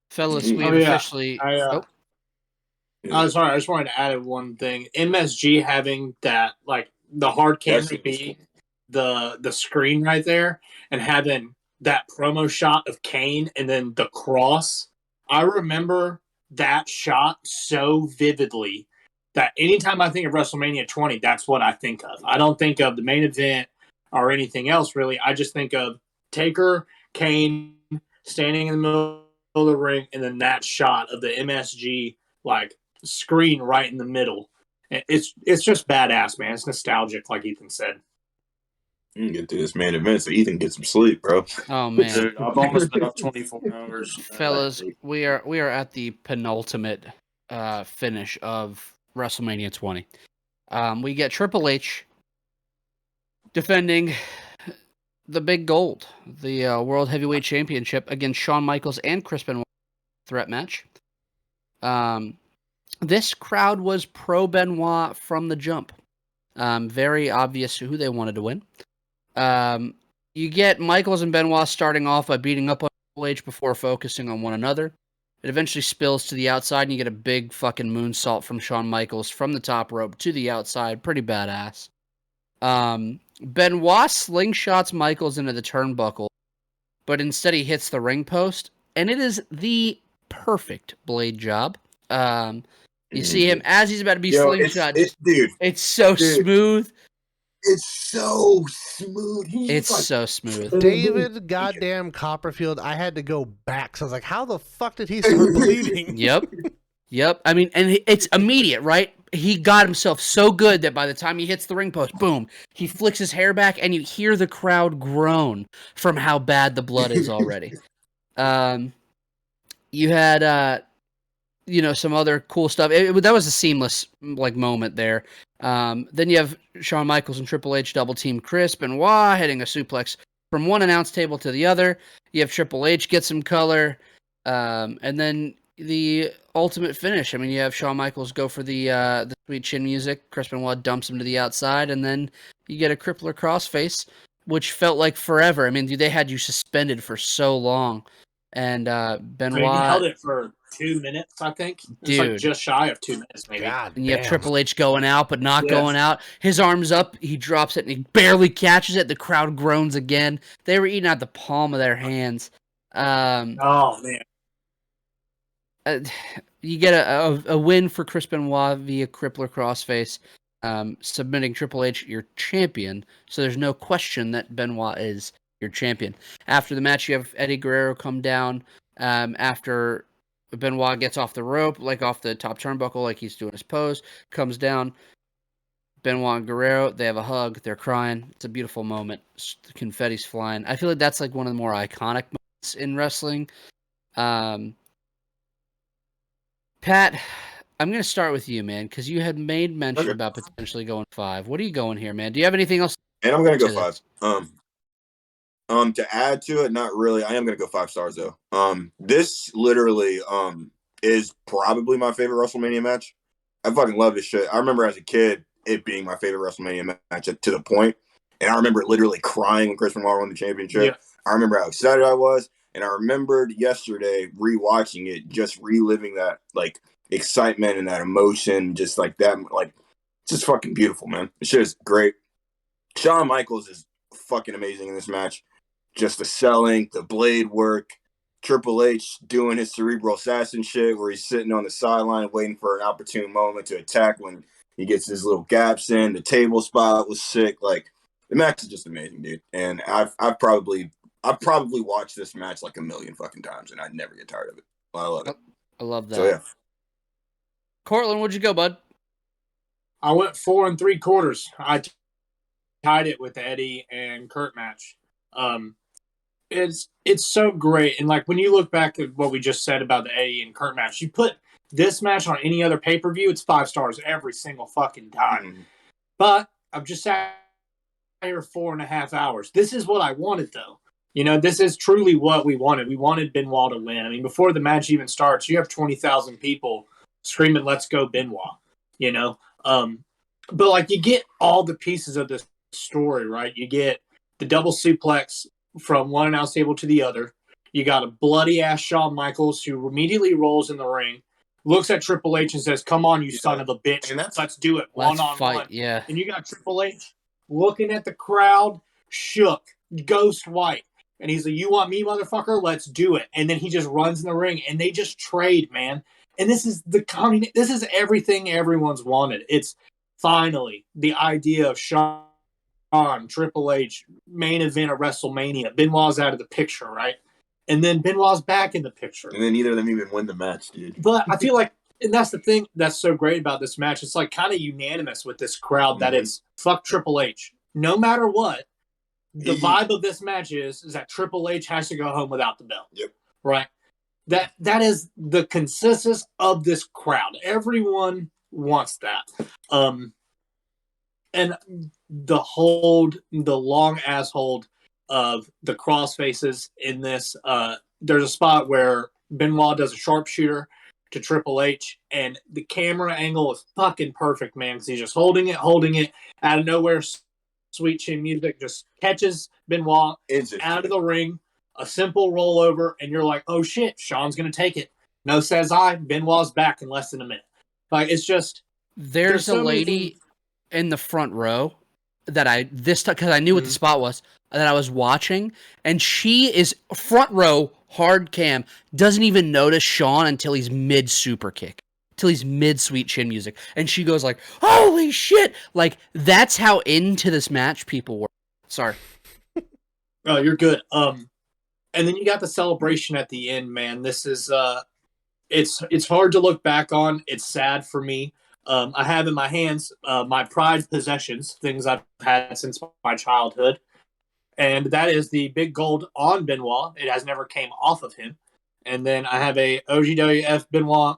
Fellas, we officially... I sorry, I just wanted to add one thing. MSG having that, like, the hard camera be the screen right there, and having that promo shot of Kane and then the cross. I remember that shot so vividly that anytime I think of WrestleMania 20, that's what I think of. I don't think of the main event or anything else, really. I just think of Taker, Kane standing in the middle of the ring, and then that shot of the MSG like screen right in the middle. It's just badass, man. It's nostalgic, like Ethan said. You can get to this main event so Ethan get some sleep, bro. Oh man, Dude, I've almost been up 24 hours. Fellas, we are at the penultimate finish of WrestleMania 20. We get Triple H defending the big gold, the World Heavyweight Championship against Shawn Michaels and Chris Benoit threat match. this crowd was pro Benoit from the jump. Very obvious who they wanted to win. You get Michaels and Benoit starting off by beating up on Triple H before focusing on one another. It eventually spills to the outside, and you get a big fucking moonsault from Shawn Michaels from the top rope to the outside. Pretty badass. Benoit slingshots Michaels into the turnbuckle, but instead he hits the ring post, and it is the perfect blade job. You see him as he's about to be slingshot. It's so smooth. It's so smooth. It's so smooth. David goddamn Copperfield, I had to go back. So I was like, how the fuck did he start bleeding? Yep. I mean, and it's immediate, right? He got himself so good that by the time he hits the ring post, boom, he flicks his hair back, and you hear the crowd groan from how bad the blood is already. You had, some other cool stuff. That was a seamless moment there. Then you have Shawn Michaels and Triple H double team Chris Benoit hitting a suplex from one announce table to the other. You have Triple H get some color, and then the ultimate finish. I mean, you have Shawn Michaels go for the sweet chin music. Chris Benoit dumps him to the outside, and then you get a crippler crossface, which felt like forever. I mean, dude, they had you suspended for so long, and Benoit he held it for 2 minutes, I think. It's like just shy of 2 minutes, maybe. And you have Triple H going out, but not going out. His arm's up. He drops it, and he barely catches it. The crowd groans again. They were eating out the palm of their hands. Oh, man. You get a win for Chris Benoit via crippler crossface, submitting Triple H, your champion. So there's no question that Benoit is your champion. After the match, you have Eddie Guerrero come down after Benoit gets off the rope, off the top turnbuckle, like he's doing his pose, comes down. Benoit and Guerrero, they have a hug. They're crying. It's a beautiful moment. The confetti's flying. I feel like that's one of the more iconic moments in wrestling. Pat, I'm going to start with you, man, because you had made mention about potentially going 5. What are you going here, man? Do you have anything else? And I'm going to go 5. To add to it, not really. I am going to go 5 stars though. This literally is probably my favorite WrestleMania match. I fucking love this shit. I remember as a kid it being my favorite WrestleMania match to the point, and I remember literally crying when Chris Benoit won the championship. Yeah. I remember how excited I was, and I remembered yesterday rewatching it, just reliving that excitement and that emotion, just like that, just fucking beautiful, man. This shit is great. Shawn Michaels is fucking amazing in this match. Just the selling, the blade work, Triple H doing his cerebral assassin shit where he's sitting on the sideline waiting for an opportune moment to attack when he gets his little gaps in. The table spot was sick. The match is just amazing, dude. And I've probably watched this match a million fucking times, and I never get tired of it. I love it. I love that. So yeah. Cortland, where'd you go, bud? I went 4 3/4. I tied it with the Eddie and Kurt match. It's so great, and when you look back at what we just said about the Eddie and Kurt match, you put this match on any other pay-per-view, it's 5 stars every single fucking time. Mm-hmm. But I've just sat here 4.5 hours. This is what I wanted, though. This is truly what we wanted. We wanted Benoit to win. I mean, before the match even starts, you have 20,000 people screaming, "Let's go, Benoit!" But you get all the pieces of this story, right? You get the double suplex from one announce table to the other. You got a bloody ass Shawn Michaels who immediately rolls in the ring, looks at Triple H and says, "Come on, you son of a bitch. Let's do it one on one." Yeah. And you got Triple H looking at the crowd, shook, ghost white. And he's like, "You want me, motherfucker? Let's do it." And then he just runs in the ring and they just trade, man. And this is this is everything everyone's wanted. It's finally the idea of Shawn, Triple H, main event of WrestleMania. Benoit's out of the picture, right? And then Benoit's back in the picture. And then neither of them even win the match, dude. But I feel and that's the thing that's so great about this match. It's kind of unanimous with this crowd that it's fuck Triple H. No matter what, the vibe of this match is that Triple H has to go home without the belt. Yep. Right? That is the consensus of this crowd. Everyone wants that. And the long ass hold of the cross faces in this, there's a spot where Benoit does a sharpshooter to Triple H, and the camera angle is fucking perfect, man, because he's just holding it out of nowhere. Sweet chin music just catches Benoit out of the ring, a simple rollover, and you're like, oh shit, Sean's gonna take it. No, says I. Benoit's back in less than a minute. Like, it's just there's a lady in the front row that because I knew what the spot was that I was watching, and she is front row hard cam, doesn't even notice Sean until he's mid super kick, till he's mid sweet chin music, and she goes like, holy shit, like that's how into this match people were. Sorry. Oh, you're good. And then you got the celebration at the end, man. This is it's hard to look back on. It's sad for me. I have in my hands my prized possessions, things I've had since my childhood. And that is the big gold on Benoit. It has never came off of him. And then I have a OGWF Benoit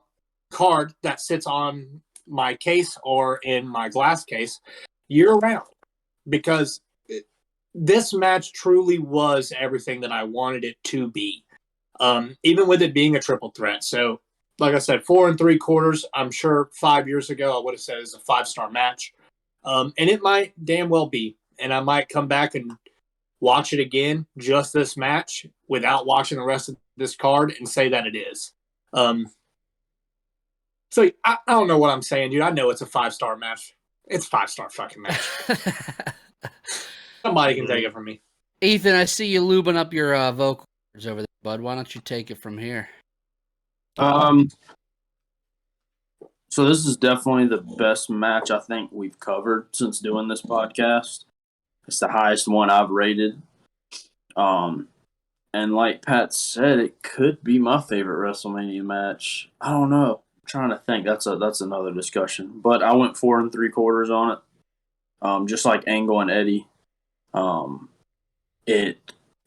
card that sits on my case or in my glass case year round. Because this match truly was everything that I wanted it to be. Even with it being a triple threat. So, like I said, 4 3/4. I'm sure 5 years ago I would have said it's a 5-star match. And it might damn well be. And I might come back and watch it again, just this match, without watching the rest of this card and say that it is. So I don't know what I'm saying, dude. I know it's a 5-star match. It's a 5-star fucking match. Somebody can take it from me. Ethan, I see you lubing up your vocal cords over there, bud. Why don't you take it from here? So this is definitely the best match I think we've covered since doing this podcast. It's the highest one I've rated. And like Pat said, it could be my favorite WrestleMania match. I don't know. I'm trying to think. That's another discussion. But I went 4 3/4 on it. Just like Angle and Eddie. I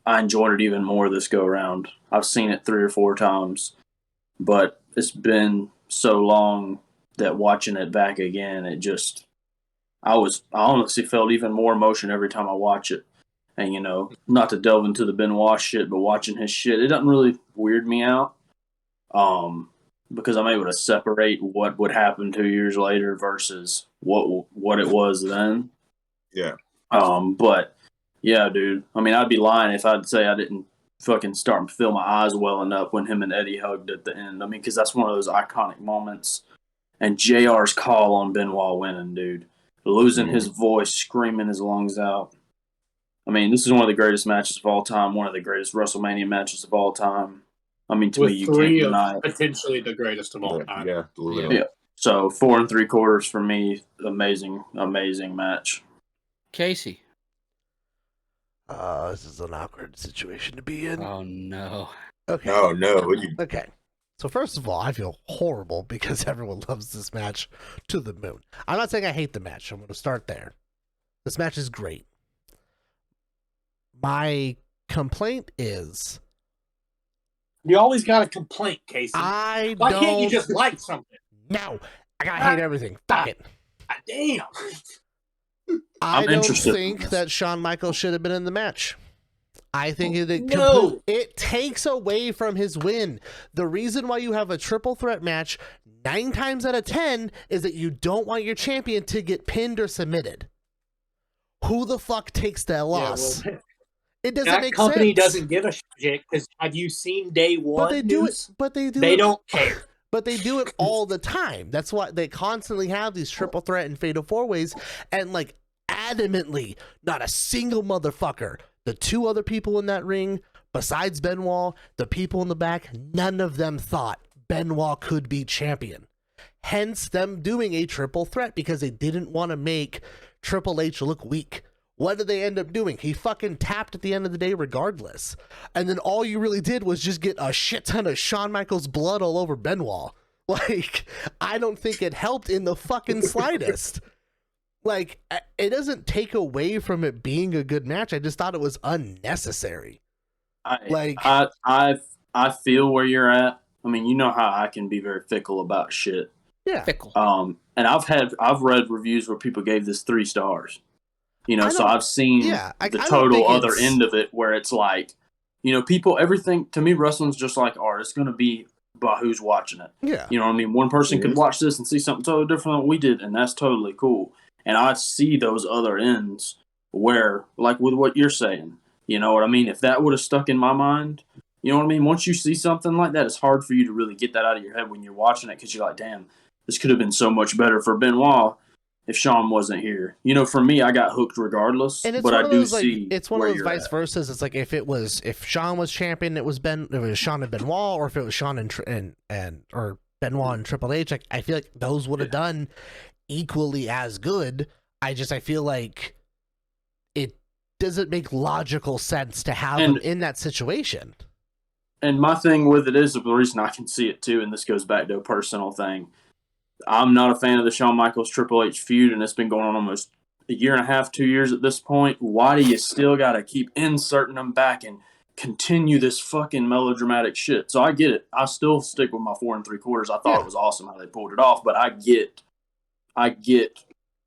enjoyed it even more this go around. I've seen it 3 or 4 times, but it's been so long that watching it back again, I honestly felt even more emotion every time I watch it. And, you know, not to delve into the Benoit shit, but watching his shit, it doesn't really weird me out. Because I'm able to separate what would happen 2 years later versus what it was then. Yeah. But yeah, dude. I mean, I'd be lying if I'd say I didn't fucking start to feel my eyes welling up when him and Eddie hugged at the end. I mean, because that's one of those iconic moments. And JR's call on Benoit winning, dude. Losing his voice, screaming his lungs out. I mean, this is one of the greatest matches of all time, one of the greatest WrestleMania matches of all time. I mean, to me, you can't deny it. Potentially the greatest of all time. Yeah. So 4 3/4 for me, amazing, amazing match. Casey. This is an awkward situation to be in. Oh, no. Okay. Oh, no. Okay. So first of all, I feel horrible because everyone loves this match to the moon. I'm not saying I hate the match. I'm going to start there. This match is great. My complaint is... You always got a complaint, Casey. Why can't you just like something? No. I gotta hate everything. Fuck it. Damn. I don't think that Shawn Michaels should have been in the match. I think it takes away from his win. The reason why you have a triple threat match 9 times out of 10 is that you don't want your champion to get pinned or submitted. Who the fuck takes that loss? Yeah, well, it doesn't make sense. That company doesn't give a shit because have you seen Day One? But they do it. But they do. They don't care. But they do it all the time. That's why they constantly have these triple threat and fatal 4-ways, and like adamantly, not a single motherfucker. The 2 other people in that ring, besides Benoit, the people in the back, none of them thought Benoit could be champion. Hence them doing a triple threat because they didn't want to make Triple H look weak. What did they end up doing? He fucking tapped at the end of the day regardless. And then all you really did was just get a shit ton of Shawn Michaels blood all over Benoit. Like, I don't think it helped in the fucking slightest. Like, it doesn't take away from it being a good match. I just thought it was unnecessary. I feel where you're at. I mean, you know how I can be very fickle about shit. Yeah. Fickle. And I've read reviews where people gave this 3 stars. You know, so I've seen the total other end of it where it's like, you know, everything, to me, wrestling's just like art. It's going to be by who's watching it. Yeah. You know what I mean? One person could watch this and see something totally different than what we did, and that's totally cool. And I see those other ends where, like with what you're saying, you know what I mean? If that would have stuck in my mind, you know what I mean? Once you see something like that, it's hard for you to really get that out of your head when you're watching it because you're like, damn, this could have been so much better for Benoit if Shawn wasn't here. You know, for me, I got hooked regardless, And it's but one I of do those, like, see it's one of where those you're vice at. versa. It's like if Shawn was champion, it was Shawn and Benoit, or if it was Shawn or Benoit and Triple H. Like, I feel like those would have done equally as good. I feel like it doesn't make logical sense to have them in that situation. And my thing with it is the reason I can see it too, and this goes back to a personal thing. I'm not a fan of the Shawn Michaels Triple H feud, and it's been going on almost a year and a half, 2 years at this point. Why do you still got to keep inserting them back and continue this fucking melodramatic shit? So I get it. I still stick with my 4 3/4. I thought it was awesome how they pulled it off, but I get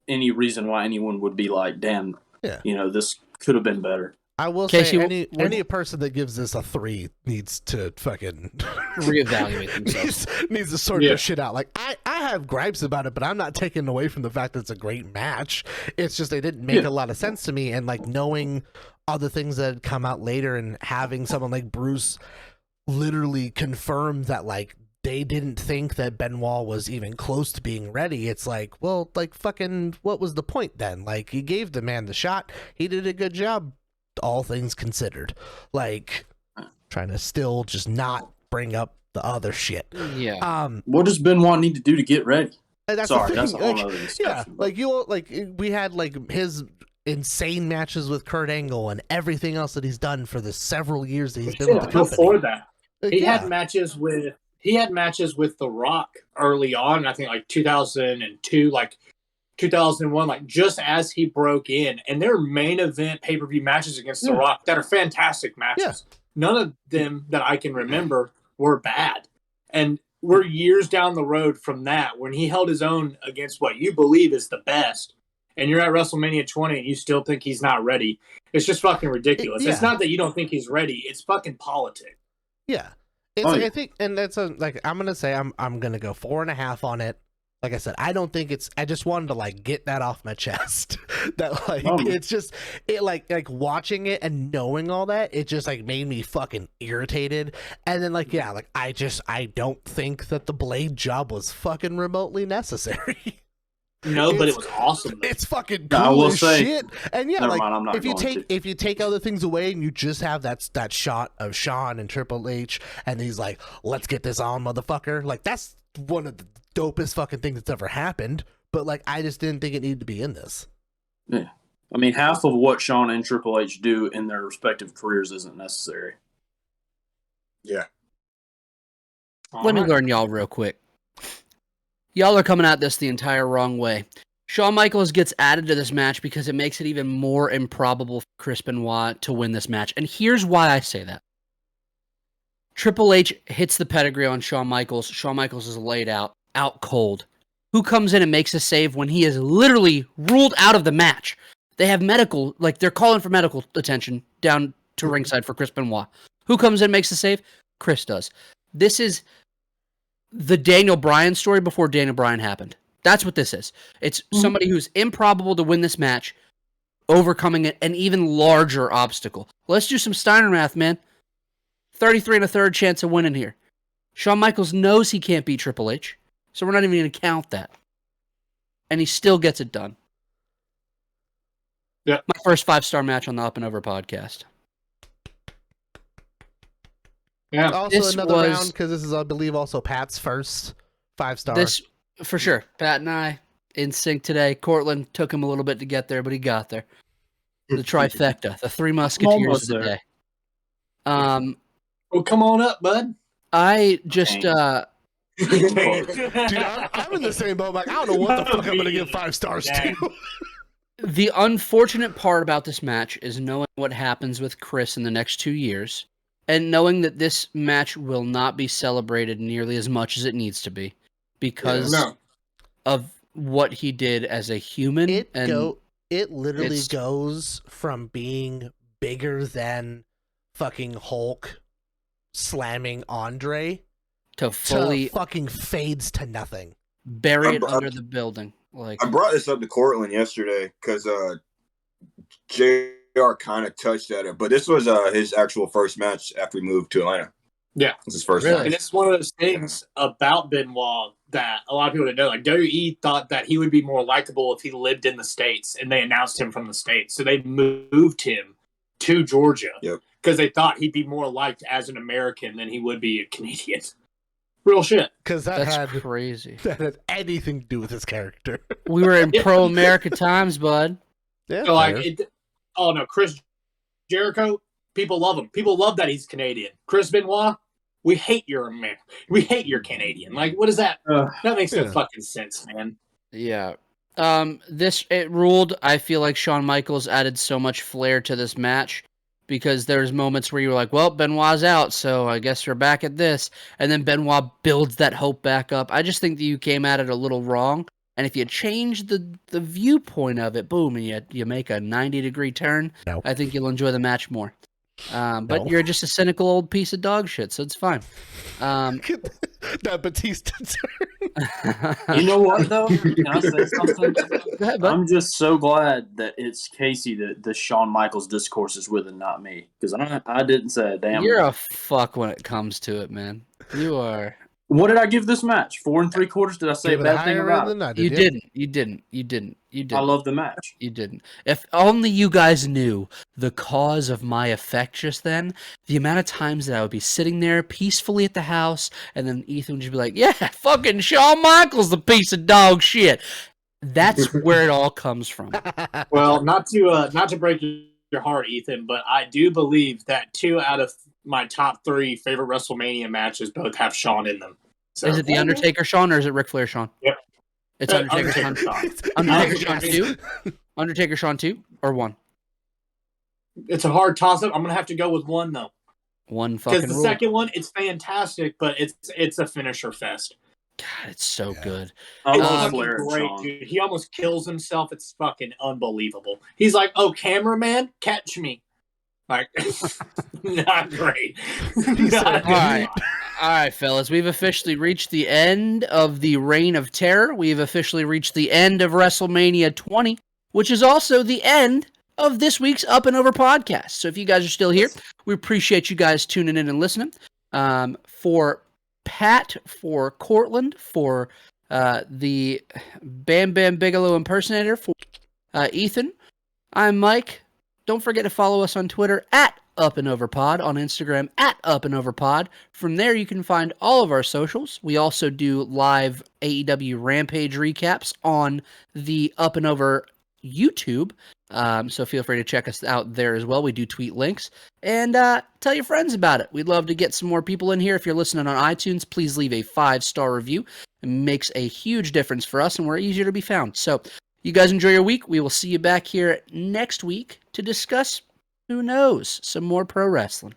any reason why anyone would be like, damn, you know, this could have been better. I will Casey, say any person that gives this a 3 needs to fucking reevaluate themselves. needs to sort their shit out. Like, I have gripes about it, but I'm not taking away from the fact that it's a great match. It's just they didn't make a lot of sense to me, and like knowing other things that had come out later and having someone like Bruce literally confirm that like they didn't think that Benoit was even close to being ready. It's like, well, like fucking what was the point then? Like, you gave the man the shot. He did a good job, all things considered. Like, trying to still just not bring up the other shit. Yeah. What does Benoit need to do to get ready? That's Sorry, the thing. that's a whole Like, other discussion. like we had like his insane matches with Kurt Angle and everything else that he's done for the several years that he's been with the company. Before that, Like, he had matches with The Rock early on. I think like 2002, like 2001, like just as he broke in, and their main event pay-per-view matches against The Rock that are fantastic matches. None of them that I can remember were bad, and we're years down the road from that when he held his own against what you believe is the best, and you're at WrestleMania 20 and you still think he's not ready. It's just fucking ridiculous. It's not that you don't think he's ready; it's fucking politics. Yeah. It's like, I think, and that's like, I'm gonna say I'm gonna go 4.5 on it. Like I said, I don't think it's. I just wanted to like get that off my chest. That like it's just it like watching it and knowing all that, it just like made me fucking irritated. And then like I don't think that the Blade job was fucking remotely necessary. No, but it was awesome. It's fucking cool as shit. And yeah, like mind, I'm not if you take other things away and you just have that shot of Shawn and Triple H and he's like, let's get this on, motherfucker. Like, that's one of the dopest fucking things that's ever happened. But like, I just didn't think it needed to be in this. Yeah. I mean, half of what Shawn and Triple H do in their respective careers isn't necessary. Yeah. Let me learn y'all real quick. Y'all are coming at this the entire wrong way. Shawn Michaels gets added to this match because it makes it even more improbable for Chris Benoit to win this match. And here's why I say that. Triple H hits the pedigree on Shawn Michaels. Shawn Michaels is laid out cold. Who comes in and makes a save when he is literally ruled out of the match? They have medical, like they're calling for medical attention down to ringside for Chris Benoit. Who comes in and makes the save? Chris does. This is the Daniel Bryan story before Daniel Bryan happened. That's what this is. It's somebody who's improbable to win this match, overcoming an even larger obstacle. Let's do some Steiner math, man. 33 1/3 chance of winning here. Shawn Michaels knows he can't beat Triple H, so we're not even going to count that. And he still gets it done. Yeah. My first 5-star match on the Up and Over podcast. Yeah. Also another round, because this is, I believe, also Pat's first 5-star. This, for sure. Pat and I in sync today. Cortland took him a little bit to get there, but he got there. The trifecta, the Three Musketeers of the day. Well, come on up, bud. I just Dude, I'm in the same boat. Like, I don't know what the fuck I'm going to give 5 stars to. the unfortunate part about this match is knowing what happens with Chris in the next 2 years, and knowing that this match will not be celebrated nearly as much as it needs to be because of what he did as a human. It literally goes from being bigger than fucking Hulk slamming Andre to fully fucking fades to nothing. bury it under the building. Like I brought this up to Cortland yesterday because JR kind of touched at it, but this was his actual first match after he moved to Atlanta. Yeah. It's his first Really? match. And it's one of those things about Benoit that a lot of people didn't know. Like WWE thought that he would be more likable if he lived in the States, and they announced him from the States. So they moved him to Georgia because they thought he'd be more liked as an American than he would be a Canadian. Real shit. Because that's crazy. That had anything to do with his character. We were in pro-America times, bud. Yeah, So no, Chris Jericho, people love him. People love that he's Canadian. Chris Benoit, we hate you're American. We hate you're Canadian. Like, what is that? That makes no fucking sense, man. Yeah. It ruled. I feel like Shawn Michaels added so much flair to this match because there's moments where you were like, well, Benoit's out, so I guess we're back at this. And then Benoit builds that hope back up. I just think that you came at it a little wrong. And if you change the viewpoint of it, boom, and you make a 90-degree turn, I think you'll enjoy the match more. But you're just a cynical old piece of dog shit, so it's fine. That Batista turn. You know what, though? Can I say something? Go ahead, bud. I'm just so glad that it's Casey that the Shawn Michaels discourse is with and not me. Because I didn't say a damn You're a fuck when it comes to it, man. You are. What did I give this match? 4 3/4? Did I say a bad thing about it? You didn't. I love the match. You didn't. If only you guys knew the cause of my affect just then, the amount of times that I would be sitting there peacefully at the house, and then Ethan would just be like, yeah, fucking Shawn Michaels, the piece of dog shit. That's where it all comes from. Well, not to break your heart, Ethan, but I do believe that 2 out of my top 3 favorite WrestleMania matches both have Shawn in them. So, is it the Undertaker Shawn or is it Ric Flair Shawn? Yep. It's Undertaker Shawn. Undertaker Shawn 2? Undertaker Shawn 2 or 1? It's a hard toss-up. I'm going to have to go with 1, though. One fucking Because the rule. second one, it's fantastic, but it's a finisher fest. God, it's so good. I It's love fucking Flair and great, Shawn. dude. He almost kills himself. It's fucking unbelievable. He's like, oh, cameraman, catch me. Like, not great. Not All right, fellas. We've officially reached the end of the Reign of Terror. We've officially reached the end of WrestleMania 20, which is also the end of this week's Up and Over podcast. So if you guys are still here, we appreciate you guys tuning in and listening. For Pat, for Cortland, for the Bam Bam Bigelow impersonator, for Ethan, I'm Mike. Don't forget to follow us on Twitter at Up and Over Pod, on Instagram at Up and Over Pod. From there, you can find all of our socials. We also do live AEW Rampage recaps on the Up and Over YouTube. So feel free to check us out there as well. We do tweet links. And tell your friends about it. We'd love to get some more people in here. If you're listening on iTunes, please leave a 5-star review. It makes a huge difference for us, and we're easier to be found. So you guys enjoy your week. We will see you back here next week to discuss, who knows, some more pro wrestling.